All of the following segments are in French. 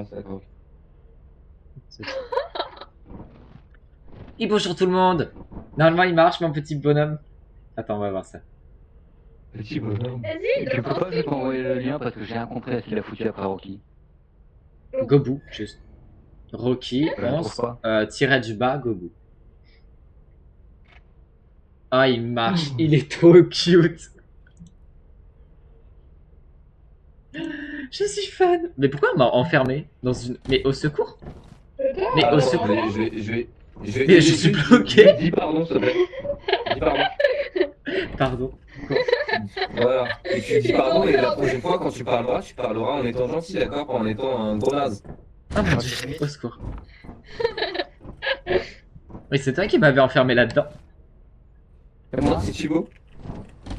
D'accord. Et bonjour tout le monde. Normalement il marche mon petit bonhomme. Attends, on va voir ça. Petit bonhomme. Vas-y, Tu peux pas juste m'envoyer le lien lien. parce que j'ai rien compris à ce qu'il a foutu après Rocky. Gobu, juste. Rocky, Je trouve 11, pas. tiré du bas, Gobu. Ah, il marche, il est trop cute. Je suis fan. Mais pourquoi on m'a enfermé dans une... Mais au secours. Mais au Attends, secours. je vais Mais je suis bloqué. Dis pardon, s'il te plaît. Dis pardon. Pardon. Voilà. Et tu dis pardon, et la prochaine fois, quand tu parleras en étant gentil, d'accord? Pas en étant un gros naze. Ah mon dieu, au secours. Oui, c'est toi qui m'avais enfermé là-dedans. Et moi, c'est Thibaut.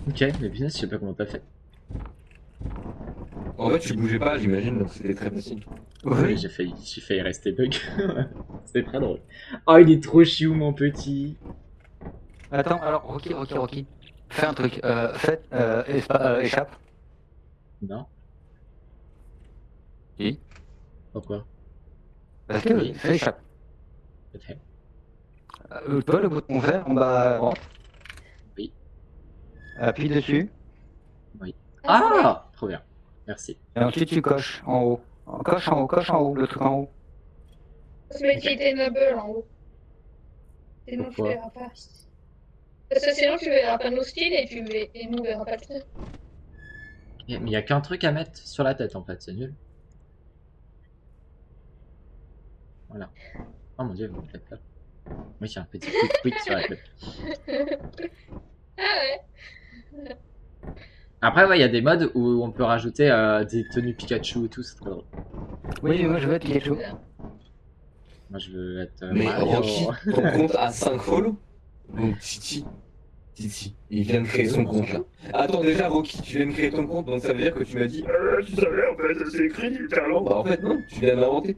Ok, mais bien, je sais pas comment t'as fait. En fait, tu bougeais pas, j'imagine, donc c'était très facile. Oui, j'ai failli rester bug. C'était très drôle. Oh, il est trop chiou, mon petit. Attends, alors, Rocky. Fais un truc. Échappe. Non. Oui. Pourquoi? Parce que oui, fais échappe. Peut-être. Tu vois le bouton vert en bas à droite? Oui. Appuie dessus. Oui. Ah, trop bien. Merci. Et ensuite, tu coches en haut. Coche en haut, le truc en haut. Faut se mettre Enable en haut. Sinon, tu Pourquoi? verras pas. Parce que sinon, tu verras pas nos styles et nous, on verra pas le tien. Mais il y a qu'un truc à mettre sur la tête en fait, c'est nul. Voilà. Oh mon dieu, vous me faites peur. Oui, j'ai un petit quick sur la tête. Ah ouais. Après, ouais, il y a des modes où on peut rajouter des tenues Pikachu et tout, c'est très drôle. Oui, moi je veux être Pikachu. Moi, je veux être Mais Mario. Rocky, ton compte a 5 follow. Donc Titi, il vient de créer son compte là. Attends, déjà Rocky, tu viens de créer ton compte, donc ça veut dire que tu m'as dit tu savais en fait, c'est écrit littéralement. Bah en fait non, tu viens de l'inventer.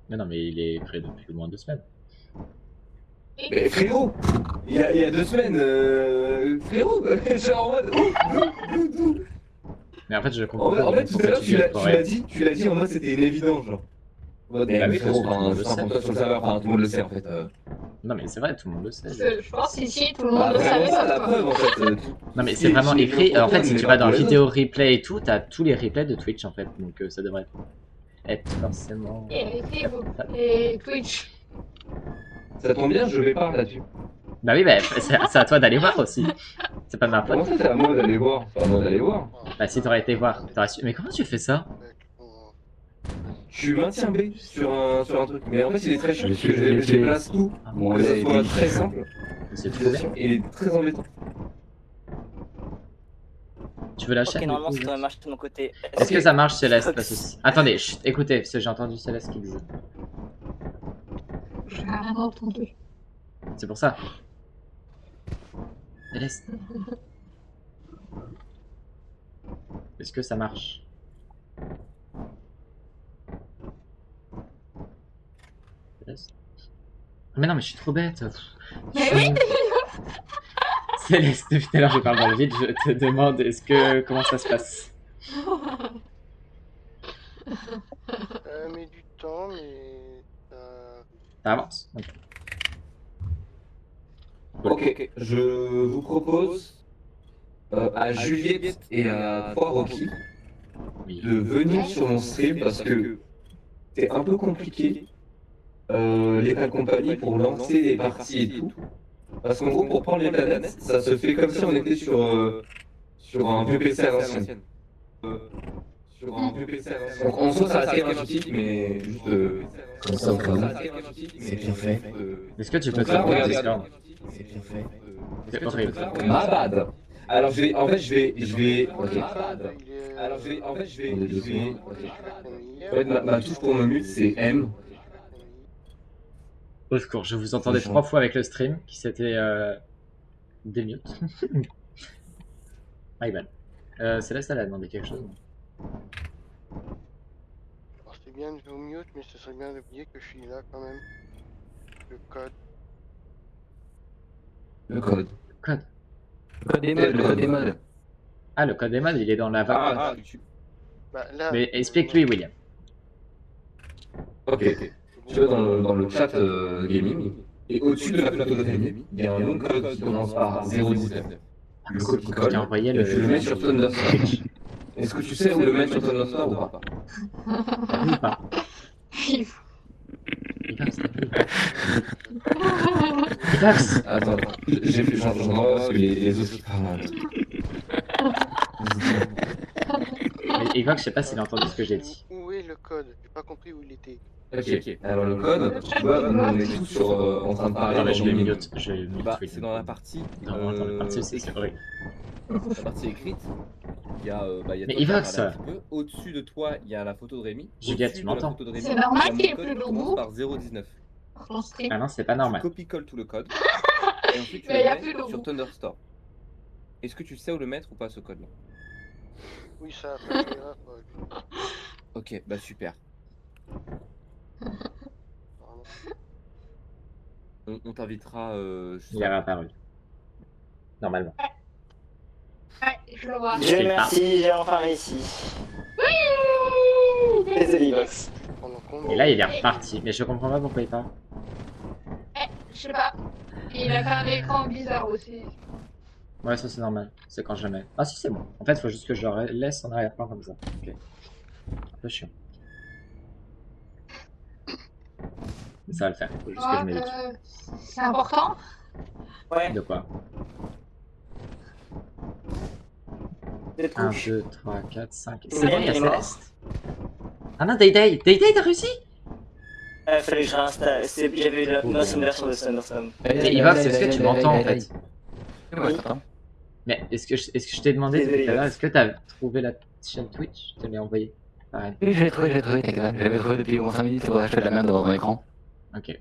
Mais non, mais il est prêt depuis au moins 2 semaines. Mais frérot, il y a 2 semaines, frérot, genre en mode d'où Mais en fait, je comprends En pas fait tout à l'heure pourquoi tu l'as dit en mode c'était une évidence genre. En mode, Bah oui, frérot, parce que tout le monde le je sait. toi sur le serveur, tout le monde le sait en fait. Non, mais c'est vrai, tout le monde le sait. Je pense qu'ici, tout le Bah monde le vraiment savait. ça la preuve en fait. Non, mais c'est vraiment J'ai écrit. En fait, si mais tu vas dans pour les vidéo replay et tout, t'as tous les replays de Twitch en fait. Donc ça devrait être forcément. Et Twitch. Ça tombe bien, je vais pas là-dessus. Bah oui, bah, c'est à toi d'aller voir aussi. C'est pas de ma Comment faute. ça, c'est à moi d'aller voir? C'est à moi d'aller voir. Bah si t'aurais été voir, t'aurais su. Mais comment tu fais ça? Tu maintiens B sur un truc. Mais en fait, il est très chiant Je parce que suis- je déplace tout. Bon, Que ça allez, soit dis. très simple. C'est trop bien. Et il est très embêtant. Tu veux la Ok, chaîne du normalement coup, ça devrait marcher de mon côté. Est-ce que ça marche, Céleste? Ok. Parce que... Attendez, chut, écoutez, parce que j'ai entendu Céleste qui disait. J'ai rien entendu. C'est pour ça. Céleste. Est-ce que ça marche? Céleste. Ah, mais non, mais je suis trop bête. Mais oui. Céleste, depuis tout à l'heure, je parle dans le vide, je te demande comment ça se passe? Ça met du temps, mais Ça avance. Ok. Ok, je vous propose à Juliette et à toi, Rocky, Oui. de venir sur mon stream parce que c'est un peu compliqué l'état de compagnie pour lancer des parties et tout. Parce qu'en gros, pour prendre les planètes, ça se fait comme si on était sur un vieux PC à l'ancienne. Donc en soi, ça reste quand même un outil, mais juste comme ça, au cas où. C'est bien fait. Est-ce que tu peux Donc te là, rendre regarde, Discord? c'est bien fait. C'est horrible. Ma bad. Alors je vais. Ok. Alors je vais. En fait, ma touche pour me mute, c'est M. Au secours, je vous entendais 3 fois avec le stream qui s'était démute. My bad. Céleste, elle a demandé quelque chose. c'est bien de vous mute, mais ce serait bien d'oublier que je suis là quand même. Le code. Le code. Code. Le code des modes, le code des modes. Ah, le code des modes, il est dans la vague. Ah, Bah, là, Mais explique-lui, William. Ok. Tu vas dans le chat gaming, et au-dessus de la photo de Rémi, il y a un nom de code qui commence par 019. Le copie-colle, Je t'ai envoyé et tu le mets sur Thunderstorm. Est-ce que tu sais où le mettre sur Thunderstorm ou pas? Oui, pas. Ivox, t'as vu Ivox. Attends, j'ai plus, j'en envoie parce que les autres qui parlent. Mais Ivox, je sais pas s'il a entendu ce que j'ai dit. Où est le code? J'ai pas compris où il était. Ok, alors le code, tu vois, on est tous sur, en train de parler Attends, dans je vais le milieu. mute. Je vais mute. Bah, oui. c'est dans la partie. Non, attends, la partie, c'est écrite. vrai. La partie écrite. Il y a, il y a Mais toi qui Ivox. as parlé un petit peu. Au-dessus de toi, il y a la photo de Rémi. Juliette, Au-dessus tu de la m'entends? photo de Rémi, C'est normal il y a qu'il y ait mon code plus qui de commence logo par 019. en stream. Ah non, c'est pas normal. Tu copies-colles tout le code. Et ensuite, tu Mais y a le plus de mets logo. sur Thunderstorm. Est-ce que tu sais où le mettre ou pas ce code-là? Oui, ça a fait une erreur, quoi. Ok, bah super. Apparemment. On t'invitera. Il est réapparu. Normalement. Ouais, je le vois. Dieu C'est merci, j'ai enfin réussi. Désolé, Ivox. Pendant qu'on Et là, il est reparti. Mais je comprends pas pourquoi il part. Je sais pas. Il a fait un écran bizarre aussi. Ouais, ça c'est normal. C'est quand je le mets. Ah si, c'est bon. En fait, il faut juste que je le laisse en arrière-plan comme ça. Ok. Un peu chiant. Mais ça va le faire. Faut juste que je m'habitue. C'est important. Ouais, De quoi? c'est 1, couche. 2, 3, 4, 5. Ouais, C'est bon, il y a il est mort. Céleste. Ah non, Day-Day! Day-Day, t'as réussi? Fallait que je réinstalle. J'avais une ancienne version de Thunderstorm. Mais Ivox, est-ce que tu m'entends en fait? Ouais, je t'entends. Mais est-ce que je t'ai demandé tout Désolé, à l'heure, Ivox. est-ce que t'as trouvé la chaîne Twitch? Je te l'ai envoyé. Pareil. Oui, j'ai trouvé, t'inquiète. J'avais trouvé depuis 5 minutes, c'est pour ça que je fais de la merde devant mon écran. Ok.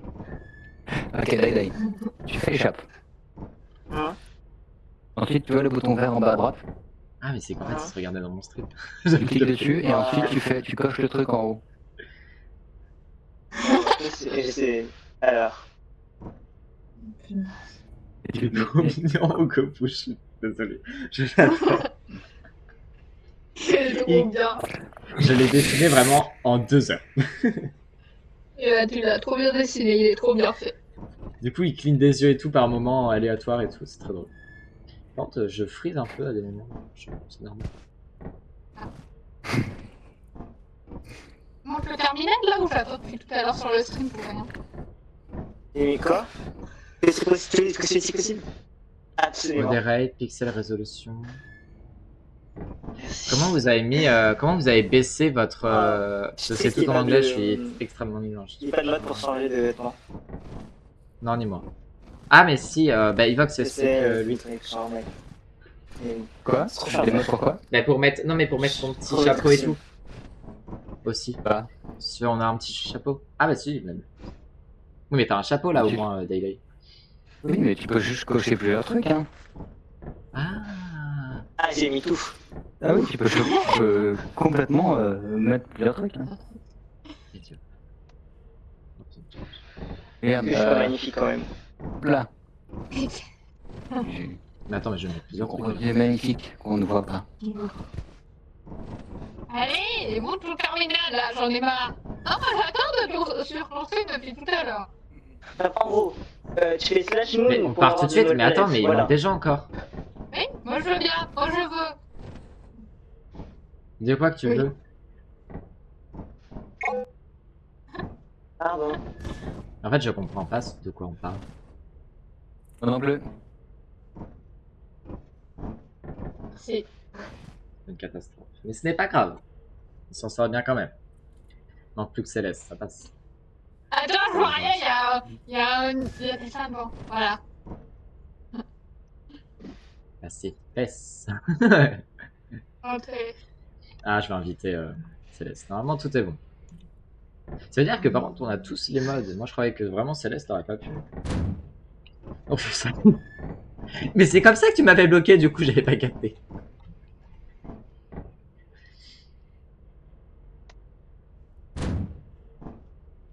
Ok, Day. Tu fais échappe. Hein? Ensuite, tu vois le bouton vert en bas à droite. Ah, mais c'est qu'en fait, il se regardait dans mon stream. Tu cliques dessus et ensuite tu coches le truc en haut. C'est. Alors. Et tu C'est le trop mets. mignon au push. Désolé. Je C'est trop bien. l'ai dessiné vraiment en 2 heures. Tu l'as trop bien dessiné, il est trop bien fait. Du coup, il cligne des yeux et tout par moments aléatoires et tout, c'est très drôle. Par contre, je freeze un peu à des moments. C'est normal. Montre le terminal là ou j'attends depuis tout à l'heure sur le stream pour rien. Et quoi? Est-ce que c'est possible? Absolument. Moderate, pixel résolution. Comment vous avez mis, comment vous avez baissé votre, c'est tout en anglais, je suis extrêmement nul. Il n'y a pas de mode pour changer de vêtements. Non, ni moi. Ah, mais si, bah, Ivox explique lui. Quoi? C'est trop cher. Des modes pourquoi? Bah, pour mettre, non, mais pour mettre son petit Trop chapeau et d'attraction. tout. Aussi. Voilà. Si on a un petit chapeau. Ah, bah, si, même. Oui, mais t'as un chapeau là au moins, Daily. Oui, mais tu peux juste cocher plusieurs trucs, hein. Ah. Ah, j'ai mis tout. Ah oui, tu peux complètement mettre plusieurs trucs. Hein. Idiot. Regarde, Je suis pas magnifique quand même. là. Mais attends, mais je vais mettre plusieurs trucs. C'est magnifique qu'on ne voit pas. Allez, montre le terminal là, j'en ai marre. Non, moi j'attends de surlancer depuis tout à l'heure. En gros, tu fais slash moon Mais on pour part avoir tout de des suite, mais nouvelles attends, mais il voilà. manque déjà encore. Oui, moi je veux bien, moi je veux. Dis quoi que tu Oui. veux. Pardon. En fait, je comprends pas de quoi on parle. Moi non plus. C'est. C'est une catastrophe. Mais ce n'est pas grave. On s'en sort bien quand même. Manque plus que Céleste, ça passe. Attends, je vois rien, il y a des ça devant. Voilà. Ah, c'est fesse. Entrez. Ah, je vais inviter Céleste. Normalement, tout est bon. Ça veut dire que par contre, on a tous les modes. Moi, je croyais que vraiment Céleste n'aurait pas pu. Oh, ça. Mais c'est comme ça que tu m'avais bloqué, du coup, j'avais pas capté.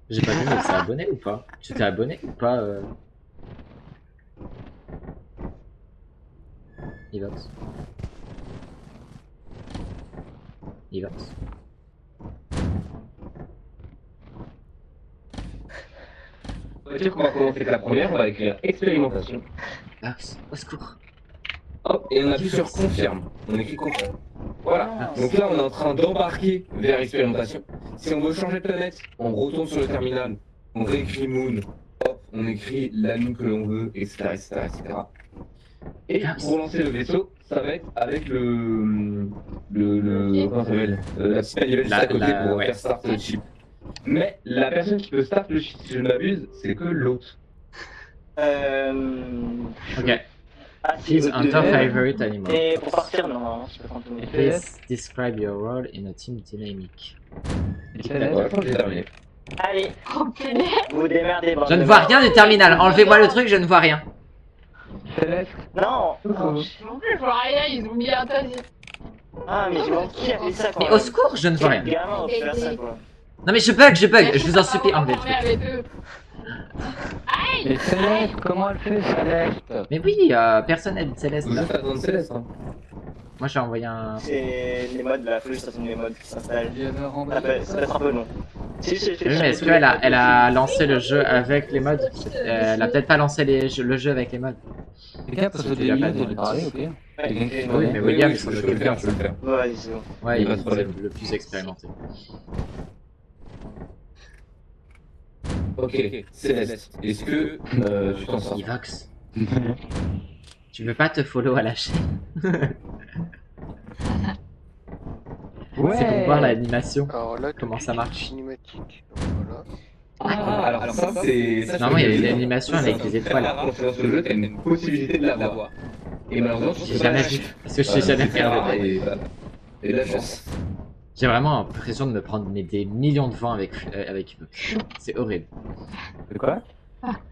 J'ai pas vu, mais c'est abonné ou pas? Tu t'es abonné ou pas Ivox. Ivox. va dire qu'on va commencer avec la première, on va écrire expérimentation. Vax, au secours. Hop, et on appuie sur confirme. On écrit confirme. Voilà. Donc là, on est en train d'embarquer vers expérimentation. Si on veut changer de planète, on retourne sur le terminal, on réécrit Moon, hop, on écrit la lune que l'on veut, etc., etc., etc. Et pour lancer le vaisseau, ça va être avec comment ça s'appelle la petite manivelle juste à côté pour faire start le chip. Mais la personne qui peut start le chip, si je ne m'abuse, c'est que l'autre. Ok. Ah, Please enter favorite animal. Et pour partir, non, je peux prendre tout le monde. Please describe your role in a team dynamic. Ouais, je crois que j'ai terminé. Allez, Oh punaise. vous démerdez, bande Je ne de vois merdes. rien du terminal. Enlevez-moi le truc, je ne vois rien. Céleste. Non. Non plus, je vois rien, ils ont mis un tas de... Ah, mais je vois qui a fait ça, quoi. Mais au secours, je ne vois rien. Quel gamin a pu faire ça, quoi. Non mais je bug, je vous en supplie, enlevez le truc. Avec eux. Aïe. Mais Céleste, comment elle fait Céleste? Mais oui, personne n'a dit Céleste Faut là. juste attendre Céleste. Hein. Moi j'ai envoyé un... C'est les modes, la frustration des modes qui s'installent. Il y avait un Ça renvoyé. peut être un peu long. Si, Oui, mais est-ce qu'elle a lancé le jeu avec les modes? Elle a peut-être pas lancé le jeu avec les modes. Quelqu'un peut se Il y a pas délimiter de de parler, ok? Ouais, Oui, mais William il je s'en peux le occupe bien. faire, je peux le faire. vas-y, c'est bon. Ouais, Il y a il pas de est problème. le plus expérimenté. Ok, Céleste, est-ce que tu t'en sors? Ivox, tu veux pas te follow à la chaîne? C'est pour voir l'animation. Alors là, Comment tout ça est marche? cinématique. Donc voilà. Ah, alors ça c'est... ça, Normalement, il y avait je des peux animations dire. avec C'est des un truc étoiles. très rare quand tu lances le jeu, t'as une possibilité de l'avoir. Et malheureusement, tu J'ai peux pas jamais la vu. suivre. Parce que je sais jamais C'est rare regardé. et voilà. Et de la chance. J'ai vraiment l'impression de me prendre des millions de vents avec Ivox. C'est horrible. De quoi?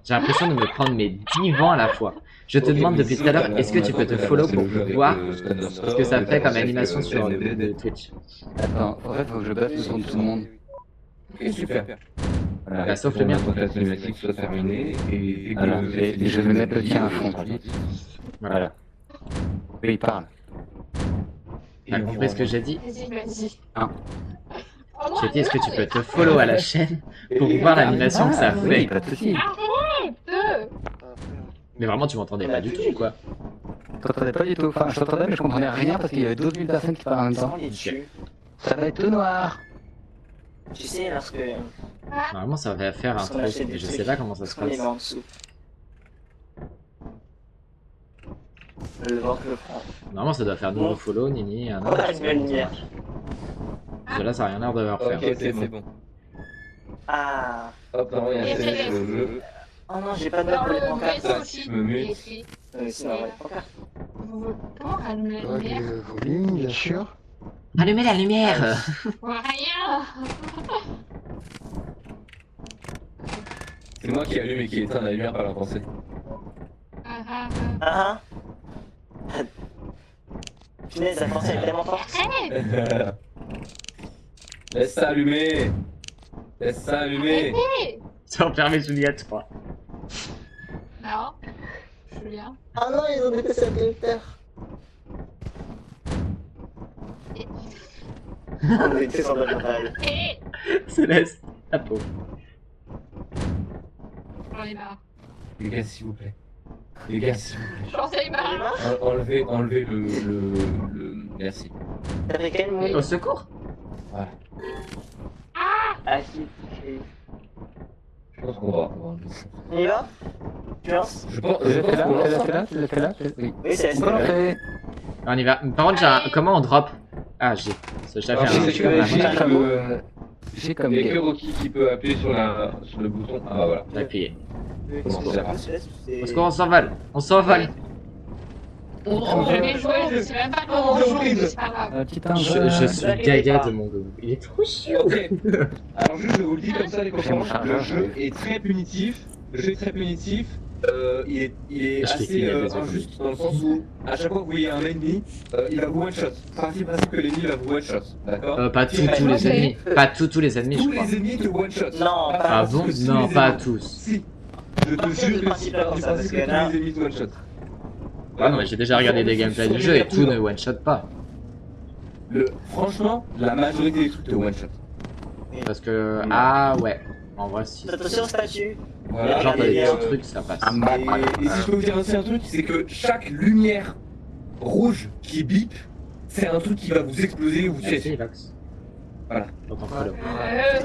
J'ai l'impression de me prendre mes 10 vents à la fois. Je te demande depuis tout à l'heure, est-ce que tu peux te follow pour voir ce que ça fait comme animation sur le Twitch? Attends, en fait, faut que je baisse le son de tout le monde. Ok, super. Voilà. Bah, sauf le mien. Donc la cinématique soit terminée et Voilà. Et je vais mettre le tien à fond. Voilà. Oui, il parle. T'as compris ce que j'ai dit? Vas-y, vas-y. Ah. J'ai dit, est-ce que tu peux te follow à la chaîne pour voir l'animation que ça Oui, fait? pas de soucis. Deux. Mais vraiment, tu m'entendais pas du tout ou quoi? Je t'entendais pas du tout. Enfin, je t'entendais, mais je comprenais rien parce qu'il y avait d'autres mille personnes qui parlaient en même temps. Sans les dessus. Ça va être tout noir. Tu sais, lorsque. Normalement, ça va faire un Parce qu'on truc, achète des mais je trucs, sais pas comment ça se qu'on les passe. met en dessous. Le vent que le prend. Normalement, ça doit faire nouveau follow, nini, un Ouais, autre. une belle lumière. Parce que là, ça a rien l'air de leur faire. Ok, c'est bon. Ah. Hop, non, il y a Et Céleste Céleste. sur le jeu. Oh non, j'ai pas de note Dans pour les le pancartes. vaisseau Ça, aussi, je me mute. il est écrit. C'est normal, les pancartes. Comment allumer la Avec lumière? le volume, bien sûr. Allumez la lumière! Je vois rien. C'est moi qui allume et qui éteins la lumière par la pensée. Ah, ah, Ah ah. Punaise, la pensée est tellement forte. ah. Laisse ça allumer. Laisse ça allumer. Arrêtez. Ça enfermé Juliette, je crois. Non. Julien. Ah non, ils ont dépassé l'interrupteur. On était sur le bataille. Hé. Céleste, la pauvre. J'en ai marre. Les gars, s'il vous plaît. Les gars, s'il vous plaît. J'en ai marre. Enlevez le... Merci. T'as fait quel mot? Au secours! Voilà. Ah si. Je pense qu'on va... On y va? Tu lances? Je pense Tu l'as fait là? qu'on Tu l'as lance. fait là? Tu l'as fait là? Oui. Oui, c'est On peut lancer. On y va. Par contre, comment on drop? Ah, j'ai. Ça, Alors, fait j'ai un. que- J'ai j'ai comme... que- J'ai comme... Il n'y a que Rocky qui peut appuyer sur le bouton. Ah bah voilà. J'ai appuyé. Comment ça va? Au secours, on s'envole! On s'envole! Je vais jouer, je sais même pas comment on joue, mais c'est pas grave. Un petit Je suis gaga de mon goût. Il est trop chiant! Ok. Alors juste, je vous le dis comme ça, les J'ai mon copains, chargeur, le jeu est très punitif. Le jeu est très punitif. Il est Je l'ai assez cligné, désolé. injuste dans le sens où à chaque fois que vous voyez un ennemi, il va vous one shot. Principe que l'ennemi va vous one shot, d'accord? Pas tous les ennemis. Pas tous les ennemis, je Tous crois. les ennemis te one shot. Non, Ah pas. bon? tous Non, les pas ennemis. tous. Si. Je te Partez jure du que principe si, là, du ça, parce principe que que tous là- les ennemis te one shot. Ah non, mais j'ai déjà regardé des gameplays du jeu et tout ne one shot pas. Franchement, la majorité des trucs te one shot. Parce que. Ah ouais. En vrai, si. Attention, statue. Voilà, Genre, t'as et, des euh, petits trucs, ça passe. et si je peux vous dire aussi un truc, c'est que chaque lumière rouge qui bip, c'est un truc qui va vous exploser ou vous tuer. Merci, Lox. Voilà. Dans ton follow.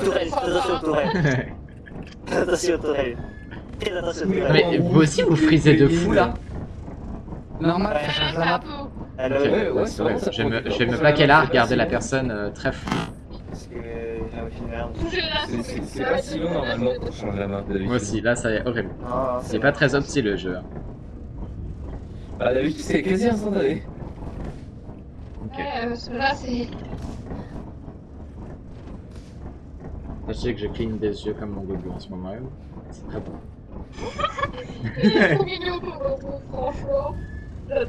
Tourelle, attention aux tourelles. Attention aux tourelles. Très attention aux tourelles. Mais vous aussi, vous frisez de fou là. Normal, ça change la map. Alors, Ouais, Ouais, ouais, c'est c'est vrai. vrai, ça Je prend- vais me ça prend plaquer la là, map, regarder c'est la bon. personne très flou. parce que j'ai un film merde. Toucher là. C'est pas si long normalement pour changer la map d'habitude. Moi aussi, là, ça est horrible. Non, C'est pas très opti le jeu. Bah d'habitude c'est quasi instantané. Ok. Ouais, celui-là, c'est. Sachez que je cligne des yeux comme mon gogo en ce moment. C'est très bon. Il est trop mignon, ton logo, franchement. J'adore.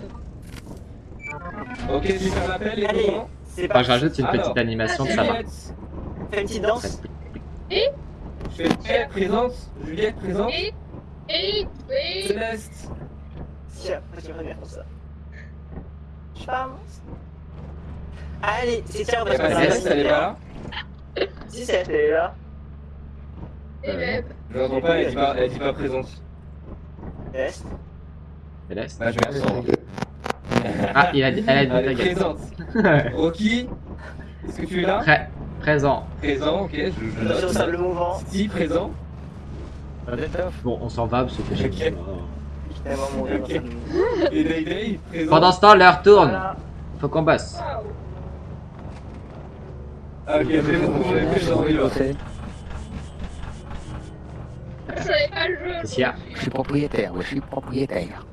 Ok, je vais faire l'appel les Allez, copains. c'est Enfin, pas. je rajoute une Alors, petite animation de sa main. Juliette, Fais une petite danse. je fais présente. Juliette présente. Et. Céleste. Tiens, tu reviens pour ça. Charme. Allez, c'est tiens, on va Eh se bah, faire Céleste elle est pas là. Si Céleste elle est là. Et même. Je l'entends pas, elle dit pas présente. Céleste. Céleste. Bah je vais absent. Ah, elle a dit Elle ta est gueule. présente. Rocky, est-ce que tu es là? Présent. Présent, ok, je Attention au note. sable mouvant. Si, présent. Bon, on s'en va parce que Ok. Je t'aime mourir dans Ok. sable mouvant. Et Day Day, présent. Pendant ce temps, l'heure tourne. Voilà. Faut qu'on bosse. Ah, ok, c'est bon, on est présent, il va. Je savais pas le jeu. Qu'est-ce qu'il y a? Je suis propriétaire, ouais, je suis propriétaire.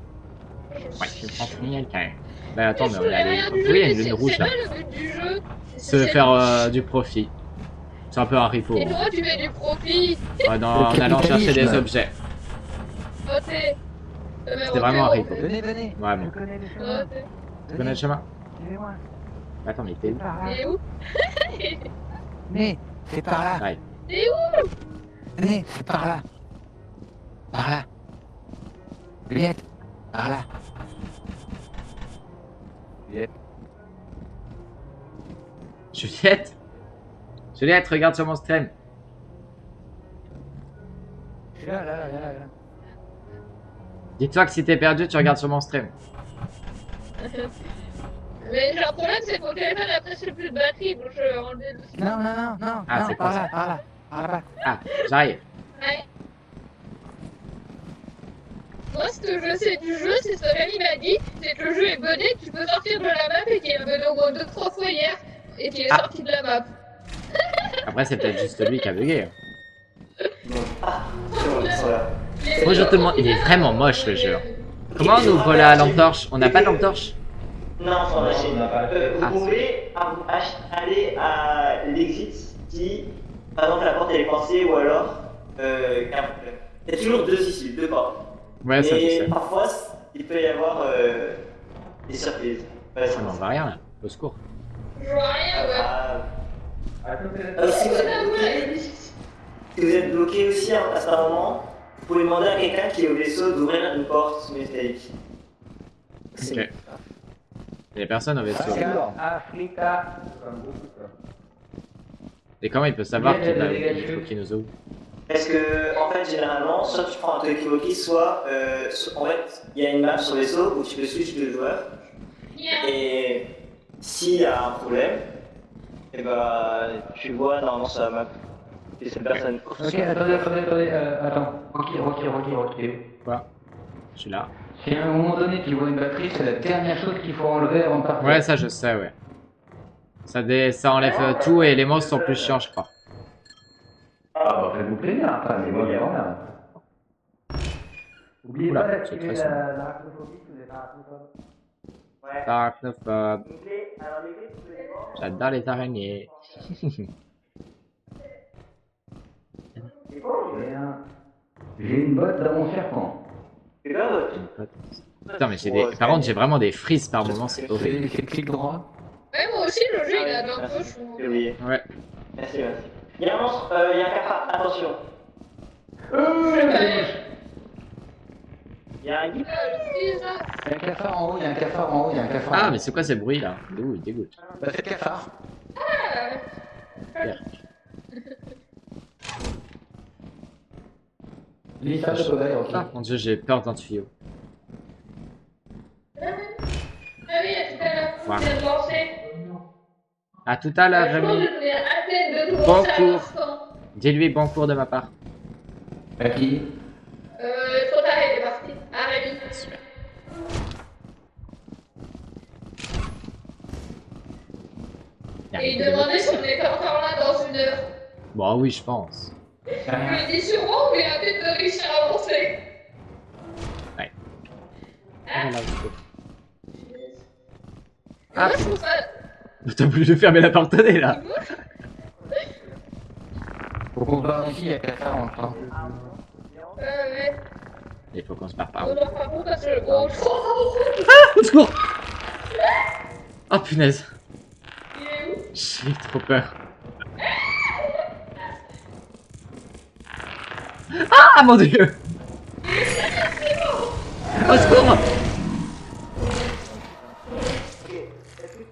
Ouais, je prends quelqu'un. Bah attends, mais Je on connais a rien du les... jeu, Oui, il y a mais une lune rouge c'est là. pas le but du jeu. Se faire du profit. C'est un peu un ripo. Et toi, tu fais du profit. Ouais, en allant chercher des objets. Votez. C'était vraiment un ripo. Venez, venez. Vraiment. Je connais le chemin. Votez. Tu connais le chemin? Suivez-moi. Attends, mais t'es où? Par là. Et où? Venez, c'est par là. Ouais. Et où? Venez, c'est par là. Par là. Juliette, par là. Juliette? Juliette, regarde sur mon stream. Je suis là, là. Dis-toi que si t'es perdu, tu regardes sur mon stream. Mais j'ai un problème, c'est que mon téléphone a presque plus de batterie, donc je vais enlever le son. Non, Ah, non, c'est par quoi là, par là. Par là-bas. Ah, j'arrive. Ouais. Moi, ce que je sais du jeu, c'est ce que Rémi m'a dit, c'est que le jeu est buggé, que tu peux sortir de la map et qu'il est buggé au moins 2-3 fois hier et qu'il est Ah. sorti de la map. Après, c'est peut-être juste lui qui a bugué. Voilà. Moi, je te demande, il est vraiment moche le jeu. Comment on ouvre la lampe torche? On n'a pas de lampe torche? Non, sans lâcher. Vous Ah. pouvez aller à l'exit si, par exemple, la porte elle est coincée ou alors. Il y a toujours deux issues, deux portes. Ouais, ça je Et sais. parfois, il peut y avoir des surprises. Ouais, On n'en voit rien là. Au secours. Je vois rien, ouais. Si vous êtes bloqué aussi à un certain moment, vous pouvez demander à quelqu'un qui est au vaisseau d'ouvrir une porte métallique. Ok. Il y a personne au vaisseau. Africa. Et comment il peut savoir qu'il faut qu'il nous ouvre? Parce que, en fait, généralement, soit tu prends un talkie-walkie, soit, en fait, il y a une map sur le vaisseau où tu peux switch de joueur. Et s'il y a un problème, et bah, tu vois normalement sur la map que cette personne. Ok, attendez, attends. Rocky, t'es où? Quoi? Je suis là. Si à un moment donné tu vois une batterie, c'est la dernière chose qu'il faut enlever avant de partir. Ouais, ça je sais, ouais. Ça enlève tout et les monstres sont plus chiants, je crois. Ah bah faites-vous plaisir, enfin, mais moi j'ai rien. Oubliez Oula, pas c'est d'activer très simple. l'arachnophobie si vous êtes arachnophobe. Ouais. Arachnophobe. Une clé, alors les clés, vous pouvez les voir. J'adore les araignées. J'ai une botte dans mon serpent. C'est quoi votre. Putain, mais j'ai des... Par contre, j'ai vraiment des frises par moment, c'est horrible. C'est clic droit. Ouais, moi aussi, le jeu, il a un peu Merci. chou. J'ai oublié. Ouais. Merci. Il y a un monstre, il y a un cafard, attention. Il y a un guide. Il y a un cafard en haut, il y a un cafard en haut, il y a un cafard en Ah, haut. mais c'est quoi ces bruits là? D'où il dégoûte. Bah c'est le cafard. L'État de cobaye, ok. Ah mon dieu, j'ai peur d'un tuyau. Ah oui, à tout à l'heure. Wow. Je viens de lancer. À tout à l'heure, Je pense que Rémi. je deviens atteinte de tout Bon ça à cours. l'instant. Dis-lui bon cours de ma part. À qui? Trop tard, il est parti. Ah, Rémi. Et il demandait si on était encore là dans une heure. Bon, oui, je pense. Je lui ai dit sûrement, mais il a peut-être de réussir à avancer. Ouais. Ah, Voilà, je peux. moi, je trouve ça. T'as voulu lui fermer la porte-nez là. Faut qu'on va ici, il y a qu'à faire en temps. Ouais. Il faut qu'on se barre par On où? leur fera parce que. Oh, Au secours! Oh punaise. il est où? J'ai trop peur. Ah mon dieu! Au secours!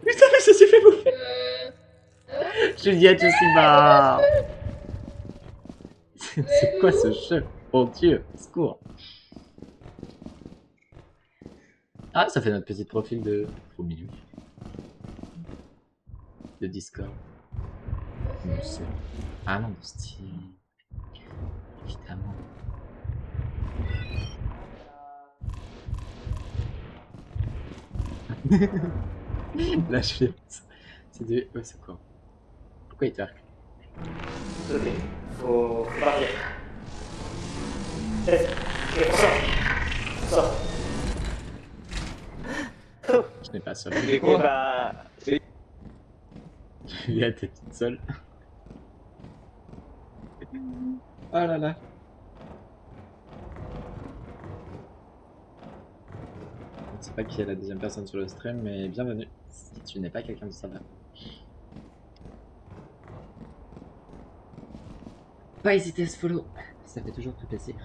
Putain, mais ça s'est fait bouffer! Juliette, je suis mort! C'est quoi ce jeu? Oh dieu, au secours! Ah, ça fait notre petit profil de faux milieu. De Discord. Non, c'est... Ah non, de Steam. Évidemment. La chute. C'est de... Ouais, c'est quoi? Pourquoi il twerk? Ok, faut partir. Ok, on sort. On sort. Je n'ai pas seul. C'est Et quoi? bah. Juliette est toute seule. Oh là là. Je ne sais pas qui est la deuxième personne sur le stream, mais bienvenue. Si tu n'es pas quelqu'un de sympa. Pas hésiter à se follow. Ça fait toujours plus plaisir.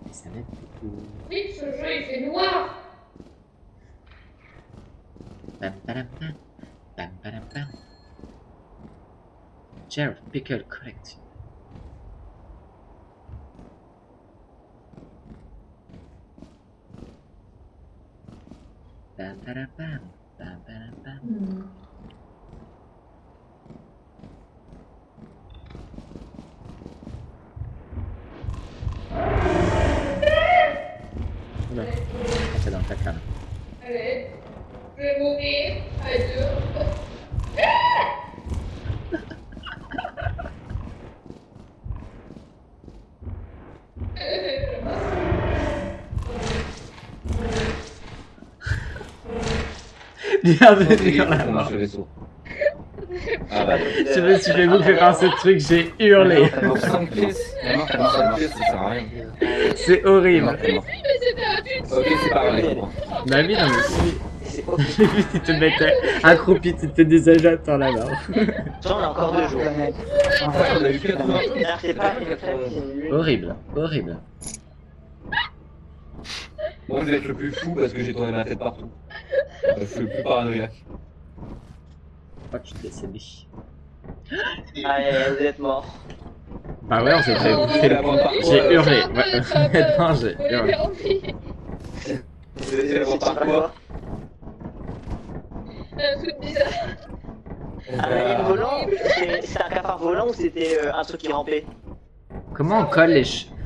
Et ça m'aide beaucoup. Oui, ce jeu il fait noir. Bam, badam, bam. Bam, badam, bam. Chair of Pickle Collective. Bam, badam, bam. Bam, badam, bam. Oula, c'est dans le caca là. Allez, je vais mourir à deux. Bienvenue dans la On mort. marche le vaisseau. Ah bah, Je me suis fait bouffer par ce truc, j'ai hurlé. pour 5 pièces. 5 pièces, ça sert à rien. C'est horrible. Mais c'était un tube. Ok, c'est pas grave. Bah oui, non mais si. C'est J'ai vu, tu te mettais accroupi, tu te disais j'attends la mort. J'en ai encore 2 jours. On a eu 80. Alors, c'est pas une fête, c'est une lune. Horrible, horrible. Moi, je vais être le plus fou parce que j'ai tourné ma tête partout. Je suis le plus paranoïaque. Oh, tu t'es cédé. Allez, vous êtes morts. Bah ouais, on s'est fait bouffer le point. J'ai hurlé. Ouais, honnêtement, j'ai hurlé. C'est la par quoi? Un truc bizarre. Ah, mais le volant, c'était un cafard volant ou c'était un truc qui rampait? Comment on colle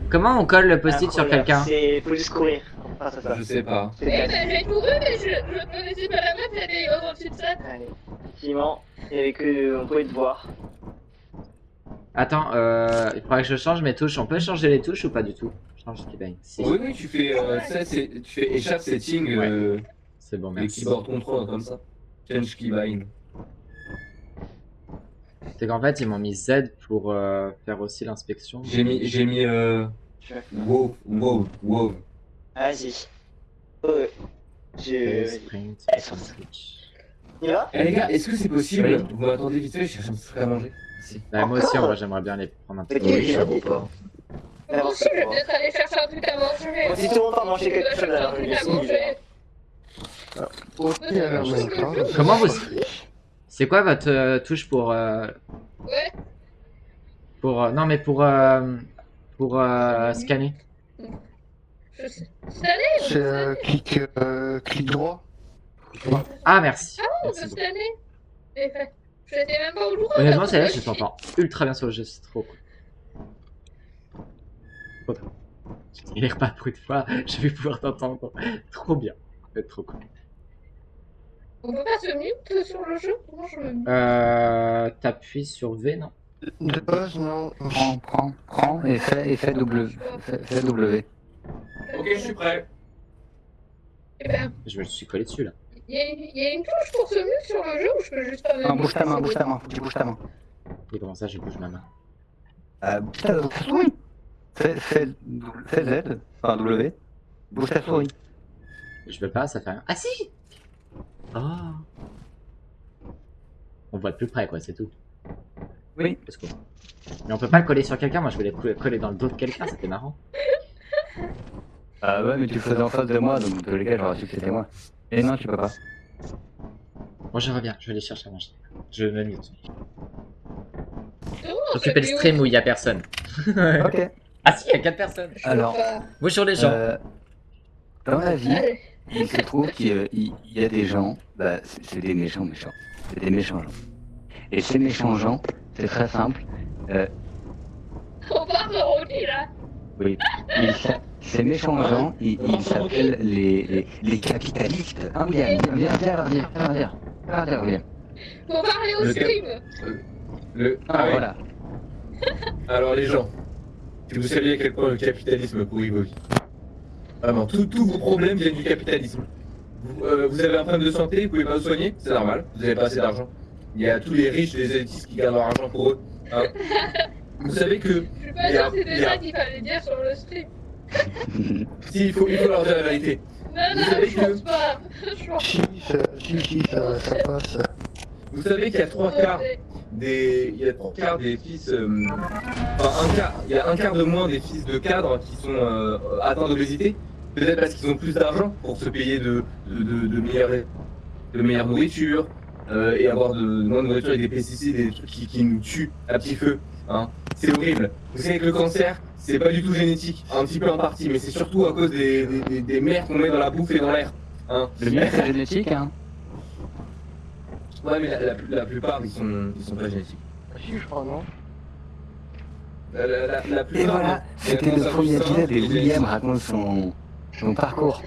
Comment on colle le post-it sur quelqu'un? C'est. Faut juste courir. Ah, c'est ça. Je sais pas. Eh ben, j'ai couru, mais je ne connaissais pas la map, il y a des gosses au-dessus de ça. Allez. Effectivement, il y avait que. On pouvait te voir. Attends, il faudrait que je change mes touches. On peut changer les touches ou pas du tout? Change keybind. Si. Oui, oui, tu fais ça, tu fais échappe setting, C'est bon, les merci. keyboard control comme ça. Change keybind. C'est qu'en fait, ils m'ont mis Z pour faire aussi l'inspection. J'ai mis wow. Vas-y. Ouais. Je. Sprint, switch. On y va? Eh les gars, est-ce que c'est possible? Vous m'attendez vite fait, je cherche un petit truc à manger. Merci. Bah, moi aussi, en vrai, j'aimerais bien les prendre un petit Ok, peu. je sais pas. Moi aussi, je vais peut-être aller chercher un truc à manger. Bon, si tout le monde part manger quelque chose, alors je Un vais truc à manger. Ok, alors maintenant. Comment vous... C'est quoi votre touche pour... Ouais. non, mais pour Pour scanner. Je sais. Scanner, C'est clic droit. Ah, merci. on Merci peut beaucoup. scanner. Mais enfin, je sais même pas où le droit. Honnêtement, celle-là, je t'entends ultra bien sur le jeu, c'est trop cool. Trop bien. Je galère pas pour une fois, je vais pouvoir t'entendre. Trop bien. Ça va être trop cool. On peut pas se mute sur le jeu? Comment je me mute? T'appuies sur V, non? De base, non. Prends et fais W. Fais W. Ok, je suis prêt. Eh ben, Je me suis collé dessus là. il y a une touche pour se mute sur le jeu ou je peux juste pas me Non, mute? bouge ta main, bouge ta main. Faut que tu bouges ta main. Et comment ça, je bouge ma main? Bouge ta souris. Fais Z, enfin W. Bouge ta souris. Je veux pas, ça fait rien. Ah si! Oh! On voit de plus près, quoi, c'est tout. Oui. Parce que... Mais on peut pas le coller sur quelqu'un, moi je voulais le coller dans le dos de quelqu'un, c'était marrant. Ah ouais, mais tu le faisais en face de moi, donc dans tous les cas, j'aurais su que c'était moi. Et non, tu peux pas. Bon, je reviens, je vais aller chercher à manger. Je me mute. Oh, Occuper le c'est stream où il y a personne. Ok. Ah si, il y a 4 personnes. Je peux Alors. pas. Bonjour les gens. Dans la vie, Allez. il se trouve qu'il y a des gens, bah, c'est des méchants. C'est des méchants gens. Et ces méchants gens, c'est très simple. On part de Ronnie là. Oui. Ces méchants gens, ils s'appellent les capitalistes. Hein, William, viens, William. Faut parler au Le stream. Ah, oui. voilà. Alors les gens, si vous saviez à quel point le capitalisme pourrit vos vies. Vraiment, tous vos problèmes viennent du capitalisme. Vous avez un problème de santé, vous pouvez pas vous soigner, c'est normal, vous avez pas assez d'argent. Il y a tous les riches, les élitistes qui gardent leur argent pour eux. Hein. Vous savez que Je suis pas sûre que c'était ça qu'il fallait dire sur le stream. si, il faut leur dire la vérité. Non, Vous non, savez je que- pense pas. Je pense Si, ça passe. Vous savez qu'il y a trois pas. quarts des fils, il y a un quart de moins des fils de cadres qui sont atteints d'obésité, peut-être parce qu'ils ont plus d'argent pour se payer de meilleure nourriture et avoir de moins de nourriture avec des pesticides et des trucs qui nous tuent à petit feu. Hein. C'est horrible. Vous savez que le cancer, c'est pas du tout génétique, un petit peu en partie, mais c'est surtout à cause des mers qu'on met dans la bouffe et dans l'air. Hein. Le mien, c'est génétique, hein. Ouais, mais la plupart, ils sont pas génétiques. Si, je crois, non. La Et plupart, voilà, non. c'était le premier épisode et William raconte son parcours.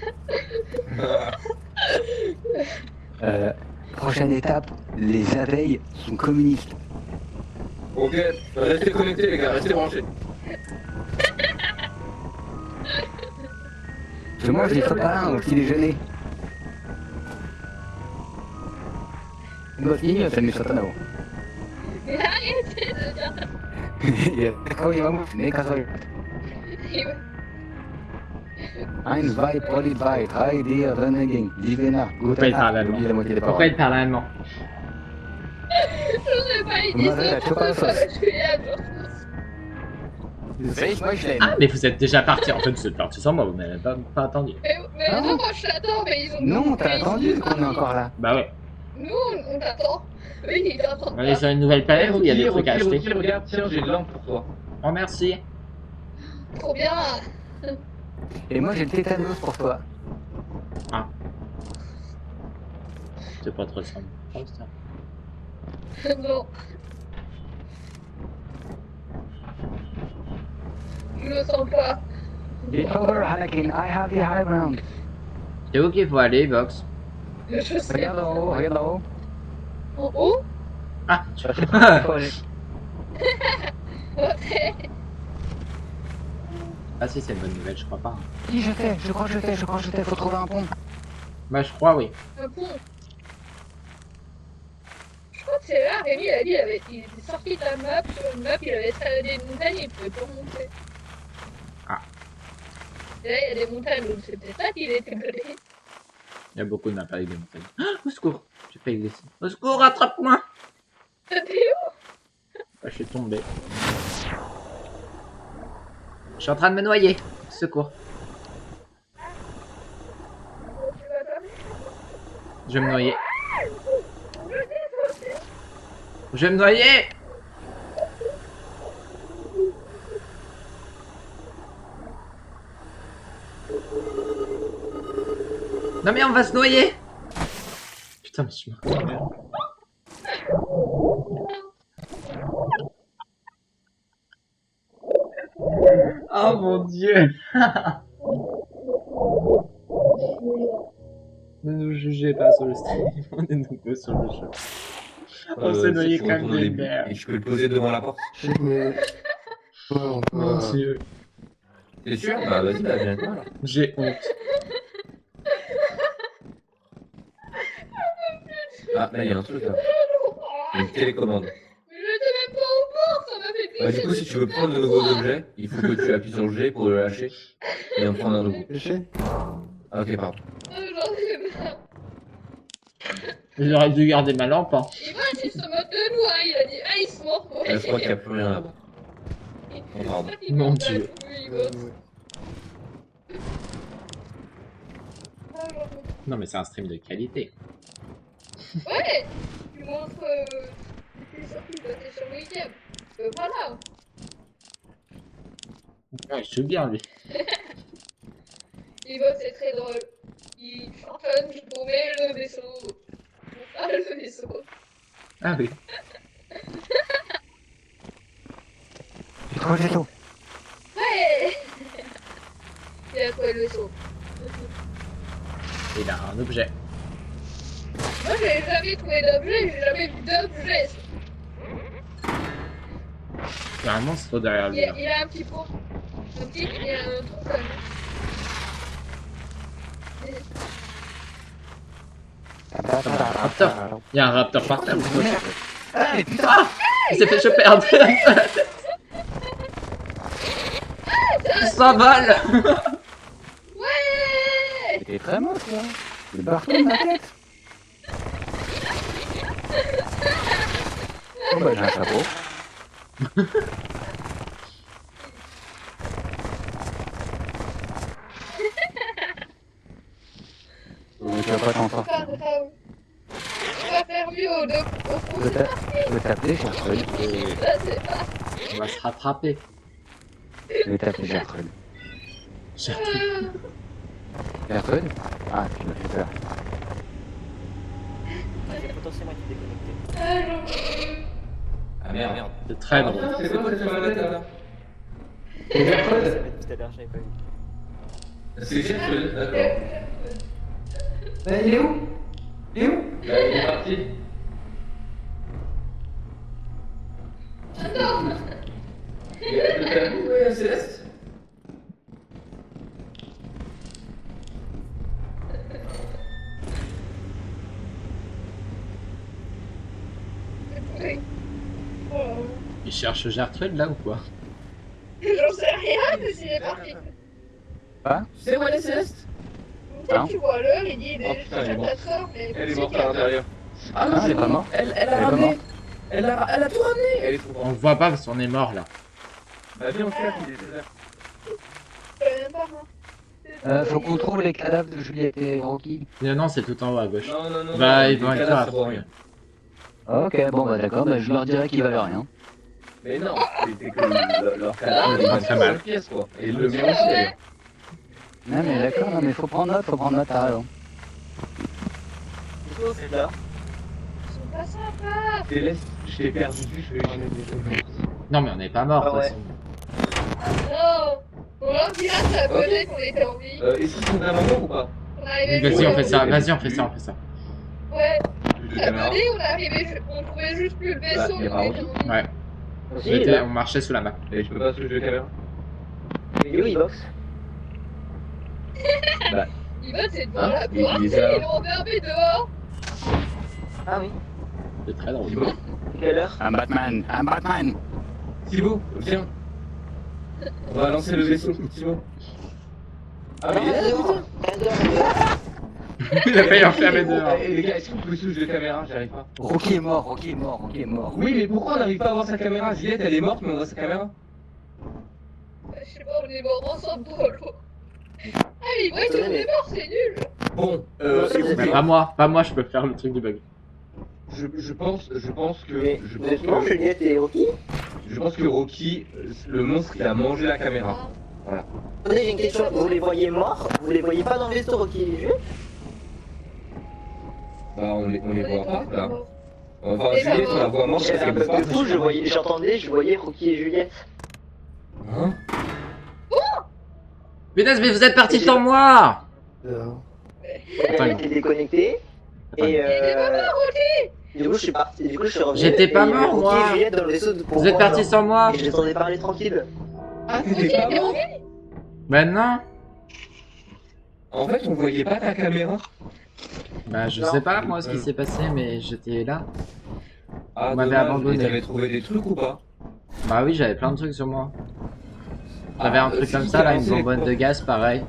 Prochaine étape, les abeilles sont communistes. Ok, restez connectés les gars, restez branchés. Je mange des sopalins au petit déjeuner. Gosling, c'est mes sopalins. Mais arrêtez de dire. Ein, zwei, Polizei, 3, die Reneging, die Wiener. Pourquoi il parle allemand? Oublie la moitié des Pourquoi paroles. il parle allemand? Je sais pas, il dit Vous m'avez ça lâché pour pas la que sauce. je suis là. Ah, mais vous êtes déjà parti. En fait, vous êtes parti sans moi, vous m'avez pas attendu. Mais Ah. non, moi je t'attends, mais ils ont. Non, t'as mais ils attendu sont- qu'on est encore là. Bah ouais. Nous, on t'attend. Oui, ils t'attendent. On est sur une nouvelle planète où il y a des trucs à acheter. Regarde, tiens, j'ai de l'encre pour toi. Oh, merci. Trop bien. Et moi j'ai le tétanos pour toi. C'est pas trop simple. Oh, ça. Non. Je le sens pas. It's over, Anakin, I have the high ground. C'est où qu'il faut aller, Box? Je sais Regarde en haut, regarde en haut. En haut. Ah, Ok. ah si, c'est une bonne nouvelle, je crois pas. Si, je crois que je sais, faut trouver un pont. Bah, je crois, oui. Un pont. Je crois que c'est là, Rémi il a dit il était sorti de la map, sur une map, il avait escaladé une montagne et il pouvait pas remonter. Ah. Et là, il y a des montagnes, donc c'est peut-être là qu'il était blessé. Il y a beaucoup de maps avec des montagnes. Ah, au secours! J'ai failli glisser. Au secours, rattrape-moi! T'es où? Ah, je suis tombé. Je suis en train de me noyer. Secours. Tu vas pas. Je vais me noyer. Je vais me noyer! Non mais on va se noyer. Putain, mais je suis mort. Oh mon dieu. Ne nous jugez pas sur le stream, on est nouveau sur le jeu. On s'est noyé faut comme retourner au des début, merdes. et je peux le poser devant la porte. Mon dieu. T'es sûr? Bah vas-y, bah viens avec moi alors. J'ai honte. Ah, là il y a un truc là. Une télécommande. Mais je sais même pas où voir, ça m'a fait Bah, glisser. du coup, si tu veux prendre de nouveaux objets, il faut que tu appuies sur le G pour le lâcher et en prendre un nouveau. Ah, ok, pardon. J'en ai marre. J'aurais dû garder ma lampe. Hein. Il va il se moque de nous, hein. Il a dit ah il se mord. Là, je crois qu'il n'y a plus rien là-bas. Oh, pardon. Mon Dieu. Non mais c'est un stream de qualité. Ouais. Tu montres les sorties passées sur le week-end. Voilà. Ouais, je joue bien lui. Il va c'est très drôle. Il chantonne, je promets le vaisseau. Ah le vaisseau. Ah oui. J'ai trouvé le vaisseau. Ouais. Il a trouvé le vaisseau. Il a un objet. Moi j'ai jamais trouvé d'objet, j'ai jamais vu d'objet. Il y a un monstre derrière lui. Il a un petit pot. Un petit et un tronc comme. Raptor. Il y a un raptor par terre. Ah, mais putain. Il s'est fait choper un peu. Il s'envole. Ouais. C'était très moche là. Le barreau de ma tête. Oh bah j'ai un chapeau. Tu vas pas t'en Pas sortir. grave. On va faire mieux au Je vais t'appeler Gertrude. Ça c'est pas. On va se rattraper. Je vais t'appeler Gertrude. Gertrude? Ah, tu m'as fait peur. C'est potentiellement été déconnecté. Ah merde. C'est très drôle. C'est quoi cette manette là? Et Gertrude? Tout à l'heure, j'avais pas vu. C'est Gertrude, d'accord. Il est où? Il est où? Bah, il est parti. Il y a le tabou, ouais, Céleste? Oui. Oh. Il cherche Gertrude là ou quoi? J'en sais rien, mais s'il est parti. Tu sais où elle est, Céleste? Peut-être tu vois l'heure, il dit il Oh, est putain, elle est morte. 4 heures, mais. Elle est morte à l'intérieur. Ah Non, elle est pas morte. Elle a Elle est pas ramené. morte. Elle a tout ramené. Elle est trop On morte. le voit pas parce qu'on est mort là. Bah viens, on se casse, il est 16h. Je connais même pas moi. Faut qu'on trouve les cadavres de Juliette et Rocky. Non, c'est tout en haut à gauche. Non, non, non. Bah, non, ils vont les être cadavres, là. ça vaut rien. Ok, bon bah d'accord, bah, je leur dirai qu'ils valent rien. Mais non, c'était que leur cadavre, il Ah, est très très mal. mal pièce quoi. Et le mien aussi d'ailleurs. Non mais d'accord, non mais faut prendre note, t'as raison. Qu'est-ce que vous faites là? Ils sont pas sympas. Céleste, je t'ai perdu de vue, je vais Non, mais on n'est pas mort de Ah toute ouais. façon. Non. On leur dira que ça abonné qu'on était en vie. Est-ce qu'ils sont d'un moment ou pas? On arrivait Vas-y, juste- on fait ça. Vas-y, on fait ça. On fait ça. Ouais. De caméra. Abonné, on arrivait, on trouvait juste plus le vaisseau. Bah, il y a on pas était en vie. Ouais. Aussi, On marchait sous la map. Et je peux pas switch de caméra? il est où, Ivox? Il va, c'est devant Hein la Il- porte, il est ils là. l'ont enfermé dehors. Ah oui. C'est très drôle. Thibaut? Quelle heure? Un Batman, un Batman. Thibaut, viens. On va lancer le vaisseau, Thibaut. Ah mais il est là, putain. Il a failli enfermer dehors. Eh, les gars, est-ce qu'on peut switch de caméra? J'arrive pas. Rocky est mort, Rocky est mort, Rocky est mort. Oui, mais pourquoi on n'arrive pas à voir sa caméra? Juliette, elle est morte, mais on voit sa caméra. Je sais pas, on est morts ensemble dans l'eau. Ah, mais ouais, si on est morts, c'est nul. Bon, Mais pas moi. Pas moi, je peux faire le truc du bug. je pense que Mais je vous pense êtes mort, que Juliette et Rocky? je pense que Rocky, le monstre, il a mangé la caméra. Attendez, j'ai une question. Vous les voyez morts? Vous les voyez pas dans le vaisseau, Rocky et Juliette? Bah, on les voit pas, là. Enfin, Et Juliette, ça on la voit moins parce J'avais un qu'elle peu bouge pas. plus fou, je voyais Rocky et Juliette. Hein? Punaise, mais vous êtes partis J'ai- sans moi. Elle Attends, était déconnectée. Attends. Et t'es pas mort, du coup, je suis parti. Du coup, je suis revenu. J'étais pas et il y avait mort, Rocky moi. et Juliette dans le vaisseau pour Vous êtes moi, partis genre. sans moi. Et je les entendais parler tranquille. Ah, t'étais pas mort? Bah non. En fait, on voyait pas ta caméra. Bah je Non. sais pas moi ce qui s'est passé, mais j'étais là. Ah, On m'avait dommage. abandonné. Et t'avais trouvé des trucs ou pas? Bah oui, j'avais plein de trucs sur moi. J'avais Ah, un truc c'est comme qui ça qui a là, une lancé les bonbonne de cours gaz pareil.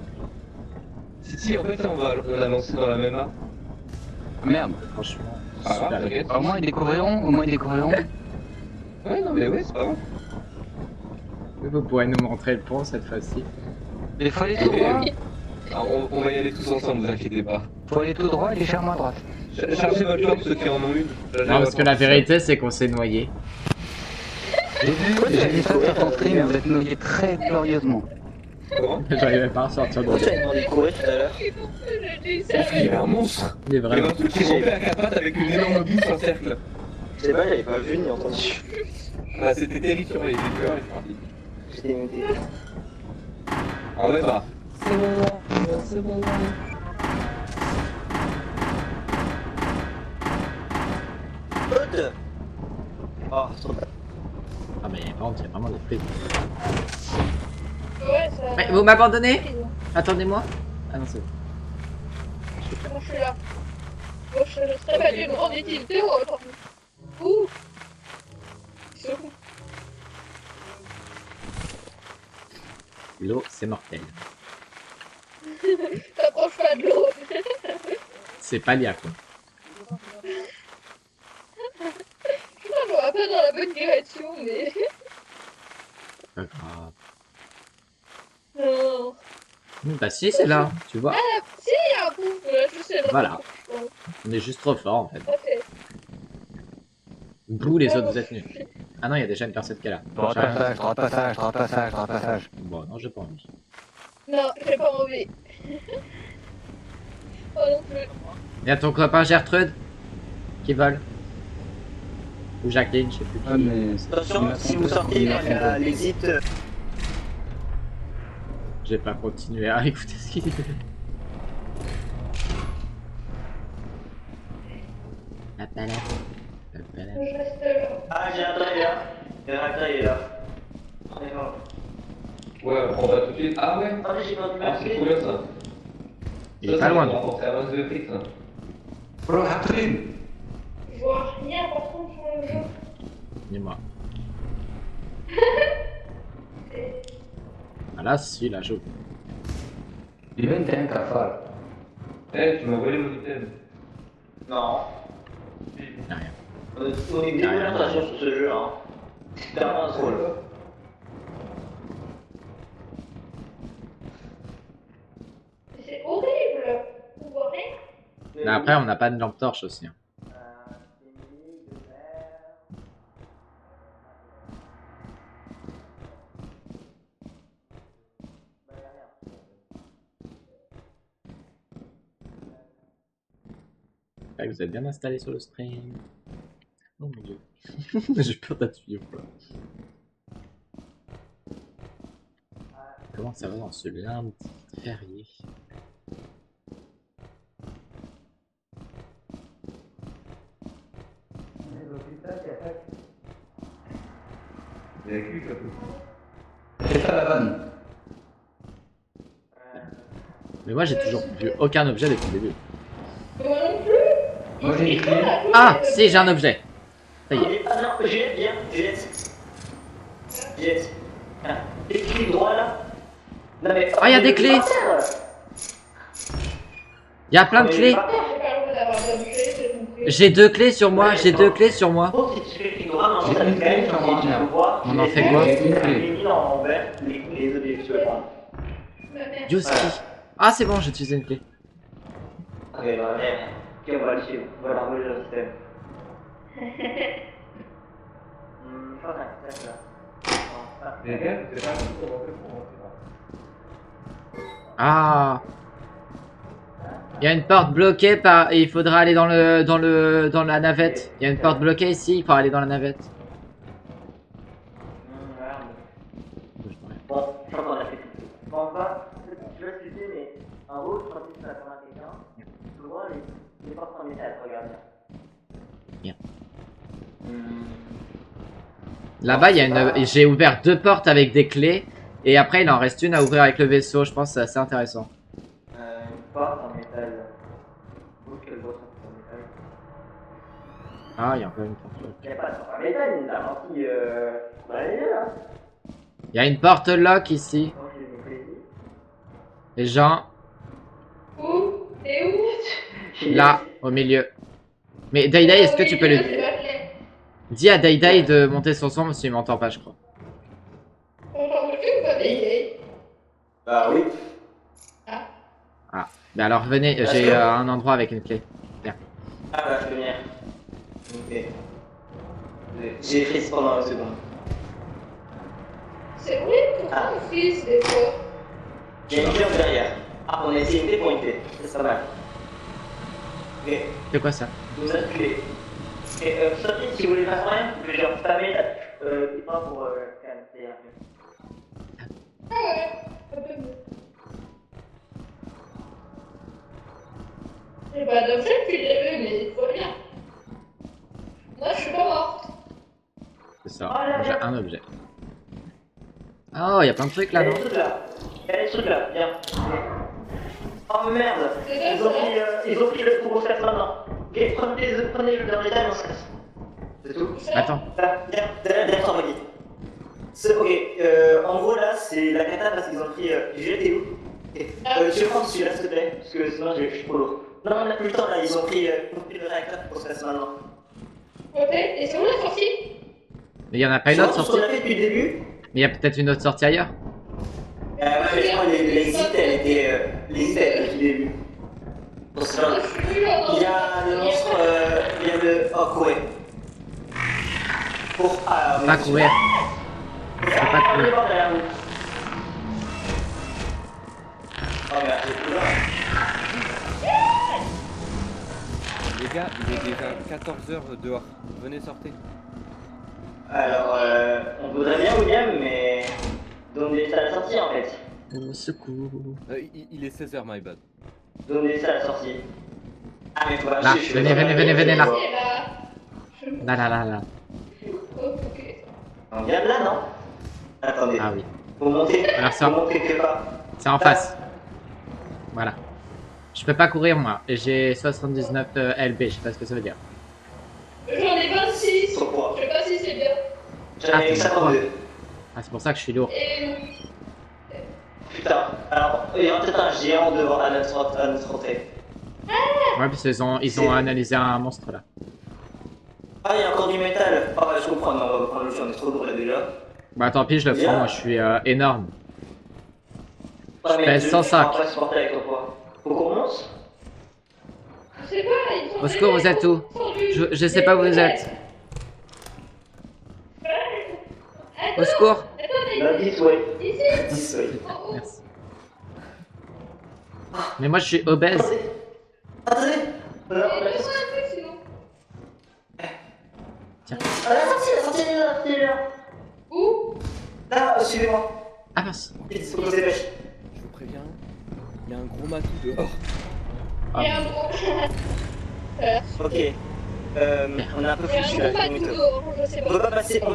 Si, en fait, on a lancé dans la même app. Merde. Franchement, Ah, super. t'inquiète. Au moins ils découvriront, au moins ils découvriront. Ouais, non, mais ouais, c'est pas grave. Vous pourrez nous montrer le pont cette fois-ci. Il faut aller tout droit. Ah, on va y aller tous ensemble, vous inquiétez pas. Faut aller tout droit et légèrement à droite. Chargez votre lampe, ceux qui en ont une. Chargez Non, parce votre que la lampe. vérité c'est qu'on s'est noyé. J'ai vu ça sur ton stream, vous êtes noyé très glorieusement. Comment? J'arrivais pas à sortir de Pourquoi tu là. as demandé de courir tout à l'heure? J'ai dit ça. Parce qu'il y avait un monstre. Il est Il y avait vraiment. un truc qui rompait à quatre pattes avec une énorme bouche en cercle. Je sais pas, j'avais pas vu ni entendu. Ah, c'était terrifiant, il était peur, il est parti. J'étais muté. En vrai, bah. C'est bon. Aude. Oh, c'est trop bien. Ah mais par contre il y a vraiment des prises. Ouais, ça. Mais vous m'abandonnez? Attendez-moi. Ah non c'est bon. Moi, je suis là. Moi, je serais pas d'une grande utilité ou autant. Ouh. C'est bon. L'eau c'est mortel. T'approches pas de l'eau. C'est pas lié quoi. Putain, je vois pas dans la bonne direction, mais. Pas grave. Non. Bah si c'est là, tu vois. Si, il y a un coup. Là, je sais. Voilà. On est juste trop fort en fait. Ok. Bouh les autres vous êtes nuls. Ah non il y a déjà une personne qui est là. Droit passage, droit passage, droit passage, droit passage. Bon non j'ai pas envie. Non, j'ai pas envie. Oh non plus. Il y a ton copain Gertrude qui vole. Ou Jacqueline, je sais plus. Ah, mais... Attention, si vous sortez, il y a l'exit. J'ai pas continué à écouter ce qu'il dit. La palette. La palette. Je reste là. Ah, j'ai un train là. Il y a un train là. D'accord. Ouais, on va tout de suite. Ah ouais? Ah, mais j'ai pas pu Ah, c'est trop bien ça. Il est pas loin. Ça va rapporter à masse de fric, ça. Bro, Catherine. Je vois rien par contre sur le jeu. Dis-moi. Ah là, si, là, j'ouvre. Diventa un cafard. Eh, tu m'as volé mon item. Non. Y'a rien. On est une démonstration sur ce jeu, hein. C'est vraiment drôle. C'est horrible. On voit rien. Mais après, on n'a pas de lampe torche aussi. Hein. Ah, vous êtes bien installé sur le stream. Oh mon dieu. J'ai peur d'appuyer ou pas. Comment ça va dans ce lundi férié? C'est ça la vanne. Mais moi j'ai toujours vu aucun objet depuis le début. Moi non plus. Moi j'ai écrit. Ah si j'ai un objet. Ça y est. Ah non, Juliette, viens, Juliette. Juliette. Ah, clique droit là. Non mais. Ah, y a des clés. Il y a plein de clés. J'ai pas le droit d'avoir d'objet, j'ai compris. J'ai 2 clés sur moi, j'ai 2 clés sur moi. Oh, si tu fais clic droit, non, J'ai ça une te clé gagne, sur tu moi, peux tiens. voir. On en fait quoi? J'ai une clé. Les mines en vert, les objets que tu veux prendre. Ma mère. Yoski. Ah c'est bon, j'ai utilisé une clé. Ok, bah merde. Ok, on va le suivre. On va l'envoyer dans le système. Je crois que c'est là. Non, ça. Les gars, c'est pas comment on fait pour rentrer là. Ah. Il y a une porte bloquée par... et il faudra aller dans la navette. Il y a une porte bloquée ici, il faut aller dans la navette. Merde. Bon, je crois qu'on a fait tout. Bon, pas, je vais expliquer, mais en haut, je crois que ça va prendre quelqu'un. Tu vois, les portes en métal, regarde bien. Bien. Là-bas, il y a une... j'ai ouvert 2 portes avec des clés. Et après, il en reste une à ouvrir avec le vaisseau. Je pense que c'est assez intéressant. Une porte en métal. Où que le boss en métal. Ah, il y a encore une porte. Il n'y a pas de porte en métal, il nous a menti. Bah, elle est là. Il y a une porte lock ici. Donc, j'ai des plaisirs. Les gens, Où? T'es où? là, au milieu. Mais Dayday, est-ce que tu peux lui lui... Dis à Dayday de monter son son parce qu'il m'entend pas, je crois. On t'en veut plus ou pas Dayday? Bah oui. Ah, bah alors venez, Parce j'ai que- un endroit avec une clé. Ah bah, je peux venir. Ok. J'ai fait pendant une seconde. C'est vrai, pourquoi on frise des fois? Il y a une clé en derrière. Ah, on a essayé une clé pour une clé. C'est pas mal. Ok. C'est quoi ça? Nous avons une clé. Et sortez, si vous voulez faire rien, je vais genre spammer c'est pas pour calmer un peu. Ah ouais, un peu mieux. J'ai pas d'objet depuis le début, mais il faut bien. Moi, je suis pas morte. C'est ça, j'ai un objet. Oh, il y a plein de trucs Il y a là, des non? trucs là. Il y a des trucs là, viens. Oh merde. Ils ont pris le pour qu'on se casse maintenant. Ok, prenez le dernier détail, on se casse. C'est tout. Attends, Là, viens, derrière toi, Maggie. Ok, en gros là, c'est la cata parce qu'ils ont pris. Juliette, t'es où? Ok. Tu veux prendre celui-là, s'il te plaît? Parce que sinon, je suis trop lourd. Non, on n'a plus le temps là, ils ont pris le réacteur pour se casser maintenant. Ok, et c'est où la sortie? mais il y en a pas une autre Ce qu'on sortie? a fait depuis le début. Mais il y a peut-être une autre sortie ailleurs? Ouais, mais je crois que l'exit, elle était. L'exit, elle était depuis le début. Pour ça, Je suis plus là dans il y a le monstre. Il y a le. Oh, courir. Pour. Ah, Pas courir. Faut Faut pas courir. derrière vous. Oh merde, j'ai plus là. Les gars, il est déjà 14h dehors. Venez, sortez. Alors, on voudrait bien William, mais. Donne-les à la sortie en fait. Au secours. Il est 16h, my bad. Donne-les à la sortie. Ah, mais faut pas Là, marcher, je suis venez, venez, venez, venez là. Et là. Je me Là, là, là, là. ok. On vient de là, non? Attendez. Ah oui. Faut monter. Alors ça. Faut monter quelque part. C'est en face. Voilà. Je peux pas courir moi. Et j'ai 79 LB, je sais pas ce que ça veut dire. J'en ai 26. Trop poids. Je sais pas si c'est bien. J'en ai t'es 52. Ah, c'est pour ça que je suis lourd. Et. Putain. Alors, il y aura peut-être un géant devant à notre entrée. Ouais, parce qu'ils ont analysé un monstre là. Ah, il y a encore du métal. Ah, ouais, je comprends. Non, on va prendre le jeu, on est trop lourd là déjà. Bah tant pis, je le prends, moi je suis énorme. Ouais, mais pèse je 105. peux pas supporter avec ton poids. Faut qu'on monte? Je sais pas, ils sont. Au secours, vous êtes où? Je sais pas où vous êtes. Au secours. Là, 10, ouais. Ici. 10, ouais. Merci. Mais moi je suis obèse. Attendez. Donne-moi un truc sinon. Ah, la sortie, elle est là. Où? Là, suivez-moi. Ah mince. Vite, faut qu'on se dépêche. Je vous préviens, il y a un gros matou dehors. Il y a un gros. Ok. On est un peu Il y a foutu un là. gros patou dehors, je sais On peut pas. pas passer par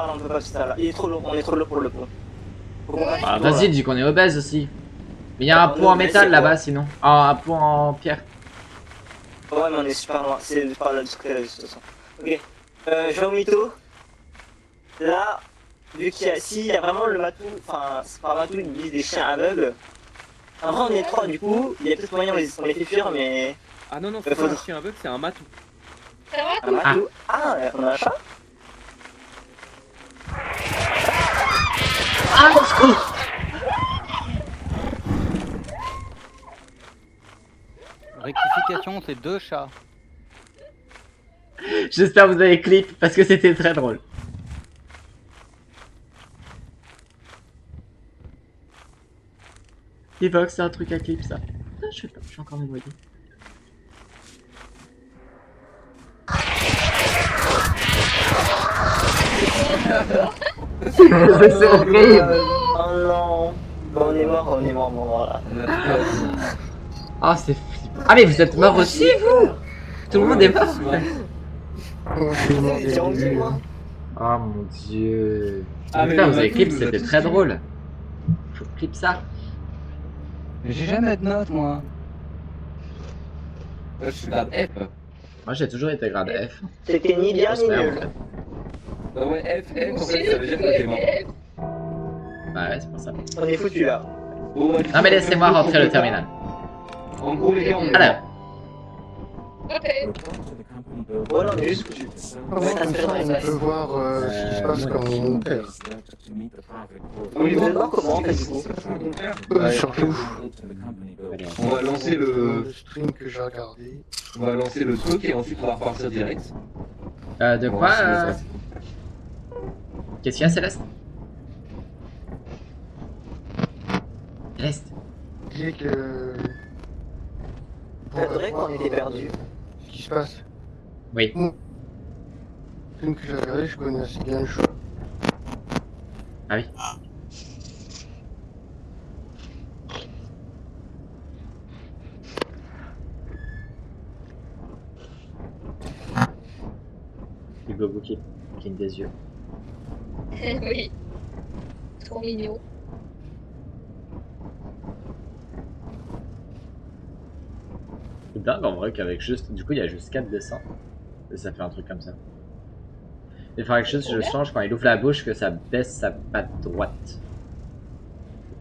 là, on peut pas passer par là. Il est trop lourd, on est trop lourd pour le pont. Faut qu'on passe Ah, par là. vas-y, dis qu'on est obèse aussi. Mais il y a un pont en métal là-bas sinon. Ah, un pont en pierre. Ouais, mais on est super loin, c'est par là de ce côté-là de toute façon. Ok. Je vais au mytho. Là, vu qu'il y a. S'il y a vraiment le matou, enfin, c'est pas un matou, ils disent des chiens aveugles. Après, on est trois du coup, il y a peut-être moyen, on les fait fuir, mais. Ah non, c'est pas un chien aveugle, c'est un matou. Ça va Un matou. Ah, on a un chat? Ah, au secours. Rectification, c'est 2 chats. J'espère que vous avez clip parce que c'était très drôle. Evox, c'est un truc à clip ça. Ah, je sais pas, je suis encore me noyer. C'est horrible. Oh non. Bon, on est mort, bon, là. Ah, c'est flippant. Ah, mais vous êtes mort aussi, vous? Tout le monde est mort. Vous étiez en vie, moi. Oh mon dieu. Ah, mais Putain, le vous avez Mathieu, clip, il nous a c'était tous très tués. drôle. Faut clip ça. Mais j'ai jamais de notes, moi. Moi, je suis grade F. Moi, j'ai toujours été grade F. C'était ni bien Grosse ni merde, en nul. fait. Non, ouais, F, en C'est fait, ça veut dire que t'es mort. Bah ouais, c'est pour ça. On est foutu là. Bon, bah, Non, mais laissez-moi rentrer le terminal. En gros, les gars, on est Alors, Ok. Ouais, non, on est juste foutu. On peut voir ce qui se passe quand on perd. Vous voulez voir comment en fait du coup? Surtout On va lancer le stream que j'ai regardé. on va lancer le truc et ensuite on va repartir direct. de On quoi va lancer Qu'est-ce qu'il y a, Céleste? Céleste. Il disait que. C'est vrai qu'on était perdus. Ce qui se passe. Oui. Le film que j'ai regardé, je connais assez bien le choix. Ah oui. Du Goku qui cligne des yeux. Oui. Trop mignon. C'est dingue en vrai qu'avec juste. Du coup, il y a juste 4 dessins. Et ça fait un truc comme ça. Il faudrait que juste je change quand il ouvre la bouche que ça baisse sa patte droite.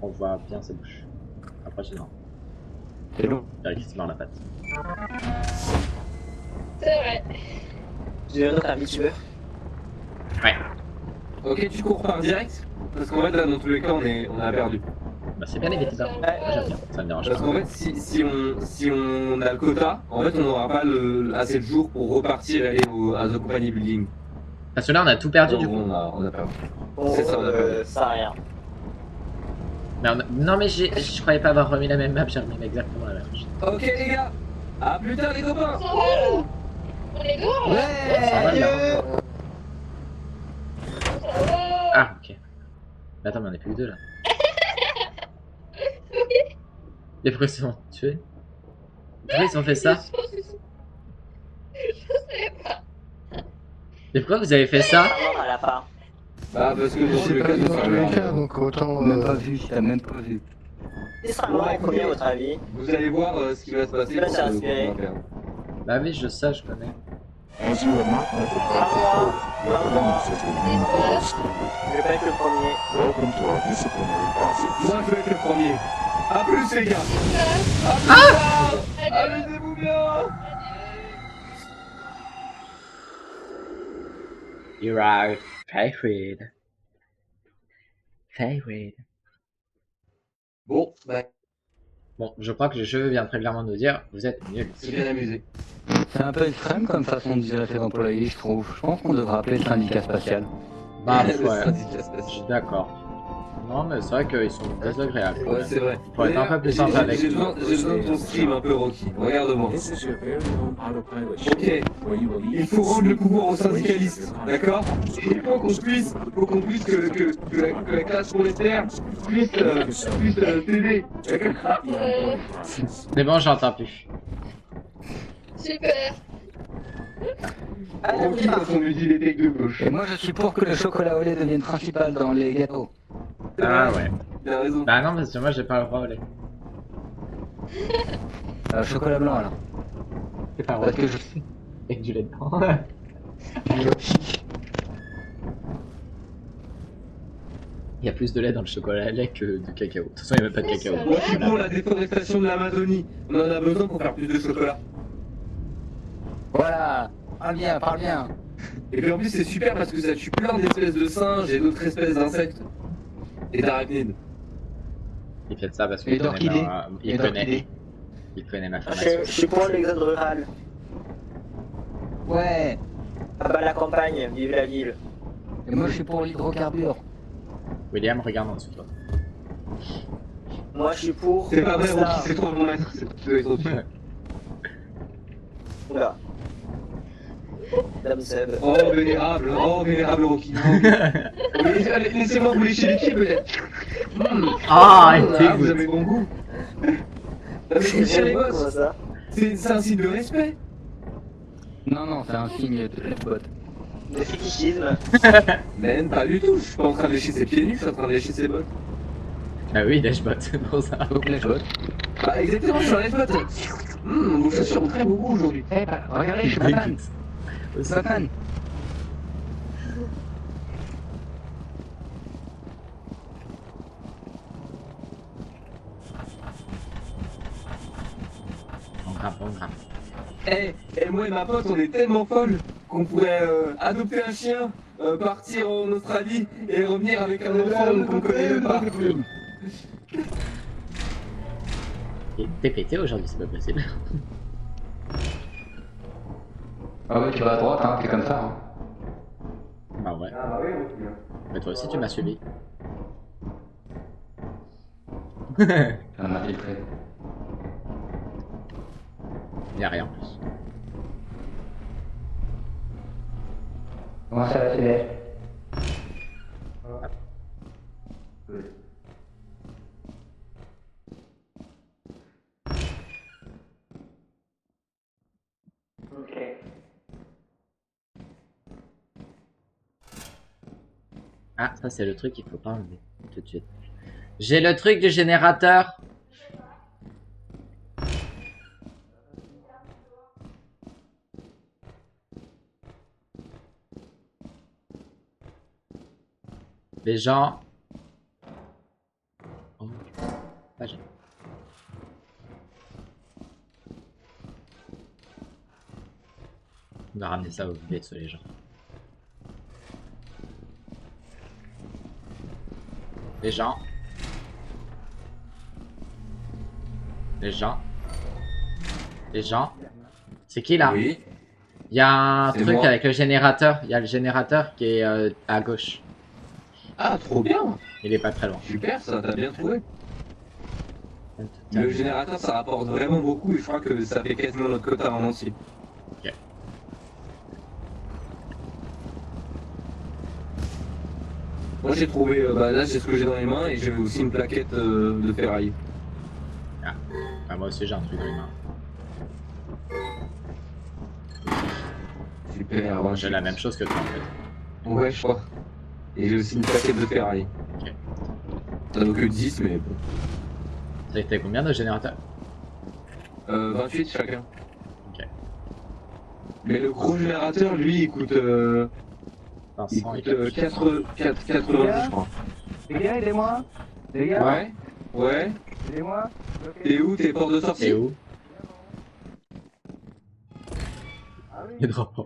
On voit bien sa bouche. Après, c'est non. C'est long. Il y a qui se mord la patte. C'est vrai. J'ai un autre ami tueur. Ouais. Ok, tu cours par direct. Parce qu'en fait, là, dans tous les cas, on a perdu. Bah, c'est bien évident. Moi, j'aime bien. Ça me dérange Parce pas. qu'en fait, si on a le quota, en fait, on n'aura pas assez de jours pour repartir et aller à The Company Building. Parce que là, on a tout perdu du coup. On a perdu. Bon, C'est ça, on a perdu. ça a rien. Mais non, mais je croyais pas avoir remis la même map, j'ai remis exactement la même. Ok, les gars. À plus tard, les copains. On s'en va là. On est dehors là. Ça va, là. On s'en va. Ah, ok. Mais attends, mais on est plus que deux là. Les pourquoi ils se sont tués? Pourquoi ils ont fait ça? Je sais pas. Mais pourquoi vous avez fait ça? Pas mort à la fin. Bah, parce que dans tous les cas, Dans tous les cas, donc autant. Même pas vu, t'as même pas vu. Il sera mort en premier à votre avis? vous allez voir ce qui va se passer. Là, quand c'est on inspiré. va perdre. Bah oui, je sais, je connais. Pas moi. Je vais pas être le premier. Moi, je vais être le premier. A plus, les gars. Adieu. Amusez-vous bien. You are favorite. Favorite. Bon, bah, Bon, je crois que le jeu vient très clairement nous dire, vous êtes nuls. c'est bien amusé. C'est un peu extrême comme façon de gérer ses employés, je trouve. Je pense qu'on devrait appeler le syndicat spatial. Bah Le ouais, syndicat je spatial. suis d'accord. Non, mais c'est vrai qu'ils sont désagréables. quand Ouais, même. c'est vrai. Faut être un peu plus sympa avec J'ai eux. besoin de ton stream un peu, Rocky. Regarde-moi. Ok. Il faut rendre le pouvoir aux syndicalistes, d'accord? Il faut qu'on puisse que la classe prolétaire puisse t'aider. Mais bon, j'entends plus. Super. Rocky dans son utilité de gauche. Et moi je suis pour que le chocolat au lait devienne principal dans les gâteaux. Ah ouais. Il a raison. Bah non, parce que moi j'ai pas le droit au lait. Chocolat blanc alors. C'est pas Parce que je... Avec du lait dedans. Il y a plus de lait dans le chocolat à lait que de cacao. De toute façon, il n'y a même pas de cacao. Moi je suis pour la déforestation de l'Amazonie. On en a besoin pour faire plus de chocolat. Voilà. Parle bien. Et puis en plus c'est super parce que ça tue plein d'espèces de singes et d'autres espèces d'insectes. Et d'arachnides. Il fait ça parce Et qu'il d'orchidées. il connaît ma Je formation. suis pour l'exode rural. Ouais. À bas la campagne, vive la ville. Et moi je suis pour l'hydrocarbure. William, regarde en dessous de toi. Moi je suis pour. C'est pas vrai ça. Rocky, c'est toi mon maître. C'est toi les autres. Oula. Dame Seb. Oh, vénérable Rocky. Allez, laissez-moi vous lécher les pieds, peut-être. Ah, Vous dégoûte. avez bon goût. Non, mais c'est les Comment boss. ça? C'est un signe de respect. Non, non, c'est un signe de bot. De fétichisme. Mais pas du tout, je suis pas en train de lécher ses pieds nus, je suis en train de lécher ses bottes. Ah oui, dashbot, c'est pour ça. Donc les bots. Bah exactement, je suis un bottes. Vos chaussures ont très beau goût aujourd'hui. Eh bah, regardez, je suis pas fan. Je suis pas fan. On grimpe, on grimpe. Et moi et ma pote, on est tellement folles qu'on pourrait adopter un chien, partir en Australie et revenir avec un enfant qu'on connaît même pas. T'es pété aujourd'hui, c'est pas possible. Ah ouais, tu vas à droite, hein, t'es comme ça. Hein. Bah ouais. Ah bah oui, Mais toi aussi tu m'as suivi. Ça m'a filtré. Y'a rien en plus. Comment ça va, Céleste? Ok. Ah, ça c'est le truc qu'il faut pas enlever tout de suite. J'ai le truc du générateur. Les gens... Oh. Pas gêné. On va ramener ça au vaisseau, les gens. Les gens. Les gens. Les gens. C'est qui là? Oui. Il y a un C'est truc moi. avec le générateur. Il y a le générateur qui est à gauche. Ah, trop bien. Il est pas très loin. Super, ça, t'as bien trouvé. Le générateur, ça rapporte vraiment beaucoup et je crois que ça fait quasiment notre quota en entier. Ok. Moi j'ai trouvé, bah là j'ai ce que j'ai dans les mains et j'ai aussi une plaquette de ferraille. Ah, moi aussi j'ai un truc dans les mains. Super, ouais, J'ai la même chose que toi en fait. Ouais, je crois. Et j'ai aussi une plaquette de ferraille. Ok. Ça vaut que 10, mais bon. T'as combien de générateurs? 28 chacun. Ok. Mais le gros générateur, lui, il coûte, 500 et 90, je crois. Les gars, aidez-moi. Les gars, Ouais. Ouais. aidez-moi. T'es où? T'es porte de sortie? C'est où? Les drapeaux.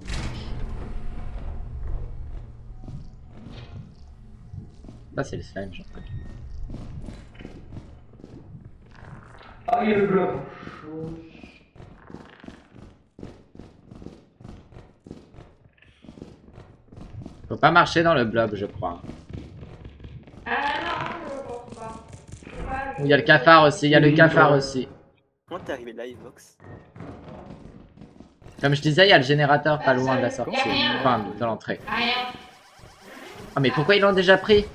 Ça c'est le slime, genre. Ah, il y a le bloc. Faut pas marcher dans le blob, je crois. Ah non, je pense pas. C'est pas Il y a le cafard aussi, il y a le cafard aussi. Comment t'es arrivé là, Xbox? Comme je disais, il y a le générateur pas loin de la sortie. Enfin, de l'entrée. rien. Ah mais pourquoi ils l'ont déjà pris?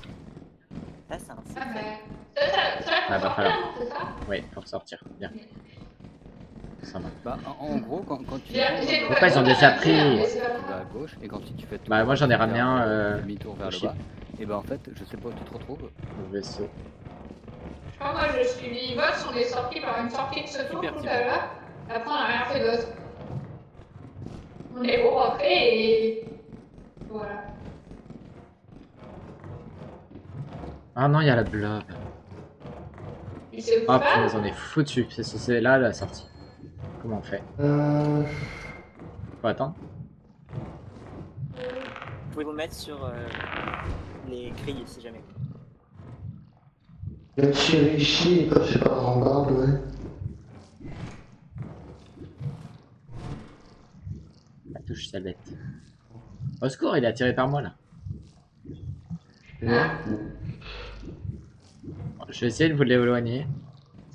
Là, c'est un Ah, secret. mais... Ça, Ah, bah, sortir, voilà. non, c'est ça? Oui, pour sortir. Bien. Ça va. Bah, en gros, quand tu J'ai- Pourquoi ils ont déjà pris? tu vas à gauche et quand tu fais tout Bah, moi, j'en ai ramené un, demi-tour vers au le chip. bas, et bah en fait, je sais pas où tu te retrouves. Le vaisseau. Je crois que moi je suis Livox, on est sorti par une sortie de secours Super tout petit à l'heure. Après on a rien fait d'autre. On est rentré et... Voilà. Ah non, il y a la blob. Il s'est Ah ouvert. putain, on est foutu. C'est là la sortie. Comment on fait? Faut attendre. Vous pouvez vous mettre sur les grilles si jamais. Le Chirichi, je sais pas, en garde, ouais. La touche sa bête. Au secours, il est attiré par moi là. Bon, je vais essayer de vous l'éloigner.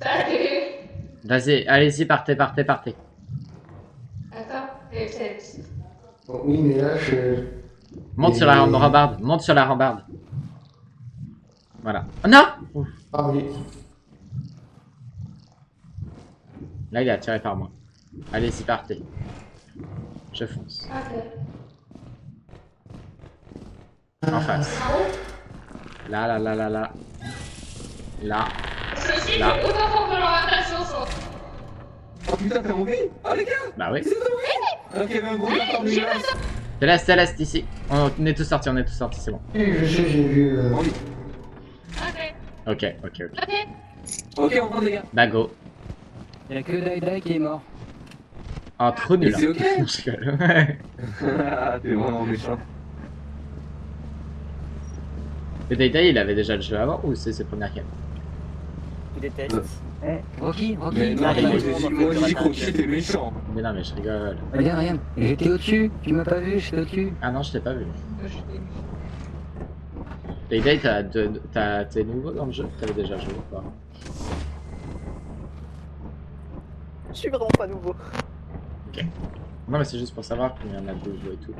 Salut. Vas-y, allez-y, partez, partez, partez. Attends, c'est... Oui, mais là, je... Monte sur la rambarde, monte sur la rambarde. Voilà. Oh non! Ouf. Ah oui. Là, il est attiré par moi. Allez-y, partez. Je fonce. Ok. En face. Là, là, là, là, là. Là. Ceci, Là. j'ai autant fort que l'orientation sur. Oh putain, t'es en vie? Oh les gars! Bah oui. Alors qu'il y avait un gros bâtard de glace. Céleste, ici. On est tous sortis, c'est bon. Je sais, j'ai vu... Ok. Ok. Ok. Ok, on prend les gars. Bah go. Y'a que Daidai qui est mort. Oh, trop nul. Mais c'est ok. Je rigole. Ah, t'es vraiment méchant. Et Dayday, il avait déjà le jeu avant ou c'est ses premières games? Il déteste. Rocky, Mais non, Ah, moi il j'ai est dit, vraiment moi, Croquis, t'es méchant. Mais non, mais je rigole. Regarde. J'étais au-dessus. Tu m'as pas vu, j'étais au-dessus. Ah non, je t'ai pas vu. Dayday, t'es nouveau dans le jeu? T'avais déjà joué ou pas? Je suis vraiment pas nouveau. Ok. Non, mais c'est juste pour savoir combien on a de nouveaux et tout.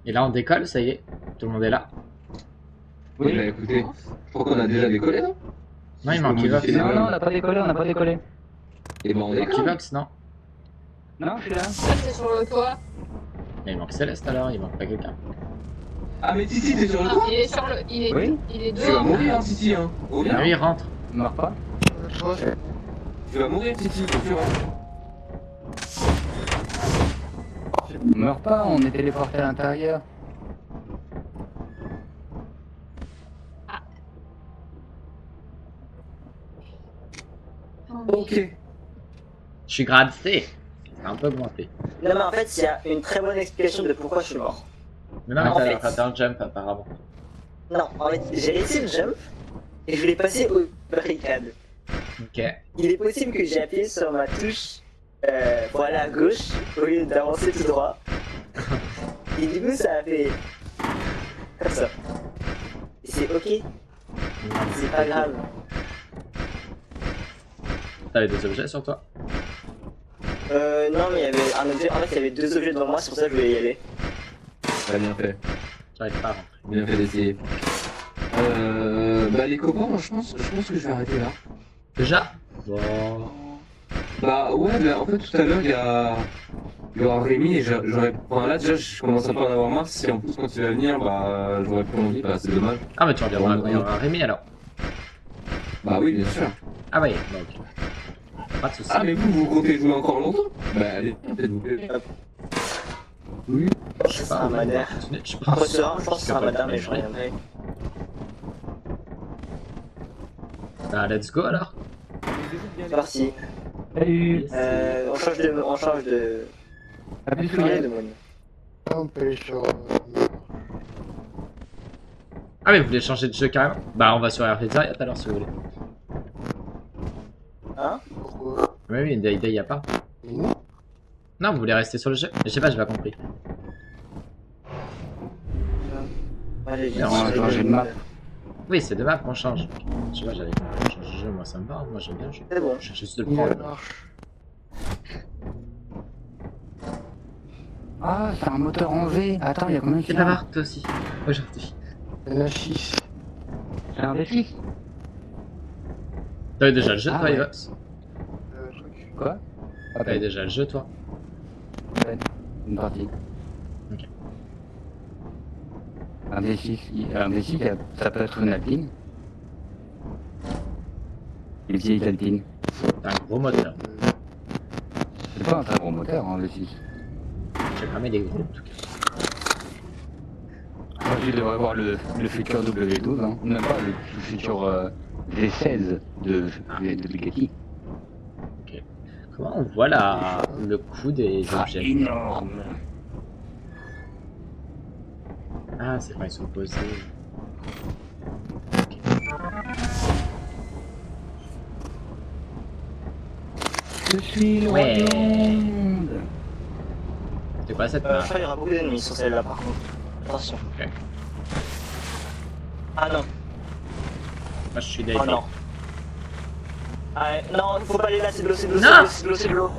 Et là, on décolle, ça y est. Tout le monde est là. Oui, bah écoutez, je crois qu'on a déjà décollé, non? Non, il manque Evox. Non, non, on n'a pas décollé. Et ben on Il manque décolle. Evox, non? Non, je suis là. Ça, c'est sur le toit. Mais il manque Céleste alors, il manque pas quelqu'un. Ah mais Titi, t'es sur le Ah, toit? il est sur le. Il est, Oui. il est Tu vas dehors. mourir, hein, Titi, hein. Oh Ah bien. oui, il rentre. Meurs pas. Tu vas mourir, Titi, faut que tu rentres. Meurs pas, on est téléporté à l'intérieur. Ok. Je suis grade C. C'est un peu augmenté. Non, mais en fait, il y a une très bonne explication de pourquoi je suis mort. Mais non, mais En t'as fait. raté un jump apparemment. Non, en fait, j'ai réussi le jump et je voulais passer aux barricades. Ok. Il est possible que j'ai appuyé sur ma touche pour aller à gauche au lieu d'avancer tout droit. Et du coup, ça a fait comme ça. Et c'est ok, c'est pas grave. T'avais des objets sur toi? Non, mais il y avait un objet. En fait, il y avait deux objets devant moi, c'est pour ça que je voulais y aller. T'as bien fait. J'arrive pas à rentrer. Bien fait d'essayer. Bah les copains, moi, je pense que je vais arrêter là. Déjà? Bon. Bah ouais, bah, en fait tout à l'heure il y aura Rémi et j'aurais... Enfin là déjà je commence un peu à en avoir marre, si en plus quand il va venir, bah j'aurais plus envie, bah c'est dommage. Ah, mais tu reviendras quand il y aura Rémi alors. Bah oui bien sûr. Ah, bah, bon, ok. Pas de soucis. Ah mais vous comptez jouer encore longtemps? Bah allez, faites-vous. Oui. Ce sera un madère. Je Après pense. ce soir, je pense que ce sera un madère, mais je reviendrai. Bah, let's go alors. C'est parti. Salut. On change de. À plus, de mode. On peut aller sur... Ah, mais vous voulez changer de jeu carrément? Bah, on va sur Airfedia tout à l'heure si vous voulez. Hein? Pourquoi? Mais oui, une Day y a pas. Mais non. Non, vous voulez rester sur le jeu? Je sais pas, j'ai pas compris. Ouais, j'ai Non, on va changer de map. Oui, c'est de map qu'on change. Je sais pas, j'avais changé de jeu, moi ça me va, moi j'aime bien le jeu. C'est bon. Je cherche juste de le Il prendre. marche. Ah, c'est un moteur en V. Attends, il y a combien de C'est bavard, toi aussi. Aujourd'hui. Il y en a 6. C'est un V6. T'avais déjà le jeu, Ah, toi, ouais. Evox? Truc. Quoi? T'avais déjà le jeu, toi? Une partie. Ok. Un V6, ça peut être une Alpine. Une vieille Alpine. T'as un gros moteur. C'est pas un très gros moteur, un V6. J'ai cramé les gros, en tout cas. Tu devrais voir le futur W12, hein. Même pas le futur V16 de Bugatti. Comment on voit le coût des objets? Énorme. Ah, c'est quand ils sont posés. Je suis le Ouais. roi du monde. C'est quoi cette Je map? crois qu'il y aura beaucoup d'ennemis sur celle-là par contre. Attention. Ok. Ah non. Moi je suis Oh Dayday. non. Ah, non, faut pas aller là, c'est de l'eau, c'est de l'eau, Non. c'est de l'eau, c'est de l'eau.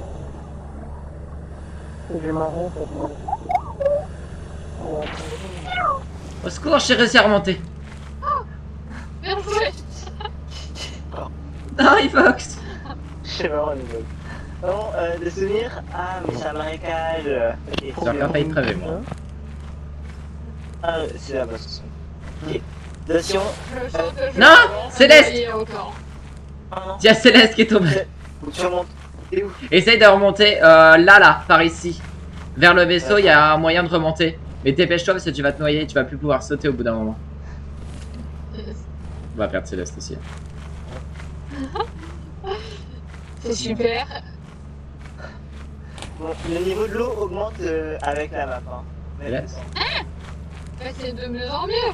Au secours, j'ai réussi à remonter. Bien joué. Non, Fox. C'est marrant, les gars. Bon, des souvenirs? Ah, mais c'est un marécage. Ok. J'ai encore failli crever, moi. Ah, c'est là-bas, ce sont. Ok. Attention. Je sens que je Non, vais Céleste. envoyer au camp. Ah non. Il y a Céleste qui est tombée. Faut que tu remontes. T'es où? Essaye de remonter là, par ici. Vers le vaisseau, il y a un moyen de remonter. Mais dépêche-toi parce que tu vas te noyer et tu vas plus pouvoir sauter au bout d'un moment. On va perdre Céleste aussi. C'est super. Bon, le niveau de l'eau augmente avec la map. Hein. Céleste. Bah, c'est de mieux en mieux.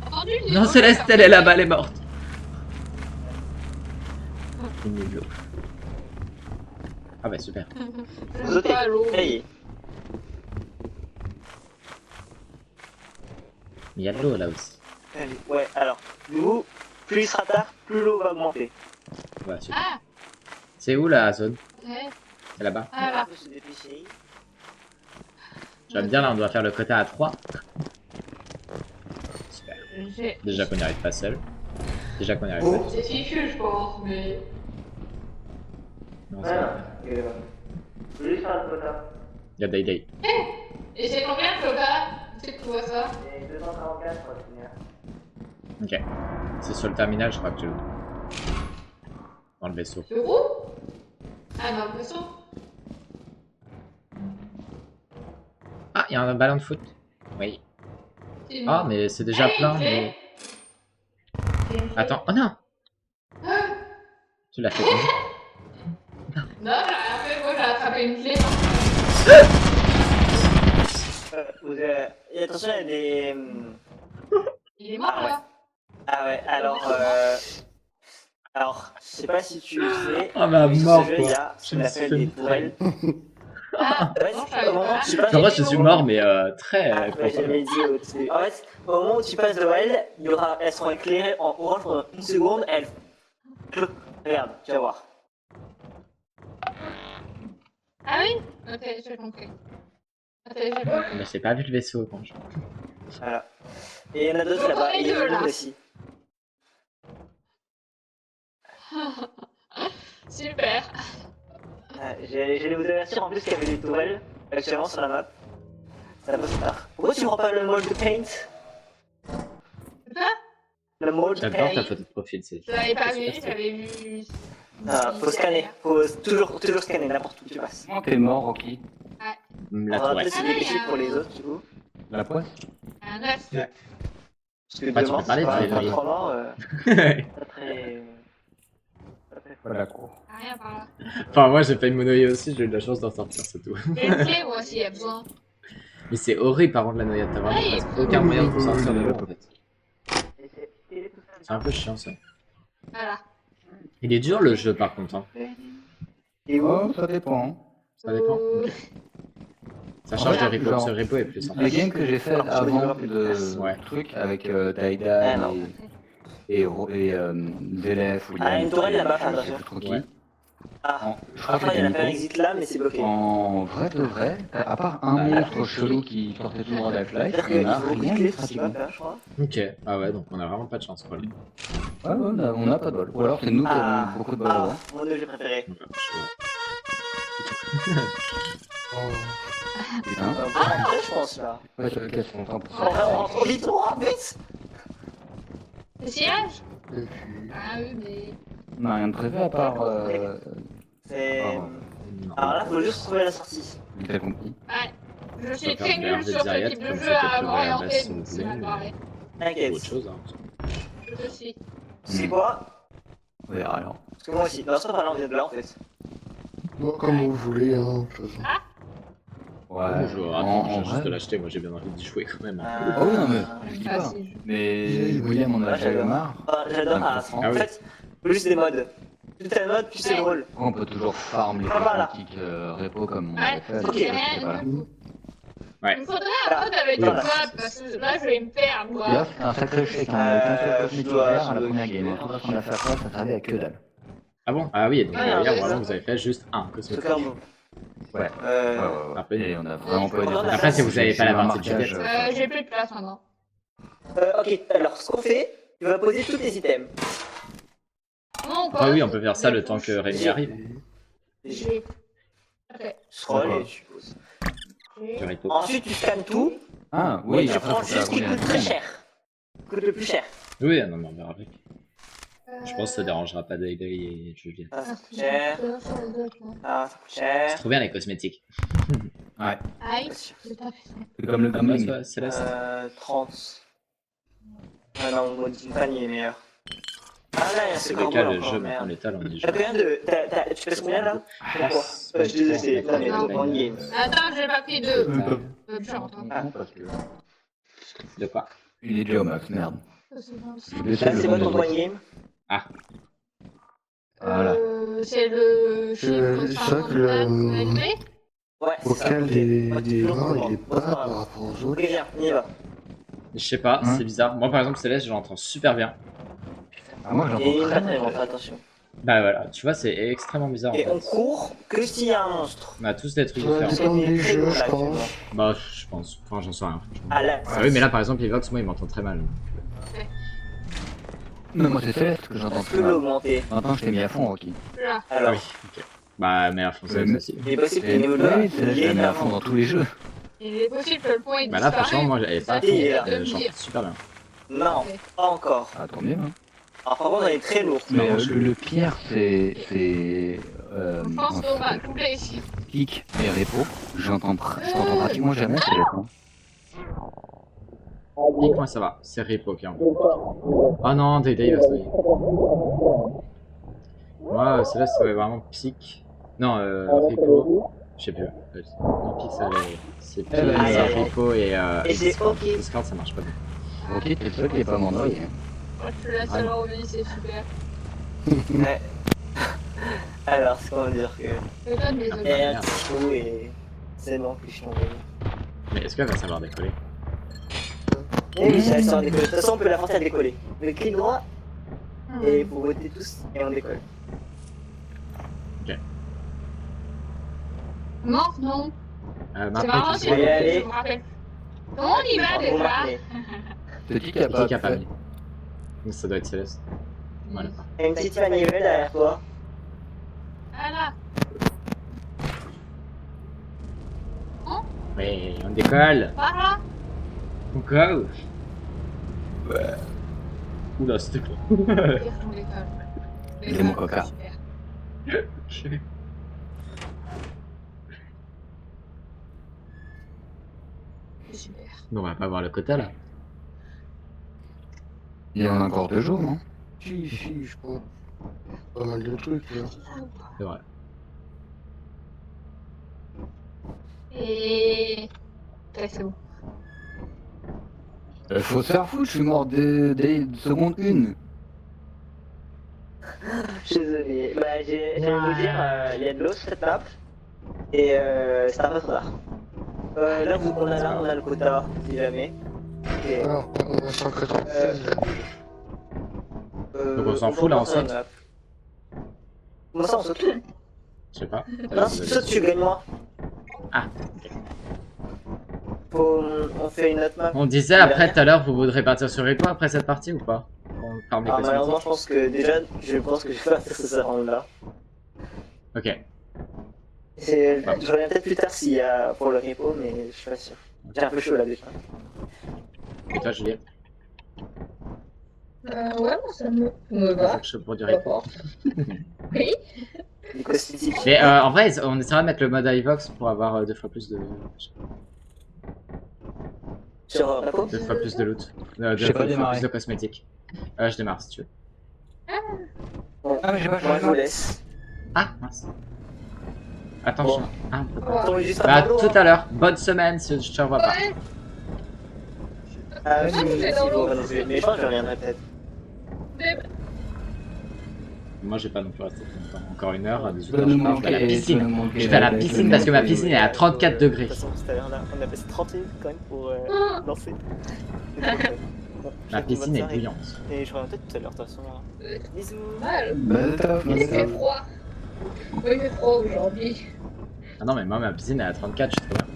Entendu? Non, Céleste, elle est là-bas, elle est morte. Il est de l'eau. Ah bah super. Vous sautez. Pas l'eau. Hey. Il y a de l'eau là aussi. Allez, ouais, alors, du coup, plus il sera tard, plus l'eau va augmenter. Ouais, super. Ah, C'est où la zone? ouais. C'est là-bas. Ah là. On peut se dépêcher. J'aime bien là, on doit faire le quota à 3. Super. J'ai- Déjà qu'on n'y arrive pas seul. Déjà qu'on n'y arrive Oh. pas. C'est fichu, je pense, mais. Non, Ouais, c'est non. pas. Il est là. Je vais juste faire le quota. Il y a Day Day. Et c'est combien le quota? C'est que tu vois ça? Et 244 pour finir. Ok. C'est sur le terminal, je crois que tu l'ouvres. Dans le vaisseau. Le roux? Ah, non, le vaisseau. Ah, il y a un ballon de foot. Oui. C'est Ah, bon. mais c'est déjà Allez, plein. fais. Mais... Fais, fais. Attends, oh non! Ah. Tu l'as fait comment? Non, j'ai rien fait, moi j'ai attrapé une clé. Et attention, il y a des. Il est mort Ah ouais. là. Ah ouais, alors, je sais pas si tu le sais. Oh ma mais sur mort ce jeu, quoi. il y a ce Je qu'on me appelle suis des fait- tourelles. Ah, Ouais, non, je c'est savais au moment où pas. tu passes. En vrai, je suis mort, mais très Ah, ouais, content. j'avais dit au-dessus. En fait, au moment où tu passes de elle, elles seront éclairées en orange pendant une seconde, elles. Regarde, tu vas voir. Ah oui? Ok, j'ai compris. Ok, j'ai compris. Mais j'ai pas vu le vaisseau quand je... Voilà. Et il y en a d'autres là-bas, et il y a une autre aussi. Super. J'allais vous avertir en plus qu'il y avait des tourelles actuellement sur la map. Ça passe tard. Pourquoi tu prends pas le mode paint? Quoi? Le mode J'adore ta paint. photo de profil, c'est... Je l'avais pas vu, c'est super j'avais vu. Ah, faut scanner. Faut toujours scanner n'importe où tu passes. Comment t'es mort, Rocky? La On va tourelle. peut-être se dépêcher pour les autres du coup. La poisse? Un œuf. Parce que Ah, tu demain, peux parler, c'est tu pas les trop mort. Ouais. Pas très. Voilà, quoi. Rien par là. Enfin, moi j'ai failli me noyer aussi, j'ai eu de la chance d'en sortir, c'est tout. J'ai une clé moi s'il y a besoin. Mais c'est horrible par contre la noyade, t'as vraiment Ouais, presque aucun moyen de sortir de l'eau en fait. Et tout ça. C'est un peu chiant ça. Voilà. Il est dur le jeu par contre, hein. Et où? Oh, ça dépend. Ça dépend. Ok. Ça change de Ouais, repo, genre, ce repo est plus simple. Les games que j'ai fait avant de Ouais. truc avec Daida Ah, non. et Zelef ou Ah, une tourelle là-bas, je sais attention. plus trop qui. Ouais. Ah, Je crois que après il y en a c'était fait un Nico. exit là, mais c'est bloqué. En vrai de vrai, à part un monstre chelou qui sortait tout droit d'Half-Life, C'est-à-dire on qu'il a faut rien cliquer eu sur ce map pratiquement. là, je crois. Ok, ah ouais, donc on a vraiment pas de chance quoi. Ouais, on a pas de bol. Ou alors c'est nous qui Ah, avons beaucoup de bol ah, avant. mon jeu préféré. Putain. On peut rentrer, je pense là. Ouais, sur lequel on tente. En vrai, on rentre vite, on rentre vite. Le sillage? Ah oui, mais. On n'a rien de prévu à part. C'est. Non. Alors là, faut juste trouver la sortie. T'as compris. Ouais. Je suis Faut très faire nulle des sur ce Zariat, type de comme jeu ça, à tu peux regarder m'orienter, si donc vous c'est voulez, mal barré. Ou T'inquiète. autre chose, hein. Je suis. C'est quoi? On verra alors. Parce que moi aussi. Non, c'est pas là, on vient de là en fait. Bon, comme vous voulez, hein, de toute façon. Ouais, Je veux attends, je viens juste de vrai. l'acheter, moi j'ai bien envie d'y jouer quand même. hein. Oh oui, non, mais je dis pas. Facile. Mais William en a déjà marre. Ah, j'adore. Ah, En ah oui. fait, faut juste des modes. Plus t'as de modes, plus c'est drôle. On peut toujours farm les Ah, voilà. antiques repos comme on Ouais, avait fait. c'est donc, rien voilà. du tout. Ouais. Il me faudrait un mode avec Voilà. du pop, parce que là je vais me perdre, Et là, quoi. c'est un sacré chèque. On avait qu'un seul cosmétique je dois- vert à je la dois- première game. Tout ce qu'on a fait après, ça servait à que dalle. Ah bon? Ah oui, donc Ouais, hier, ouais, vraiment, ça. vous avez fait juste un Ce cosmétique. corbeau. Ouais. Après, Et on a vraiment pas eu des Après, si vous avez pas la partie de marquage, Juliette. J'ai plus de place maintenant. Ok, alors ce qu'on fait, tu vas poser tous tes items. Non, Ah oui, on peut faire ça le temps que Rémi arrive. J'ai. Ok. Scroll et tu poses. Du repo. Ensuite, tu scannes tout. Ah, Et oui, tu après, prends faut juste ce qui faire coûte très cher. Coûte le plus cher. Oui, non, mais on verra avec. Je pense que ça dérangera pas d'Aigri et Juliette. Ah, ça coûte cher. Ah, ça coûte cher. C'est trop bien les cosmétiques. Ouais. Aïe, c'est pas fait. C'est comme le Ah, gambling. toi, Céleste. 30. Ah non, mon panier est meilleur. Ah là, il y a ce C'est corbeau lequel le encore, jeu maintenant merde. l'étal on est T'as combien de... Tu passes combien là? Pourquoi? Je suis désolé, c'est la Non. One Game. Attends, j'ai pas pris deux. Ah, J'entends. Parce que de quoi? il est déjà au max, merde. Là, c'est votre One Game. Ah, Voilà. C'est le chiffre c'est vrai que le- 59 élevé. Ouais, c'est ça. Vocal des toujours grands, pour il est moi. pas par rapport aux Ok, autres. viens, on y va. je sais pas, Hein c'est bizarre. Moi par exemple Céleste, je l'entends super bien. Ah, moi, j'entends Et très maintenant, bien. on va faire attention. Bah voilà, tu vois, c'est extrêmement bizarre en Et on fait. court que s'il y a un monstre. On a tous des trucs Ça va différents. dépendre des Très jeux, beau, je là, pense. actuellement. Bah, je pense. Enfin, j'en sais rien. franchement. Ah là, Ah oui, mais là par exemple, Evox, moi il m'entend très mal. Non, moi, c'est Céleste que j'entends on très peut mal. l'augmenter. Maintenant, je t'ai mis à fond, Rocky. Là. Ah Alors, oui, ok. Bah, mais à fond, Ouais, mais- aussi. il est possible que Et niveau de oui, Céleste, je la mets à fond dans tous les jeux. Il est possible que le point Bah là, franchement, moi j'avais pas à fond. Il est là. J'entends super bien. Non, pas encore. Ah, tant mieux, hein. Alors par contre, on est très lourd. Mais Non, je- le pire, c'est. Je pense qu'on va couper ici. Kick et repo. Je t'entends pratiquement jamais, Céleste. Hein. Nick, moi ça va, c'est repo qui en Oh non, Day va se réveiller. Moi, Céleste, ça va vraiment pique. Non, repo. Je sais plus. Non, pique, c'est pique, bah, aïe, aïe, aïe. repo et Et c'est ok. Discord, ça marche pas bien. Ok, t'es le seul qui est pas Mandroid. Hein. Moi, je te laisse Ah, non. alors oui, c'est super. Ouais. Alors, c'est comment dire que... Je donne des Il y objets. a un petit trou et... C'est bon que je suis envoyé. Mais est-ce qu'elle va savoir décoller? Oui, ça sort décoller. De toute façon, on peut la forcer à décoller. Le clic droit, et vous votez tous, et on décolle. Mort, non. C'est Marco, marrant, tu c'est sais, Allez, allez. je me rappelle. Comment on y va Vous déjà? marquez. C'est qui qui a pas qui a pas fait mis? Donc, ça doit être Céleste. Voilà. Il y a une petite manivelle derrière toi. Voilà. Oui, on décolle. Par là. On go. Oula, c'était quoi? Pire qu'on décolle. C'est mon coca. Super. C'est super. Non, on va pas voir le quota là. Il y en a encore 2 jours, non? Si, je pense. Pas mal de trucs, là. C'est vrai. Et... Ouais, c'est bon. Faut se faire foutre, je suis mort des secondes 1. Je suis désolé. Bah, j'allais vous dire, il y a de l'eau sur cette map. Et c'est un peu trop tard. Là, on a le quota, si jamais. Et, Alors, on a 196 là. Donc on s'en fout, là, on peut faire une saute. map. Comment ça, on saute? Je sais pas. Non, si tu sautes, tu gagnes moins. Ah. On fait une autre map. On disait après tout à l'heure, vous voudrez partir sur Repo après cette partie ou pas? On parle des Ah, cosmétiques. malheureusement, je pense que déjà, je pense que je vais partir sur ce round-là. Ok. Je reviens peut-être plus tard s'il y a pour le repo, mais je suis pas sûr. J'ai un peu chaud là déjà. Et toi, Juliette? Ouais, moi, ça me va. Je suis chaud pour du Repo. D'accord. Oui. Du cosmétique. Mais en vrai, on essaiera de mettre le mode iVox pour avoir 2 fois plus de. Sur repo 2 fois plus de loot. J'ai 2 pas fois démarré. plus de cosmétiques. Je démarre si tu veux. Bon, Ah, mais j'ai pas moi je changé. vous laisse. Ah, mince. Attends, Bon. Ah, Tombez juste bah, à l'eau, tout hein. à l'heure. Bonne semaine si je te revois pas. Ouais. Ah, Ouais, si c'est dans vous l'eau. revenez. Mais je pense que je reviendrai peut-être. Moi, j'ai pas non plus resté plus longtemps. Encore 1 heure à 18h. Tu vas nous Je vais à la manquer, piscine. tu vas nous manquer Je vais à la avec piscine le parce que ma manquer, piscine ouais. est à 34 degrés. De toute façon, tout à l'heure, on a passé 30 minutes quand même pour lancer. Ma piscine est bouillante. Et je reviens peut-être tout à l'heure, de toute façon. Bisous. Mal. Bah, Il fait froid. Oui, il fait froid aujourd'hui. Ah non, mais moi, ma piscine est à 34, je suis trop bien.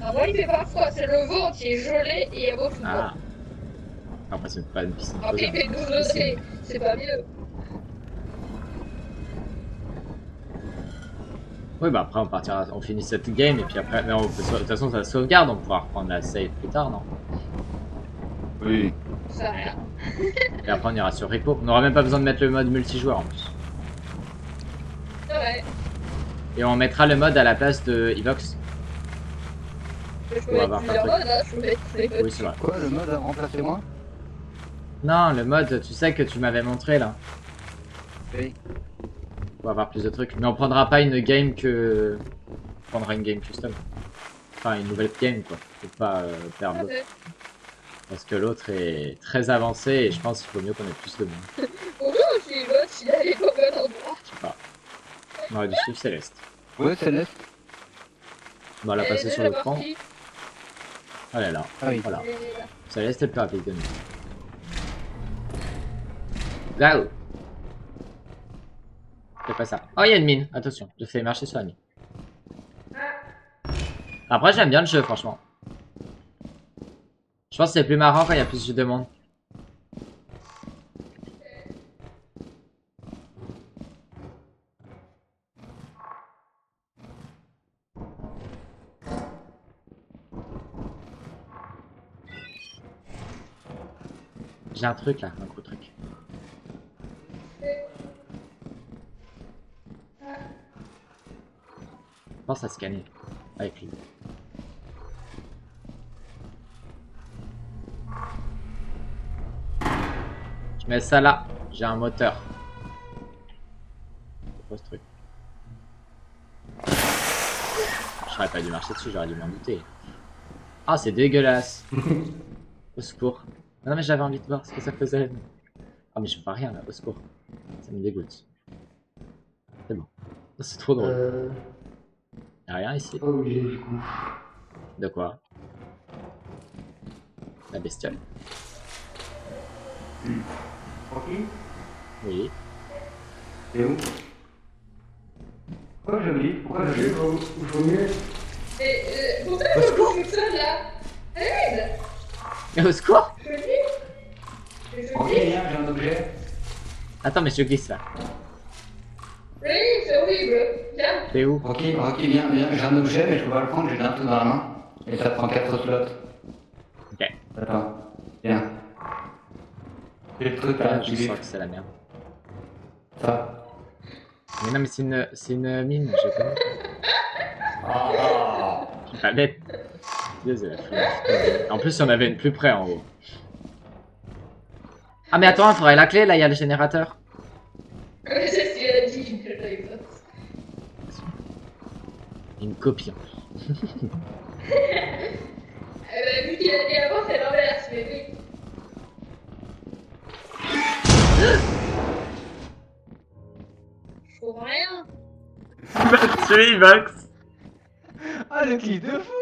Ah, moi, il fait pas froid, c'est le vent qui est gelé et il y a beaucoup de vent. Ah. Après, c'est pas une piscine. Après, il fait 12 degrés, c'est pas mieux. Oui, bah après, on partira, on finit cette game et puis après, mais on peut, de toute façon, ça sauvegarde, on pourra reprendre la save plus tard, non? Oui. Ça a rien. Et après, on ira sur Repo. On n'aura même pas besoin de mettre le mode multijoueur en plus. C'est vrai. Et on mettra le mode à la place de Evox. Je peux mettre plusieurs modes, hein. Je peux mettre les modes. Oui, c'est vrai. Quoi, le mode a remplacé moi? Non, le mode, tu sais que tu m'avais montré là. Oui. Pour avoir plus de trucs. Mais on prendra pas une game que. On prendra une game custom. Enfin, une nouvelle game quoi. Pour pas perdre l'autre. Parce que l'autre est très avancé et je pense qu'il vaut mieux qu'on ait plus de monde. Bonjour, je suis l'autre, il allait au bon endroit. Je sais pas. On aurait dû suivre Céleste. Ouais, Céleste. On va la passer sur le front. Elle est là. Ah oui. Voilà. Céleste est le plus rapide de nous. Go! Fais pas ça. Oh, il y a une mine. Attention, je fais marcher sur la mine. Après, j'aime bien le jeu, franchement. Je pense que c'est plus marrant quand il y a plus de monde. J'ai un truc là, un gros truc. Pense à scanner avec lui. Je mets ça là, j'ai un moteur. C'est quoi ce truc? J'aurais pas dû marcher dessus, j'aurais dû m'en douter. Ah, c'est dégueulasse. Au secours. Non mais j'avais envie de voir ce que ça faisait. Ah mais je vois rien là, au secours. Ça me dégoûte. C'est bon. C'est trop drôle. Y'a rien ici. Pas obligé du coup. De quoi? La bestiole. Tranquille. Oui. Et où? Pourquoi je lis? Pourquoi je lis? Il faut mieux. Et pourquoi je bouge tout seul là? Aide! Mais au secours! Je dis? Je Ok, dis? viens, j'ai un objet. Attends mais je glisse là. Oui, c'est horrible. Viens. T'es où? Ok, viens, j'ai un objet, mais je peux pas le prendre, j'ai un tout dans la main. Et ça prend 4 slots. Ok. Attends, viens. J'ai le truc là, Je tu sens que c'est la merde. Ça. Mais non mais c'est une mine, je connais. Ah. Je suis pas bête. Désolé. En plus il y en avait une plus près en haut. Ah mais attends, il faudrait la clé là, il y a le générateur. C'est ce qu'il a dit, je l'avais pas. Une copie. Vu qu'il a dit avant, c'est l'inverse, mais oui. Je trouve rien. Tu Max. Ah, le clip de fou!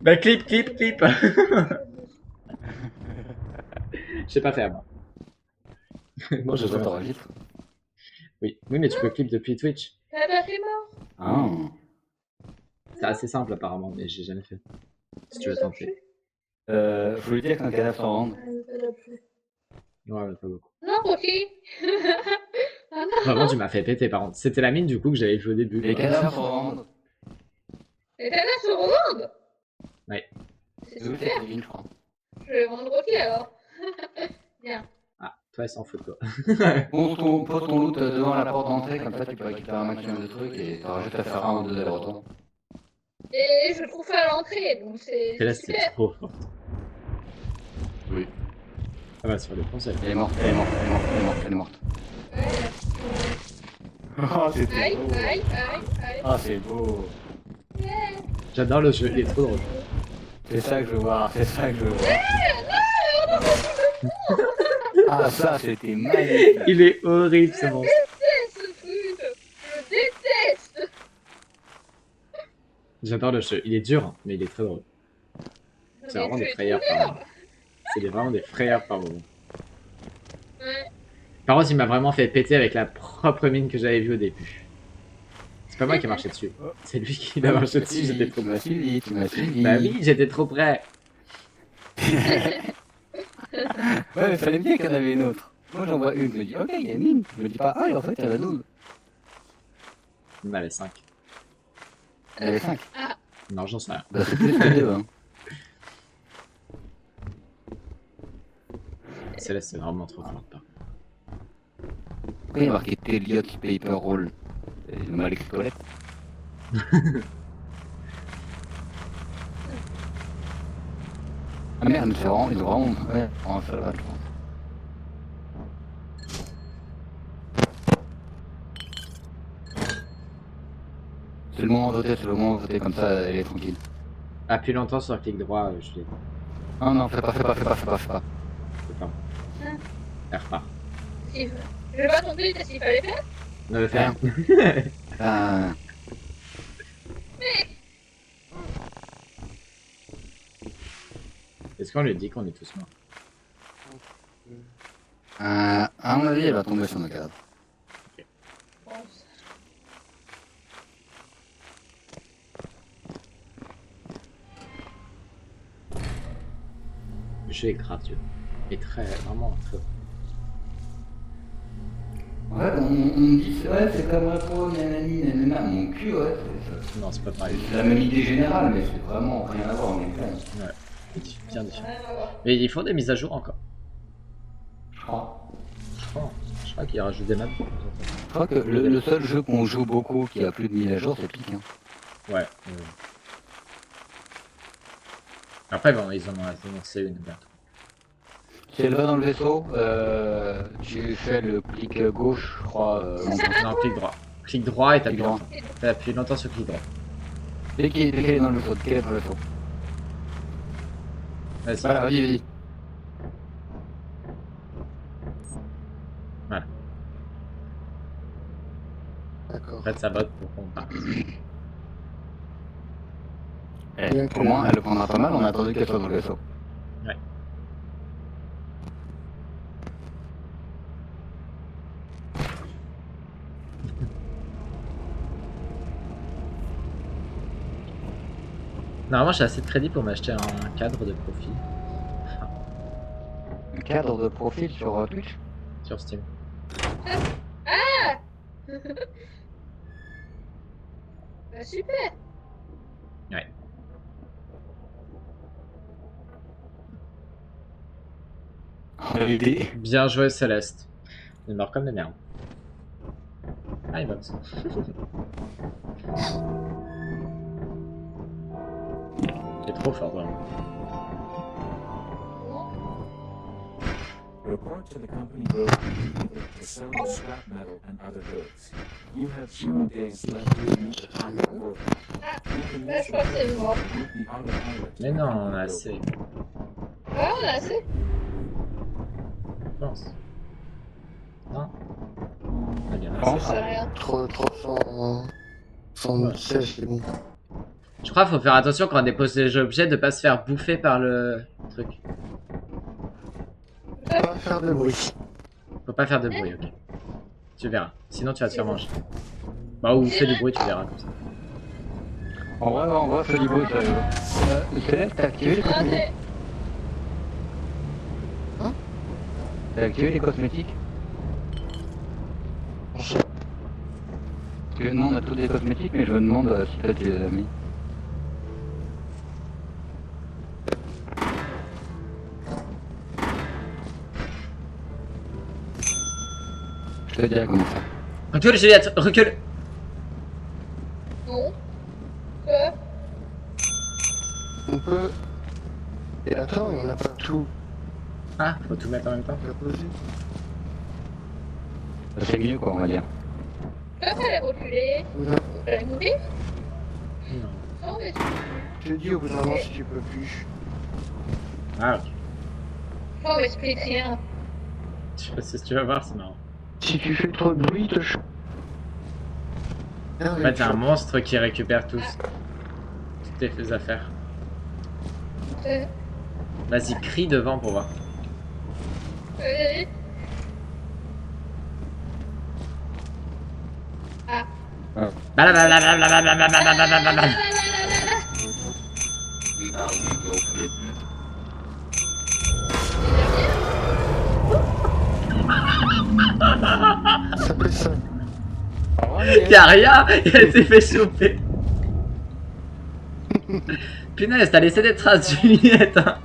Bah clip. Je sais pas faire moi. Moi je t'enregistre. Oui, mais tu peux clip depuis Twitch. La batterie est morte. Ah. C'est assez simple apparemment, mais j'ai jamais fait. Si tu veux tenter. Je voulais dire qu'un cadavre sans rendre. Ouais, pas beaucoup. Non, ok. Ah non. Vraiment, tu m'as fait péter par contre. C'était la mine du coup que j'avais vu au début. Les quoi. cadavres sans rendre. Les canards se revendent. Ouais. C'est Oui, super. c'est Kevin, je crois. Je vais vendre ok alors. Bien. Ah, toi, elle s'en fout toi. Pose ton loot devant la porte d'entrée, comme ça tu peux récupérer un maximum de trucs et t'auras juste à faire un ou deux allers-retours. Et je trouve pas à l'entrée, donc c'est Céleste, c'est super. trop forte. Oui. Ça va se faire des conseils. Elle est morte. Oh, c'était Aïe, beau. aïe, aïe, aïe. Ah, c'est beau. J'adore le jeu, il est trop drôle. C'est ça que je veux voir, Ah, ça, c'était magnifique. Il est horrible ce monstre. Je déteste ce truc. Je déteste. J'adore le jeu. Il est dur, hein, mais il est très drôle. C'est vraiment des frayeurs par moment. C'est vraiment des frayeurs par moment. Ouais. Par contre, il m'a vraiment fait péter avec la propre mine que j'avais vue au début. C'est pas moi qui ai marché dessus. C'est lui qui a marché dessus, j'étais trop Tu m'as près. suivi, tu m'as suivi. Bah oui, j'étais trop près. Ouais, mais fallait bien qu'il y en avait une autre. Moi j'en vois une, je me dis ok, il y a une mine. Je me dis pas, ah, et en fait, il y en a 12. Il y en avait 5. Il y en avait 5. Non, j'en sais rien. Bah, c'est plus que 2, hein. Céleste, c'est vraiment trop fort. Pourquoi il y a marqué Telliot Paper Roll? C'est mal exploité. Ah merde, c'est vraiment, ils ont vraiment. Ouais, vraiment ça va, je pense. C'est le moment de voter, c'est le moment de voter, comme ça elle est tranquille. Appuie longtemps sur le clic droit, je l'ai. Non, non, fais pas. C'est pas. Hein Elle repart. Je vais pas tomber, t'as s'il fallait faire. Ne le faire. Ah, Est-ce qu'on lui dit qu'on est tous morts? à mon avis, elle va tomber sur nos cadres. Bon, Le jeu est gracieux. Et très, vraiment très. Ouais, on me dit, ouais, c'est comme un pro, nanani, nanana. Mon cul, ouais, c'est Non, c'est pas pareil. la même idée générale, mais c'est vraiment rien à voir, mais quand même. Ouais, c'est bien différent. rien à voir. Mais ils font des mises à jour encore. Je crois. Je crois qu'ils rajoutent des maps. Je crois que le seul jeu qu'on joue beaucoup qui a plus de 1000 à jour, c'est Pique. Hein. Ouais. Après, bon, ils en ont annoncé une bientôt. Si elle va dans le vaisseau, tu fais le clic gauche, je crois. Non, clic droit. Clic droit et Clic t'appuies droit. longtemps. T'appuies longtemps sur clic droit. Dès qu'il est dans le vaisseau, dès qu'il est dans le vaisseau. Vas-y. Voilà, vas-y. D'accord. Après, ça vote pour qu'on parte. Au moins, elle le prendra pas mal, on a attendu qu'elle soit dans le vaisseau. Ouais. Normalement, j'ai assez de crédit pour m'acheter un cadre de profil Un cadre de profil sur Twitch. sur Steam. Bah, super. Ouais. L'idée. Bien joué, Céleste. Il meurt comme des merdes. Ah, il va aussi. Il est trop fort, vraiment. Report to the company road to sell the scrap metal and other goods. You have 0 days left to meet the target quota. You can Là, use je crois que c'est mort. the autopilot. Mais non, on a assez, Ouais, on a assez. je pense. Non. Ah, bien, Bon. Je sais rien. 116, c'est bon. Je crois qu'il faut faire attention quand on dépose les objets de pas se faire bouffer par le truc. Pas faire de bruit. Faut pas faire de bruit, ok. Tu verras. Sinon, tu vas te faire manger. Bah, ou fais du bruit, tu verras comme ça. En vrai, fais du bruit, sérieux. Céleste, t'as activé les Ah, cosmétiques? c'est... T'as activé les cosmétiques? Je Parce que nous, on a tous des cosmétiques, mais je me demande si toi tu les as mis. Je te dirai comment ça. Recule, Juliette, recule. Non. Quoi? On peut. Et attends, on n'a pas tout Ah, faut tout mettre en même temps. posé. C'est mieux, quoi, on va dire. Toi, fallait reculer. Non, Fallait mourir. Non. Non, mais... je te dis au bout d'un moment si tu peux plus. Ah, ok. Non, mais explique rien. Je sais ce que tu vas voir, c'est marrant. Si tu fais trop de bruit, te En fait, c'est un monstre qui récupère toutes tes affaires. Vas-y, crie devant pour voir. Vas-y. Ah. Blablabla. Ça fait ça. Y'a rien, elle s'est fait choper. Punaise, t'as laissé des traces, Juliette. Hein.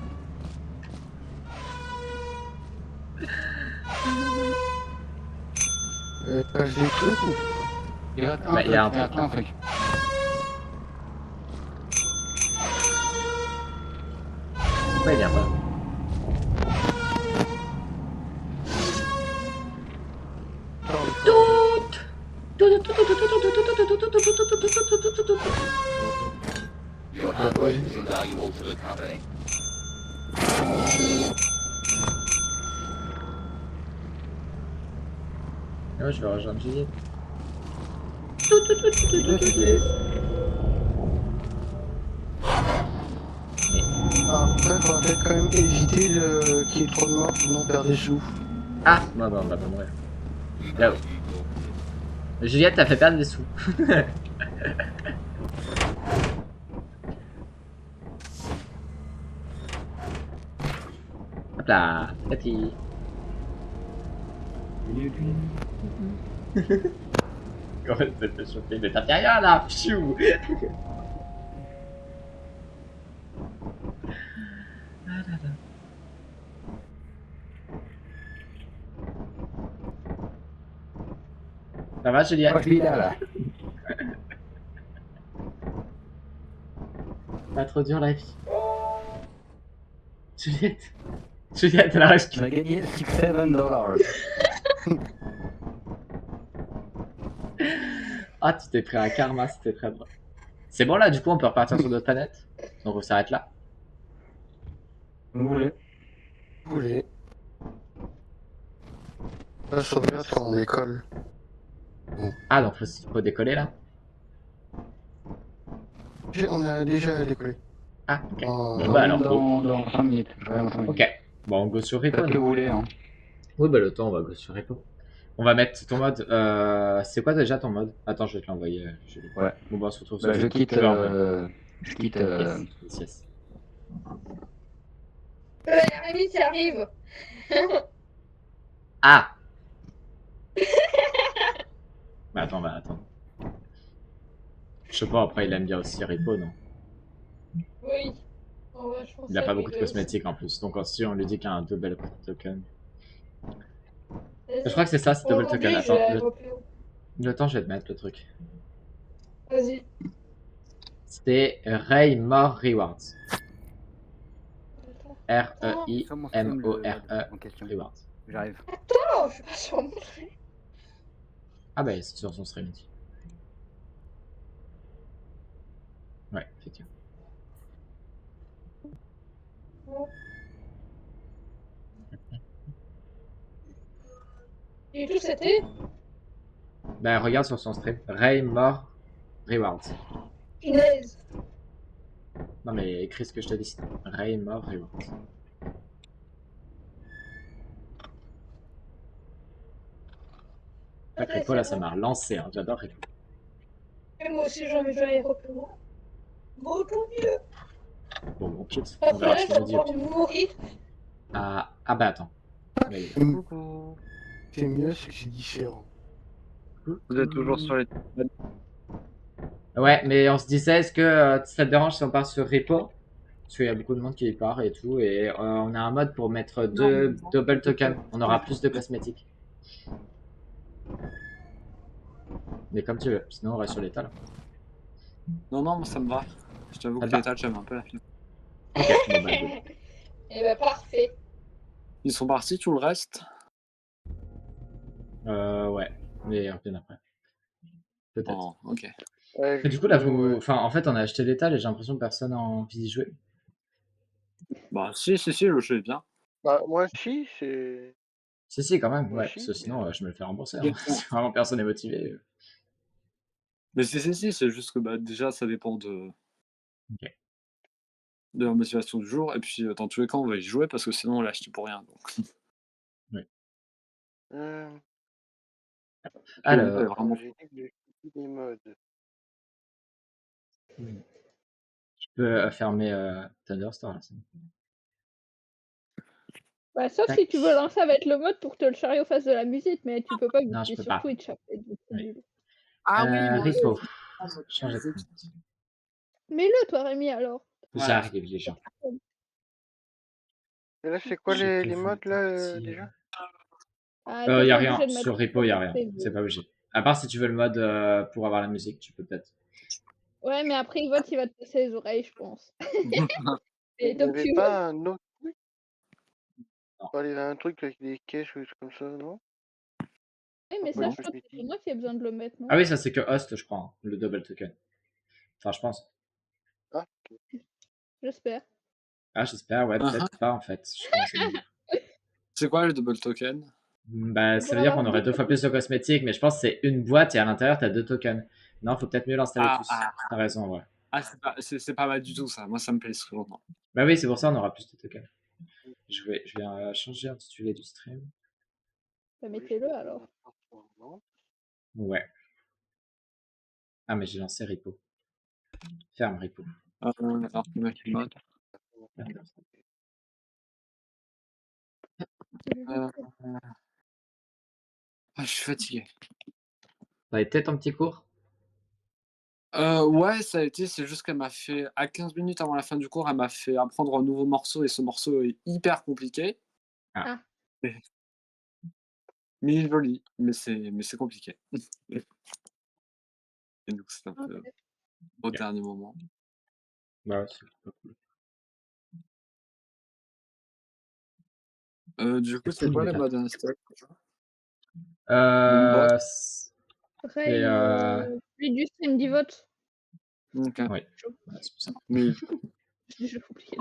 Page des trucs ou... Il rate un Bah, truc, y a un il rate truc. un truc. Pourquoi il vient pas? Ouais, je vais rejoindre Juliette. Après, il faudra peut-être quand même éviter qu'il y ait trop de morts, sinon on perd des sous. Ah, bah, on va pas mourir. Là-haut. Juliette, t'as fait perdre des sous. Hop là, petit. Comment elle s'est fait choper? Mais t'as fait rien là, pfiou. Ça va, Juliette? Moi, je vis là. Pas trop dur la vie. Juliette. Juliette, elle arrive. Tu vas gagner $7. Ah, tu t'es pris un karma, c'était très drôle. C'est bon là, du coup, on peut repartir sur d'autres planètes. Donc on s'arrête là. Vous voulez. Vous voulez. Là, je regarde quand on décolle. Ah, donc faut décoller là. On a déjà décollé. Ah, ok. Oh, Bon, bah alors, go. Dans 5 minutes. Je reviens dans 5 minutes. Ok. Bon, on go sur Repo. Faites ce que vous voulez, hein. Oui, bah le temps, on va go sur Repo. On va mettre ton mode. C'est quoi déjà ton mode? Attends, je vais te l'envoyer. Ouais. Bon, bah on se retrouve Bah, je quitte. Yes, yes. Rémi, tu arrives. Ah. Bah attends. Je sais pas, après il aime bien aussi Repo, non? Oui. Oh, ouais, je pense Il a à pas lui beaucoup de deux. cosmétiques en plus. Donc si on lui dit qu'il y a un double token. Je crois que c'est ça, c'est double token. Aujourd'hui, je Attends, vais plus haut. le temps, je vais te mettre le truc. Vas-y. C'est Ray More Rewards. Attends. R-E-I-M-O-R-E en question. Rewards. J'arrive. Attends, je suis pas sur mon truc. Ah bah c'est sur son stream. Ouais, effectivement. Et tout, c'était Bah regarde sur son stream. Ray More Rewards. punaise. Non mais écris ce que je te dis. Ray More Rewards. Repo là ça m'a relancé, hein. J'adore Repo. Et moi aussi, j'ai envie de jouer à Aéroplan. Bon, tant mieux. Bon, mon kit. On Après, verra là, ce je qu'il vais nous dit. Au encore pire. mourir. Ah bah attends. Mais... Coucou. C'est mieux, c'est que c'est différent. Vous êtes toujours sur les. Ouais, mais on se disait, est-ce que ça te dérange si on part sur Repo? Parce qu'il y a beaucoup de monde qui y part et tout, et on a un mode pour mettre deux double tokens. On aura plus de cosmétiques. Mais comme tu veux, sinon on reste sur l'étal. Non, moi ça me va. Je t'avoue que Ah bah. l'état, j'aime un peu la film. Ok, bon bah good. Et bah, parfait. Ils sont partis, tout le reste. Ouais, mais on revient après. Peut-être. Oh, ok. Ouais, Mais du coup là, enfin en fait on a acheté l'étal et j'ai l'impression que personne n'a envie d'y jouer. Bah, si, le jeu est bien. Bah, moi aussi, c'est. Si, quand même, Moi ouais, aussi, parce que sinon je me le fais rembourser. Mais Hein. Si vraiment personne n'est motivé. Mais si, c'est juste que bah, déjà ça dépend de. Ok. de la motivation du jour. Et puis, dans tous les cas, on va y jouer parce que sinon, on l'a acheté pour rien. Donc. Alors, Ouais, vraiment. J'ai dit que j'ai choisi des modes. je peux fermer Thunderstorm. Là, Bah, sauf Tac. si tu veux lancer avec le mode pour que le chariot fasse de la musique, mais tu peux pas vu Non, que je tu es peux sur pas. Twitch. Après, donc c'est Oui. nul. Ah oui, moi aussi. Rico. Changer de compte. Mets-le, toi, Rémi, alors. Voilà. J'arrive, les gens. Et là, c'est quoi Je les peux modes là partir. déjà? Ah, Y t'es a pas rien. obligé de mettre Sur Repo, y a rien. prévu. C'est pas obligé. À part si tu veux le mode pour avoir la musique, tu peux peut-être. Ouais, mais après, Yvonne, il va te casser les oreilles, je pense. Il Et n'y donc, avait tu pas un autre truc? Non. Il y avait un truc avec des caches ou des trucs comme ça, non? Oui, mais ça, Non, je crois que je c'est dis. moi qui ai besoin de le mettre, non? Ah oui, ça c'est que Host, je crois, hein, le double token. Enfin, je pense. Ah, J'espère. Ah, j'espère, ouais, peut-être pas en fait. Je commence à me dire. C'est quoi le double token? Bah, C'est ça pour veut dire avoir qu'on aurait 2 fois plus de cosmétiques, mais je pense que c'est une boîte et à l'intérieur, t'as 2 tokens. Non, faut peut-être mieux l'installer tous. T'as raison, ouais. Ah, c'est pas mal du tout ça. Moi, ça me plaît souvent. Bah oui, c'est pour ça on aura plus de tokens. Je vais changer l'intitulé du stream. Bah, mettez-le, alors. Ouais. Ah, mais j'ai lancé Repo. Ferme Repo. Alors, je vais mettre le mode. Ah, je suis fatigué. T'as été ton petit cours? Ouais, ça a été, c'est juste qu'elle m'a fait, à 15 minutes avant la fin du cours, elle m'a fait apprendre un nouveau morceau et ce morceau est hyper compliqué. Ah. Mais il est joli, mais c'est compliqué. Et donc c'est un peu au dernier moment. Bah ouais, c'est pas cool. Du coup, c'est quoi les modes install? Après, celui du stream d'Ivote. Ok. Oui. Ouais, c'est pour ça. Mais J'ai déjà oublié.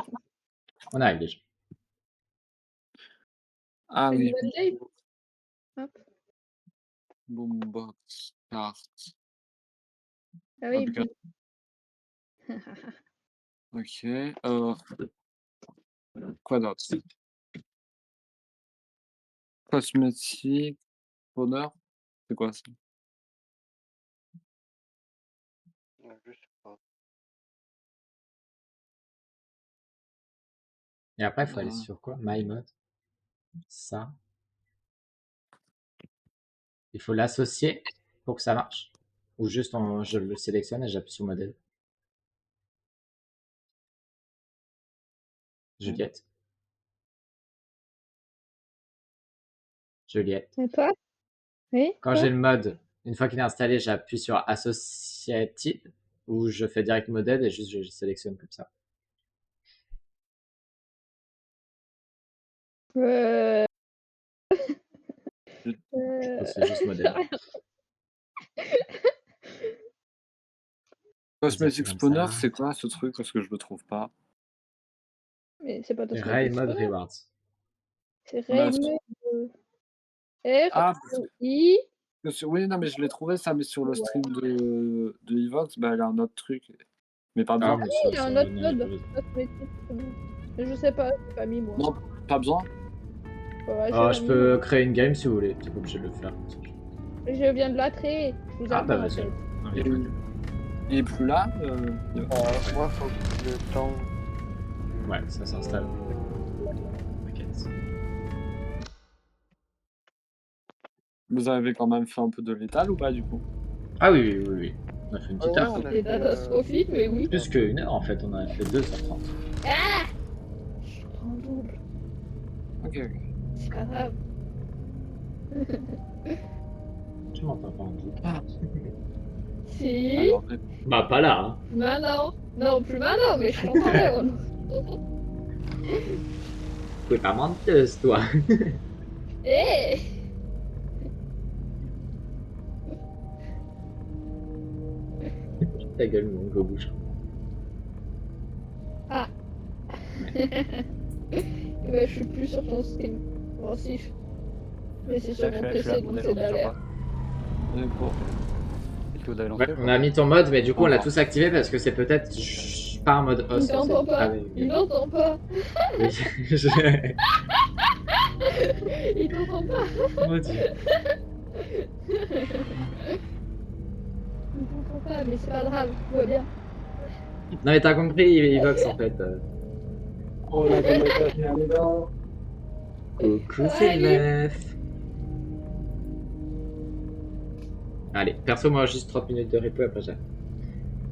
On arrive déjà. ah oui. Nouvelle game. Hop. Boombox carte. Ah oui, Ok. Ok. Quoi d'autre? Cosmétique. Bonheur. C'est quoi ça? Je sais pas. Et après, il faut aller sur quoi? My mode. Ça. Il faut l'associer pour que ça marche. Ou juste je le sélectionne et j'appuie sur modèle. Juliette. Juliette. Et toi? Oui? Quand j'ai le mode, une fois qu'il est installé, j'appuie sur Associated ou je fais direct modèle et juste je sélectionne comme ça. Je pense que c'est juste modèle. Cosmetic Spawner, c'est quoi ce truc? Parce que je le trouve pas. Mais c'est pas ton Ray Mode Rewards. C'est Ray Mode R-I. Oui, non, mais je l'ai trouvé ça, mais sur le stream de Evox, bah, elle a un autre truc. Mais pas besoin. Ah oui, il y a un autre mode. Mais je sais pas, j'ai pas mis moi. Non, pas besoin. Ouais, Je peux créer une game si vous voulez, t'es pas obligé de le faire. Je viens de la créer. Je vous Ah bah attends. vas-y. Il est plus là moi, faut que le temps. Ouais, ça s'installe. Vous avez quand même fait un peu de létal ou pas du coup? Ah oui. On a fait une petite heure. C'est catastrophique, mais oui. Plus qu'une heure en fait, on a fait 2h30. Ah! Je prends double. Ok. C'est pas grave. Tu m'entends pas en tout. Si. Alors, bah pas là, hein. Maintenant. Non, plus maintenant, mais je t'entendais. Tu es pas menteuse, toi. Eh! Ta gueule, mon gros bouche. Ah. Mais je suis plus sur ton stream. Bon, si. Mais c'est sur mon PC, donc c'est galère. Ouais, on a mis ton mode, mais du coup on l'a tous activé parce que c'est peut-être suis pas en mode Il os. t'entend pas. Il t'entend pas. Oui, je... Il t'entend pas. Mon Dieu. Il t'entend pas, mais c'est pas grave, tout va bien. Non mais t'as compris, Ivox en fait. On a des messages dedans. Coucou c'est Allez. meuf. Allez, perso moi juste 30 minutes de repo après j'ai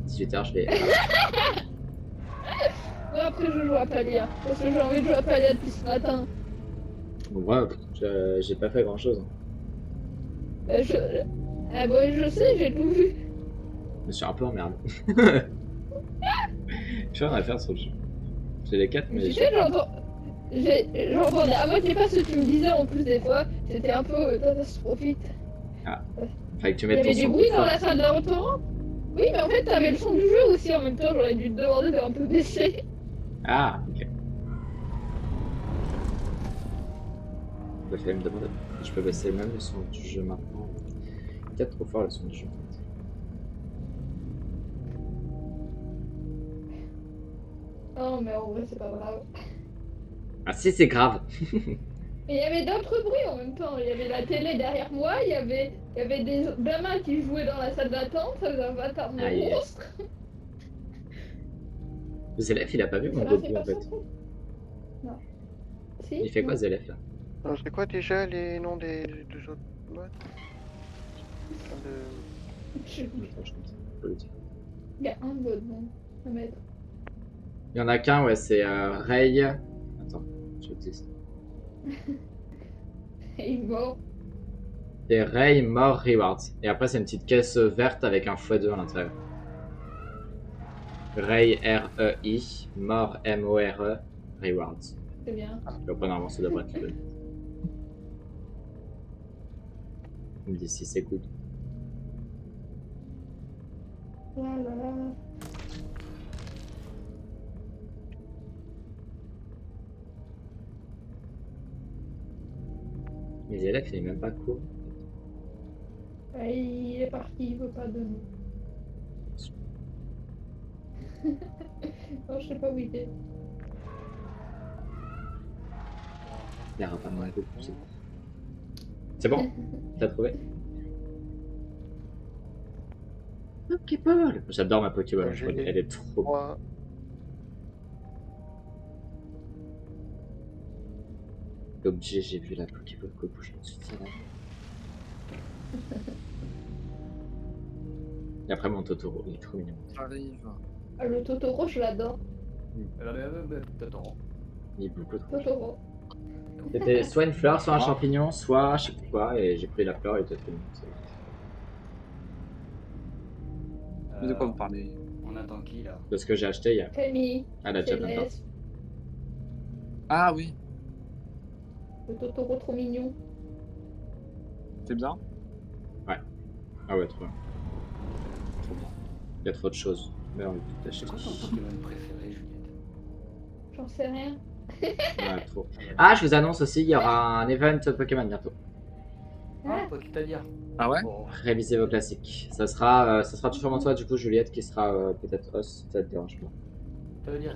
18h je vais... Moi après je joue à Palia, parce que j'ai envie de jouer à Palia depuis ce matin. Bon, moi j'ai pas fait grand chose. Ah bon, je sais, j'ai tout vu. Je me suis un peu emmerdé. Je rien à faire sur le jeu. J'ai les 4 mais... Tu sais, j'entendais à moitié pas ce que tu me disais en plus des fois, c'était un peu catastrophique. Ah, fallait que tu Il y mettes ton avait du son bruit plus dans fort. la salle d'un restaurant. Oui, mais en fait, t'avais le son du jeu aussi en même temps, j'aurais dû te demander de un peu baisser. Ah, ok. Il fallait me demander. Je peux baisser même le son du jeu maintenant. Peut-être trop fort le son du jeu. Non, mais en vrai, c'est pas grave. Ah si, c'est grave. Et il y avait d'autres bruits en même temps. Il y avait la télé derrière moi, il y avait des gamins qui jouaient dans la salle d'attente, ça faisait un bâtard de Aïe. monstre. Zélef, il a pas vu mon Ça m'a fait Goku en pas fait. sentir. Non. Si. Il fait quoi Zélef là? Alors, c'est quoi déjà les noms des deux autres modes de... Je sais plus. Attends, je comprends. Faut le dire. Il y a un mode, non, à mettre. Il y en a qu'un, ouais, c'est Ray. Attends, je te dis ça. Et il est mort. C'est Ray More Rewards. Et après, c'est une petite caisse verte avec un x2 à l'intérieur. Ray R-E-I, More M-O-R-E, Rewards. C'est bien. Donc, normalement, ça devrait être le. Il me dit si c'est good. La la la. Mais Zélef, il est même pas cool. Il est parti, il veut pas de nous. Non, je sais pas où il est. Il y aura pas mal de coups. C'est bon? T'as trouvé? Pokéball! J'adore ma Pokéball, J'ai elle est trop. 3. L'objet, j'ai vu la Pokéball Goku, je me suis dit là. Et après mon Totoro, il est trop mignon. J'arrive. Ah, le Totoro, je l'adore. T'attends. Il est beaucoup trop. Totoro. C'était soit une fleur, soit un champignon, soit je sais plus quoi, et j'ai pris la fleur et il était trop mignon. Mais de quoi vous parlez? On attend qui là? De ce que j'ai acheté hier. Camille. À la Japan Party. Céleste. Ah oui, Le Totoro trop mignon. c'est bien. Ah ouais, trop bien. Trop bien. Il y a trop de choses. Mais on peut acheter. C'est quoi ton Pokémon préféré, Juliette? J'en sais rien. Ouais, trop. Ah, je vous annonce aussi, il y aura un event Pokémon bientôt. Ah, c'est-à-dire? Ah ouais? Bon. Révisez vos classiques. Ça sera sûrement toi, du coup, Juliette, qui sera peut-être os, ça te dérange pas. Ça veut dire.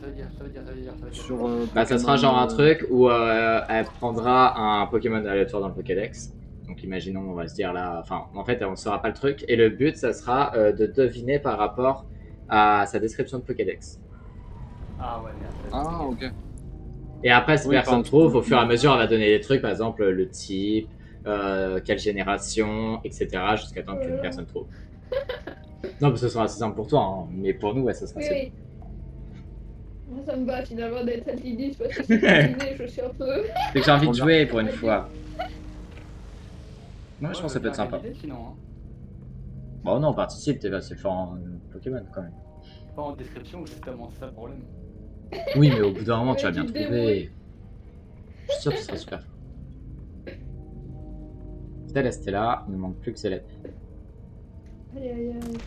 Sur. Bah, ça sera genre un truc où elle prendra un Pokémon aléatoire dans le Pokédex. Donc, imaginons, on va se dire là. Enfin, en fait, on ne saura pas le truc. Et le but, ça sera de deviner par rapport à sa description de Pokédex. Ah ouais, merde. Ah ok. Et après, si Oui, personne pardon. trouve, au fur et à mesure, on va donner des trucs, par exemple le type, quelle génération, etc. jusqu'à temps qu'une personne trouve. Non, mais ce sera assez simple pour toi, hein. Mais pour nous, ouais, ça sera Oui, assez. oui. Moi, ça me va finalement d'être intimidée parce que c'est terminé, je suis un peu. C'est que j'ai envie de jouer pour une fois. Moi, je pense que ça peut être sympa. Sinon, hein. Bon, non, on participe, t'es assez fort en Pokémon quand même. Pas en description, justement, c'est ça le problème. Oui, mais au bout d'un moment, tu vas bien Tu te trouver. Je suis sûr que ce sera super. Céleste est là, il ne manque plus que Céleste. Aïe aïe aïe.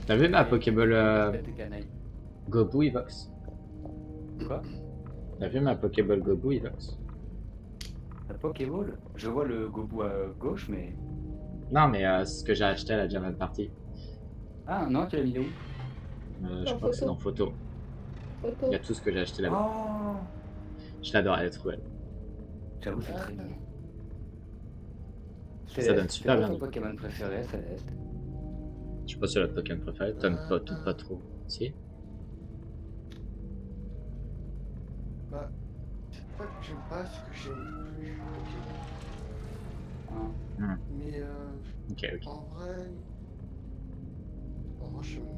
T'as vu ma Pokéball T'es canaille. Gobu Evox? Quoi? T'as vu ma Pokéball Gobu Evox? La Pokéball? Je vois le Gobu à gauche, mais. Non, mais c'est ce que j'ai acheté à la Japan Party. Ah non, tu l'as mis où? Je crois que c'est dans photo. photo. Il y a tout ce que j'ai acheté là-bas. Oh, Je l'adore, elle est trop belle. j'avoue, c'est très bien. Ça donne super bien. C'est quoi ton Pokémon préféré, Céleste? Je sais pas si c'est la Pokémon préférée, t'aimes pas tout, pas trop. Si? Bah, c'est pas que j'aime pas, c'est que j'aime plus. Hmm. Mais Ok, ok. en vrai, j'aime pas.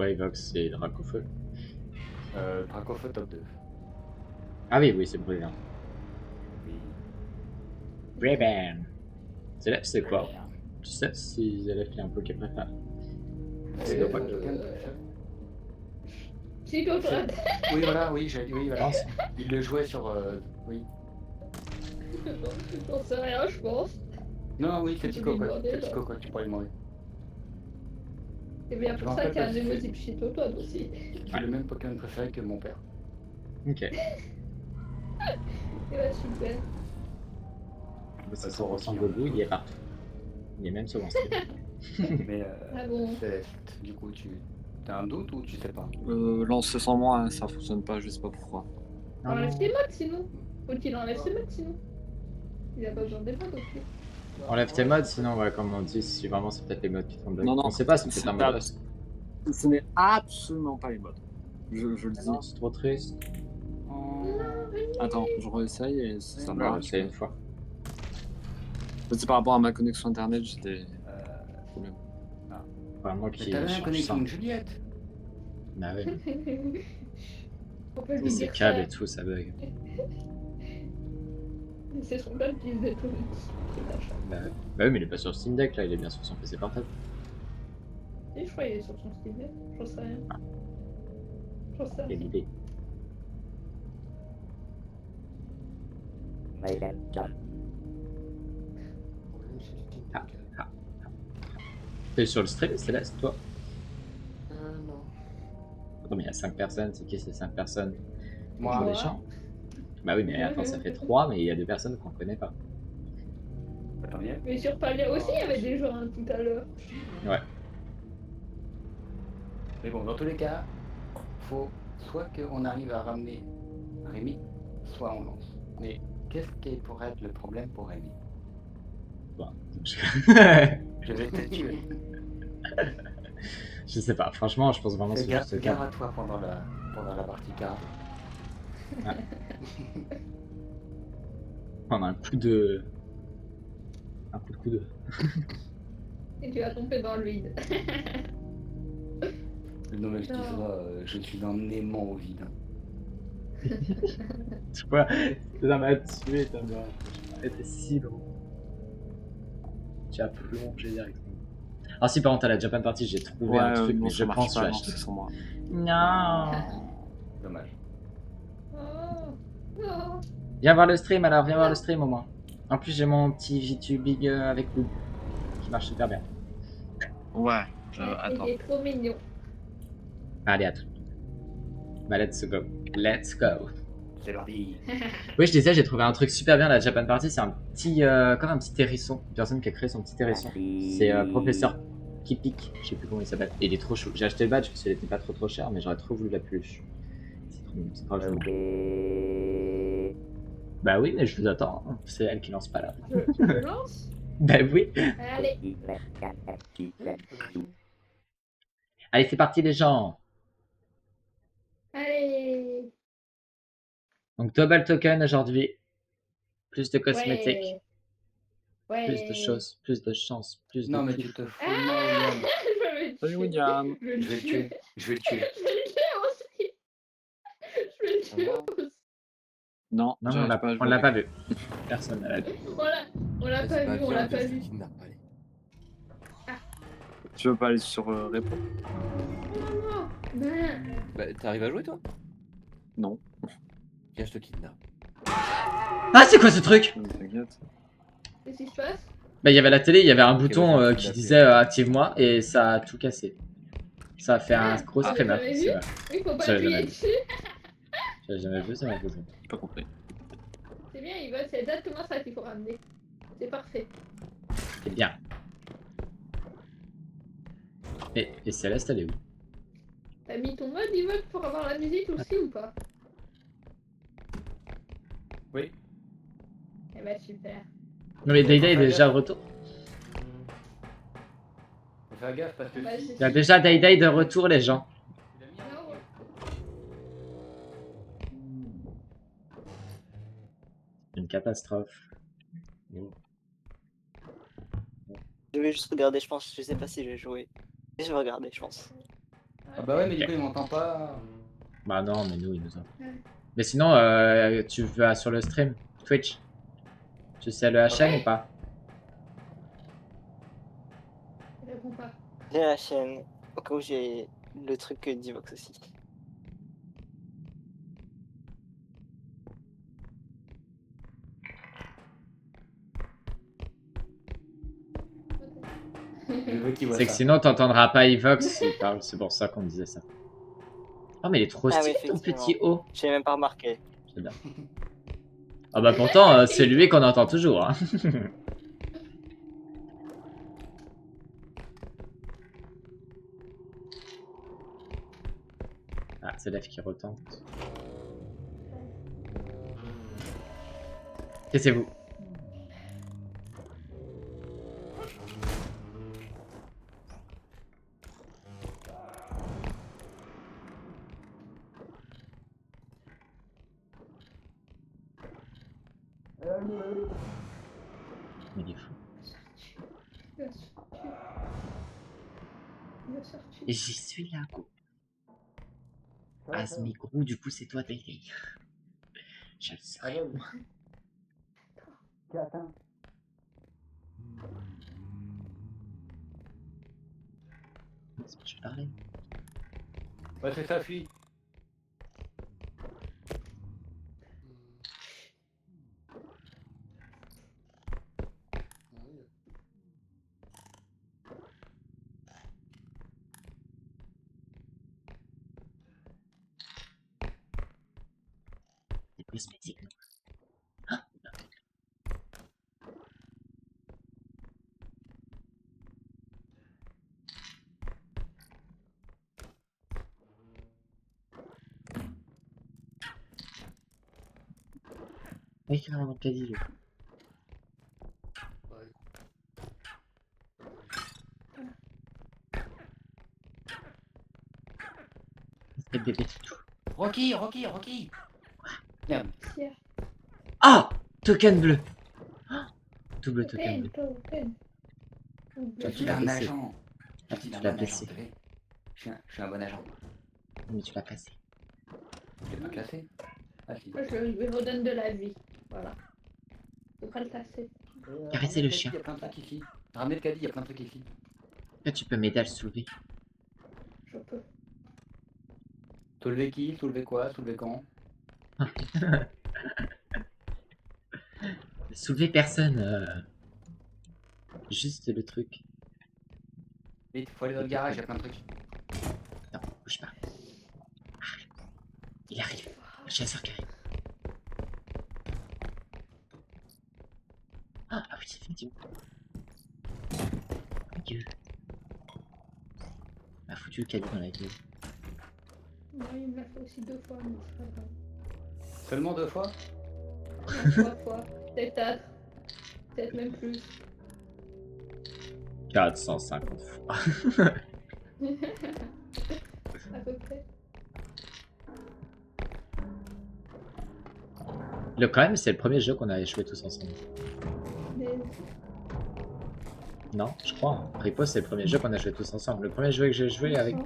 Ouais, Vox, c'est Dracofeu. Dracofeu top 2. Ah oui, oui, c'est brillant. Oui. Ray-Ban. C'est quoi? Tu sais si Zélef il a un Pokémon préféré? C'est le Pokémon préféré. Si, toi. Oui, voilà, oui, oui, voilà. pense. Il le jouait sur. Oui. J'en sais rien, je pense. Non, oui, c'est Tu Tico, lui quoi. demandais, C'est là. Tico, quoi, tu pourrais lui demander. C'est bien Je pour me ça rappelle qu'il y a un parce que émoji chez toi aussi. C'est le même Pokémon préféré que mon père. Ok. Et bah, super. Ça se ressemble au bout, il est partout. Il est même sur mon style. Mais Ah bon? Céleste, du coup, t'as un doute ou tu sais pas? Lancer sans moi, hein, ça fonctionne pas, je sais pas pourquoi. Non, Enlève non. ses modes sinon. Faut qu'il enlève ses modes sinon. Il a pas besoin des modes aussi. Enlève tes modes, sinon, ouais, comme on dit, si vraiment c'est peut-être les modes qui font bug. Non, non, On sait pas, c'est peut-être c'est un pas- mode host. Ce n'est absolument pas les modes. Je le dis. Non, c'est trop triste. Attends, je réessaye et ça Ouais, marche. c'est une fois. C'est par rapport à ma connexion internet, j'ai des problèmes. Enfin, moi Mais qui t'as même change connexion ça. avec Juliette. Bah ouais, On peut lui ces dire câbles ça. et tout, ça bug. C'est son code qui faisait tout. Bah ouais, mais il est pas sur Steam Deck là, il est bien sur son PC portable. Et je crois qu'il est sur son Steam Deck. J'en sais rien. J'en sais Quelle rien. idée. Ah, ah, ah. T'es sur le stream, Céleste, toi? Non. Attends, mais il y a 5 personnes, c'est qui ces 5 personnes? Moi. Bonjour les gens. Bah oui, mais attends, ça fait 3, mais il y a 2 personnes qu'on connaît pas. Attends bien. Mais sur Palais aussi, il y avait des gens hein, tout à l'heure. Ouais. Mais bon, dans tous les cas, faut soit qu'on arrive à ramener Rémi, soit on lance. Mais qu'est-ce qui pourrait être le problème pour Rémi? Bon. Je vais te tuer. Je sais pas, franchement, je pense vraiment que c'est juste le Gare cas. à toi pendant la partie car. Prendre un coup de. Un coup de coude. Et tu vas tomber dans le vide. Le nommage qui Non. sera je suis un aimant au vide. Tu vois, ça m'a tué, ça m'a. C'était si long. Tu as plongé directement. Ah si, par contre, à la Japan Party, j'ai trouvé un truc, non, mais ça je marche pense que je pas, vais non, acheter. c'est sans moi. Non. Dommage. Oh. Oh. Viens voir le stream alors, viens voir le stream au moins. En plus, j'ai mon petit VTube Big avec vous qui marche super bien. Ouais, Il est trop mignon. Allez, à tout. Bah, let's go. Let's go. C'est parti. Oui, je disais, j'ai trouvé un truc super bien à la Japan Party. C'est un petit, comme un petit hérisson. Une personne qui a créé son petit hérisson. C'est professeur Kipik. Je sais plus comment il s'appelle. Et il est trop chou. J'ai acheté le badge parce qu'il était pas trop cher, mais j'aurais trop voulu la peluche. C'est trop mignon, c'est pas joli. Bah oui, mais je vous attends. C'est elle qui lance pas là. Je lance. Bah oui. Allez. Allez, c'est parti les gens. Allez. Donc double token aujourd'hui. Plus de cosmétiques. Ouais. Plus de choses, plus de chance, plus Non de mais kiff. tu te fous de moi, William. Salut William. Je vais Je vais le tuer. Je vais le tuer. Je vais le tuer aussi. Je vais le tuer aussi. Non, Non, j'arrive pas à on le l'a voir. pas vu. Personne n'a vu. On l'a pas vu, on l'a pas vu. Tu veux pas aller sur Repo? Non, non. Bah, t'arrives à jouer toi? Non. Viens, je te kidnappe. Ah, c'est quoi ce truc? T'inquiète. Qu'est-ce qui se passe? Bah, il y avait la télé, il y avait un bouton vas-y, qui tu disait active-moi et ça a tout cassé. Ça a fait un gros Ah, screamer. j'avais C'est vu. vrai. Oui, faut pas J'avais appuyer jamais vu. dessus. J'avais jamais vu ça, mais vous. J'ai pas compris. C'est bien, Yvonne, c'est exactement ça qu'il faut ramener. C'est parfait. C'est bien. Et Céleste, elle est où? T'as mis ton mode Evoque pour avoir la musique aussi ou pas? Oui. Eh bah super. Non mais Dayday est déjà de retour. Faut faire gaffe parce que Bah, si... c'est Il y a déjà Dayday de retour les gens. Non, ouais. Une catastrophe. Je vais juste regarder, je pense. Je sais pas si je vais jouer. Je vais regarder, je pense. Ah bah ouais, mais du coup, il m'entend pas. Bah non, mais nous, il nous entend. Ouais. Mais sinon, tu vas sur le stream Twitch. Tu sais la chaîne ou pas? Il répond pas. J'ai la chaîne. Au cas où j'ai le truc d'Evox aussi. Je veux qu'il voit C'est que ça. sinon, t'entendras pas Evox s'il parle. C'est pour ça qu'on disait ça. Oh, mais il est trop Ah oui, stylé ton effectivement. petit haut. J'ai même pas remarqué. C'est bien. Ah bah pourtant, c'est lui qu'on entend toujours. Hein. Ah, c'est l'œuf qui retente. Taisez-vous. Mais il est fou. Il va sortir. Il va sortir. Et j'y suis là, go. Ah, ce micro, du coup, c'est toi, Dayday. Je le saurais. Attends. Je vais parler. Ouais, c'est ça, fuis. C'est cosmétique, non? Oui, carrément, quasi le. C'est bébé tout. Rocky, Rocky, Rocky. Merde. Tiens. Ah! Token bleu! Ah, double token bleu. Token. Je Tu suis l'as un blessé. agent. Je suis Tu un l'as bon blessé. agent, vous savez. Je suis un bon agent. Mais tu l'as cassé. Je l'ai pas classé. Ah si. Moi, je lui redonne de la vie. Voilà. Faut pas le tasser. Caressez le chien. Il y a plein de trucs ici. Ramenez le caddie, il y a plein de trucs ici. Là, tu peux m'aider à le soulever. Je peux. Soulever qui? Soulever quoi? Soulever quand? Soulever personne. Juste le truc. Vite, faut aller dans le garage, il y a plein de trucs. Non, bouge pas. Il arrive. Le chasseur qui arrive. Ah oui, effectivement. Dieu. M'a foutu le cadeau dans la gueule. Moi, il me l'a fait aussi 2 fois, mais c'est pas grave. Seulement 2 fois? Non, 3 fois. Peut-être 4. Peut-être même plus. 450 fois. À peu près. Le problème, c'est le premier jeu qu'on avait joué tous ensemble. Mais... Non, je crois. Hein. Ripo, c'est le premier jeu qu'on a joué tous ensemble. Le premier jeu que j'ai joué avec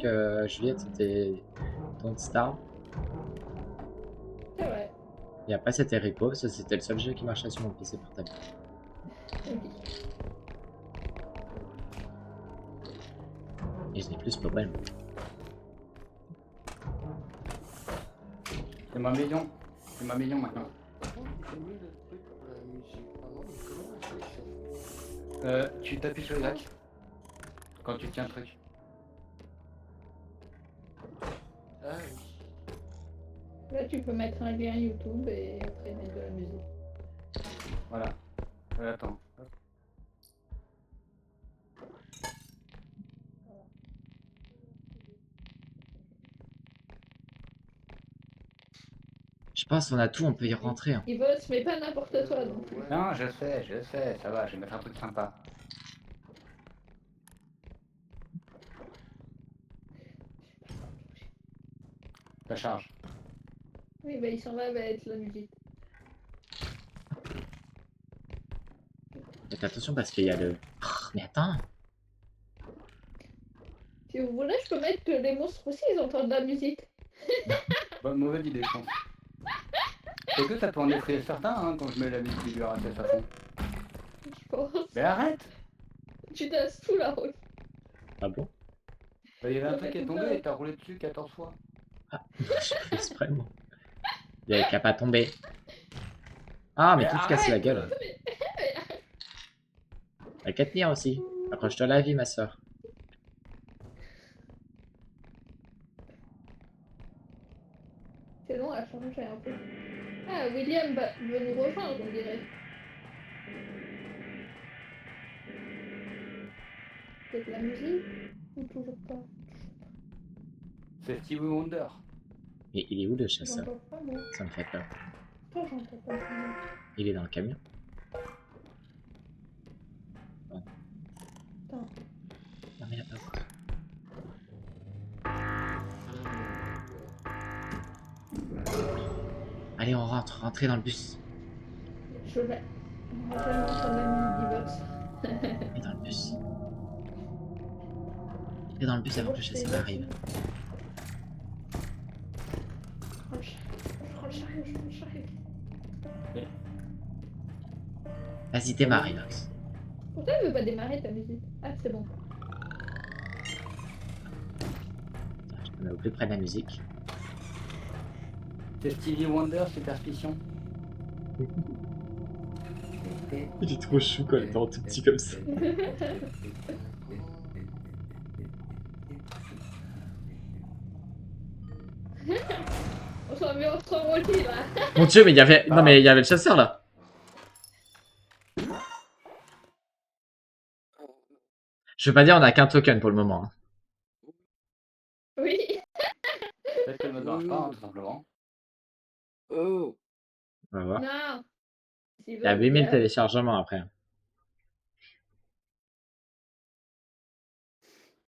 Juliette, c'était Don't Starve. C'est vrai. Et après, c'était Ripo. Ça, c'était le seul jeu qui marchait sur mon PC portable. Oui. Et je n'ai plus ce problème. C'est ma million. C'est ma million maintenant. Tu t'appuies sur Y quand tu tiens le truc. Là, tu peux mettre un lien YouTube et après mettre de la musique. Voilà. Attends. Je pense qu'on a tout, on peut y rentrer. Hein. Il vote, mais pas n'importe toi non plus. Non, je sais, ça va, je vais mettre un truc sympa. Ça charge. Oui, bah il s'en va avec la musique. Faites attention parce qu'il y a le... Oh, mais attends. Si vous voulez, je peux mettre que les monstres aussi, ils entendent de la musique. Bonne mauvaise idée, je pense. Et que ça peut en effrayer certains hein, quand je mets la musique du RSS à fond. Je pense. Mais arrête! Tu tasses tout la route. Ah bon? Bah, il y avait un truc qui est tombé et t'as roulé dessus 14 fois. Ah, j'ai fait exprès, moi. Il y avait qu'à pas tomber. Ah, mais tu te casses la gueule. T'as qu'à tenir aussi. Accroche-toi à la vie, ma soeur. C'est long à changer un peu. Ah, William veut nous rejoindre, on dirait. Peut-être la musique? Ou toujours pas? C'est Stevie Wonder. Et il est où le chasseur? J'entends pas, moi. Ça me fait peur. Toi, j'entends pas. Moi. Il est dans le camion. Bon. Attends. Non mais la porte. Allez, on rentre, rentrez dans le bus. Je vais. On va tellement sur la musique Et dans le bus. Et dans le bus avant que le chasseur arrive. Je prends le chariot. Vas-y, démarre, Inox. Pourquoi elle veut pas démarrer ta musique? Ah, c'est bon. Je me mets au plus près de la musique. C'est Stevie Wonder, Superstition. Il est trop chou quand il est tout petit comme ça. On s'en met entre moitié là. Mon dieu, mais il y avait... Non mais il y avait le chasseur là. Je veux pas dire on a qu'un token pour le moment. Hein. Oui. Peut-être qu'elle ne me marche pas, hein, tout simplement. Oh. On va voir. Non. Il y a 8000 téléchargements après.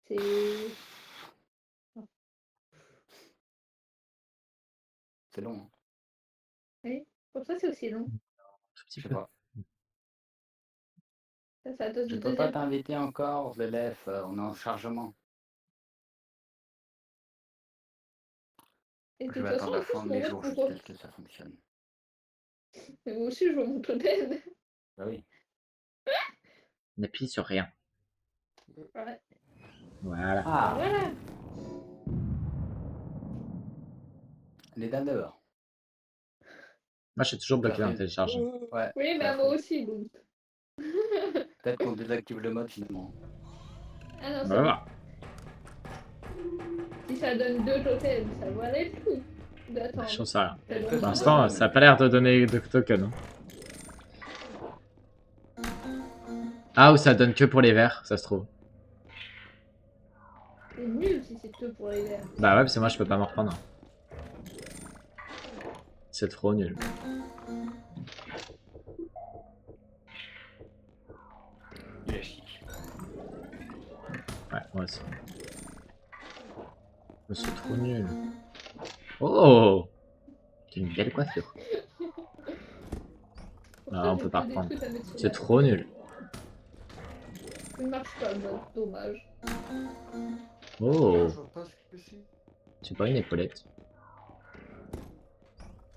C'est... C'est long. Hein. Oui. Pour ça, c'est aussi long. Tout petit Je sais peu. pas. Ça dose Je du peux pas deuxième. t'inviter encore, Zélef, on est en chargement. Et de Je toute vais façon, attendre la en plus, fin de mon mes vote jours pour... jusqu'à ce que ça fonctionne. Mais moi aussi, je veux mon totem. Bah oui. N'appuie sur rien. Ouais. Voilà. Ah, Voilà. les dames d'or. Moi je suis toujours bloqué dans le fait- téléchargement. Ouais. Oui, mais ça moi fait- aussi, donc. Peut-être qu'on désactive le mode finalement. Ah non, On c'est va bon. voir. Si ça donne 2 totems, ça valait le coup d'attendre. Je sais rien. C'est Pour bon. l'instant, ça a pas l'air de donner de token. Hein. Ah, ou ça donne que pour les verts, ça se trouve. C'est nul si c'est que pour les verts. Bah ouais, parce que moi je peux pas m'en reprendre. C'est trop nul. Il est chic. Ouais, moi aussi. Mais c'est trop nul. Oh! C'est une belle coiffure. Ah, on peut pas reprendre. C'est trop nul. Il marche pas le mode, dommage. Oh! Je vois pas ce que c'est. C'est pas une épaulette.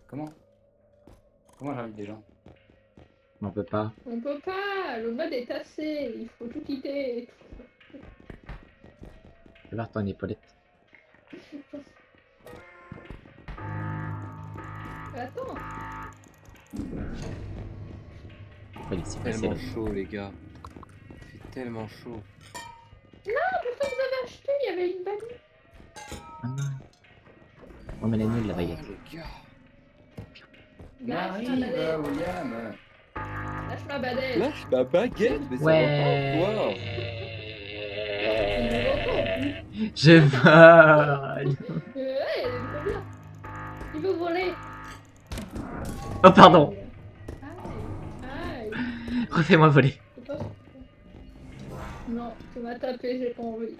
Comment j'invite des gens? On peut pas. On peut pas, le mode est assez, il faut tout quitter. Fais voir ton épaulette. Attends, Faut laisser passer Tellement le- chaud, les gars. C'est tellement chaud. pourquoi vous avez acheté? Il y avait une bague. Ah non. Oh mais elle est nulle la baguette. Oh, les gars. Il Lâche arrive, ma baguette. William. Lâche ma baguette. Lâche ma baguette, mais ça Ouais. va pas, Il nous entend. J'ai peur. Ouais, il est trop bien. Il veut voler. Oh, pardon. Aïe. Refais-moi voler. C'est pas... Non, tu m'as tapé, j'ai pas envie.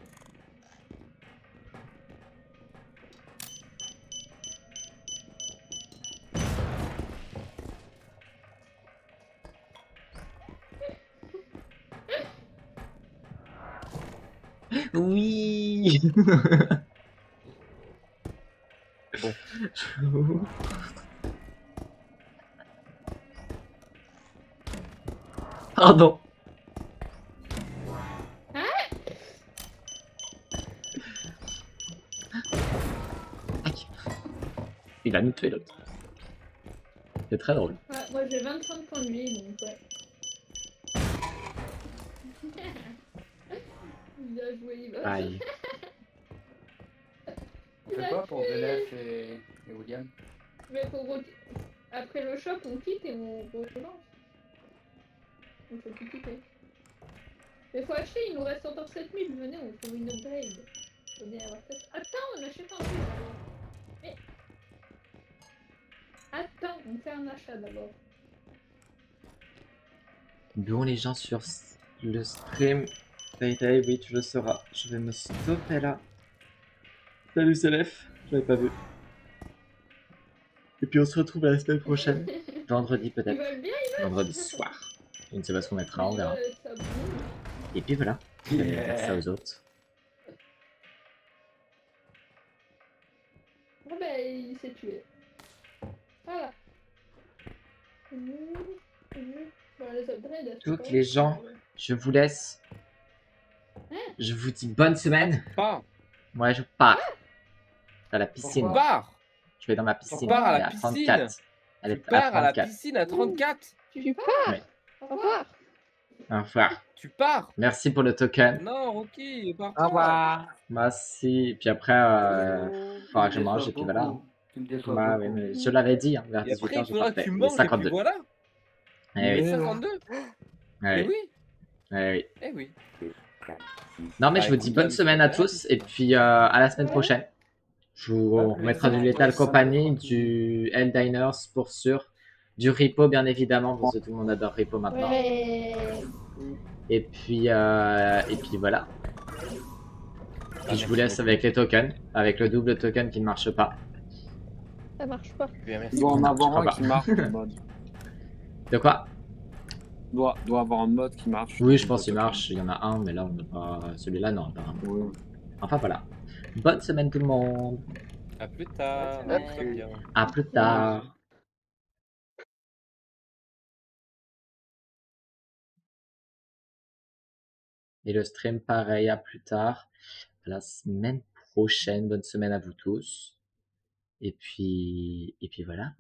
Oui. Bon. Pardon. Aïe. Il va nous tuer l'autre. C'est très drôle. Ouais, moi j'ai 25 points de vie, donc ouais. Bien joué, Ivan. Aïe. On fait quoi pour Velef et William? Mais après le choc, on quitte et on relance. Il faut tout quitter. Mais faut acheter, il nous reste encore 7000, venez, on trouve une upgrade. Venez avoir ça. Attends, on achète un truc. Mais... Attends, on fait un achat d'abord. Bon, les gens sur le stream. Tay, oui, tu le sauras. Je vais me stopper là. Salut Célef, je l'avais pas vu. Et puis on se retrouve la semaine prochaine. Vendredi Ils peut-être. veulent bien, ils veulent. Vendredi soir. Je ne sais pas ce qu'on mettra, on verra. Ça bouge. Et puis voilà. Je vais dire ça aux autres. Ah bah, il s'est tué. Voilà. Bon, les upgrades, elles sont Toutes pas les ouf, gens, mais- je vous laisse. Je vous dis bonne semaine. Pars. Ouais, je pars. À la piscine. Tu pars. Je vais dans ma piscine. Tu pars à Elle est la à piscine. 34. Elle Tu est à pars à la 34. piscine à 34. Tu pars. Ouais. Au revoir. Au revoir. Tu pars. Merci pour le token. Non, Rocky, pars. Au revoir. Merci. Et puis après, faudra que je mange et puis voilà. Tu me déçois Bah, beaucoup. oui, mais je l'avais dit, hein, vers Et 18 après, h il je faudra que partais. tu Il est manges et 52. puis voilà. Eh Il est oui. 52. Eh Eh oui. oui. Eh oui. Eh oui. Non, mais Bah, je vous dis écoute, bonne là, semaine mais à tous et puis à la semaine prochaine. Je vous remettrai du Lethal Company, du Helldiners pour sûr, du Repo bien évidemment, parce que tout le monde adore Repo maintenant. Ouais. Et puis voilà. Puis je vous laisse avec les tokens, avec le double token qui ne marche pas. Ça marche pas. Bien, Il merci. doit en Non, je avoir crois un pas. qui marche, le mode. De quoi? Doit avoir un mode qui marche. Oui, je pense qu'il marche. Il y en a un, mais là, on n'a pas. Celui-là, non, apparemment. Oui. Enfin voilà. Bonne semaine tout le monde. À plus tard. Ouais. Très bien. À plus tard. Et le stream, pareil, à plus tard. À la semaine prochaine. Bonne semaine à vous tous. Et puis voilà.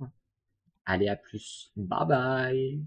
Allez, à plus. Bye bye.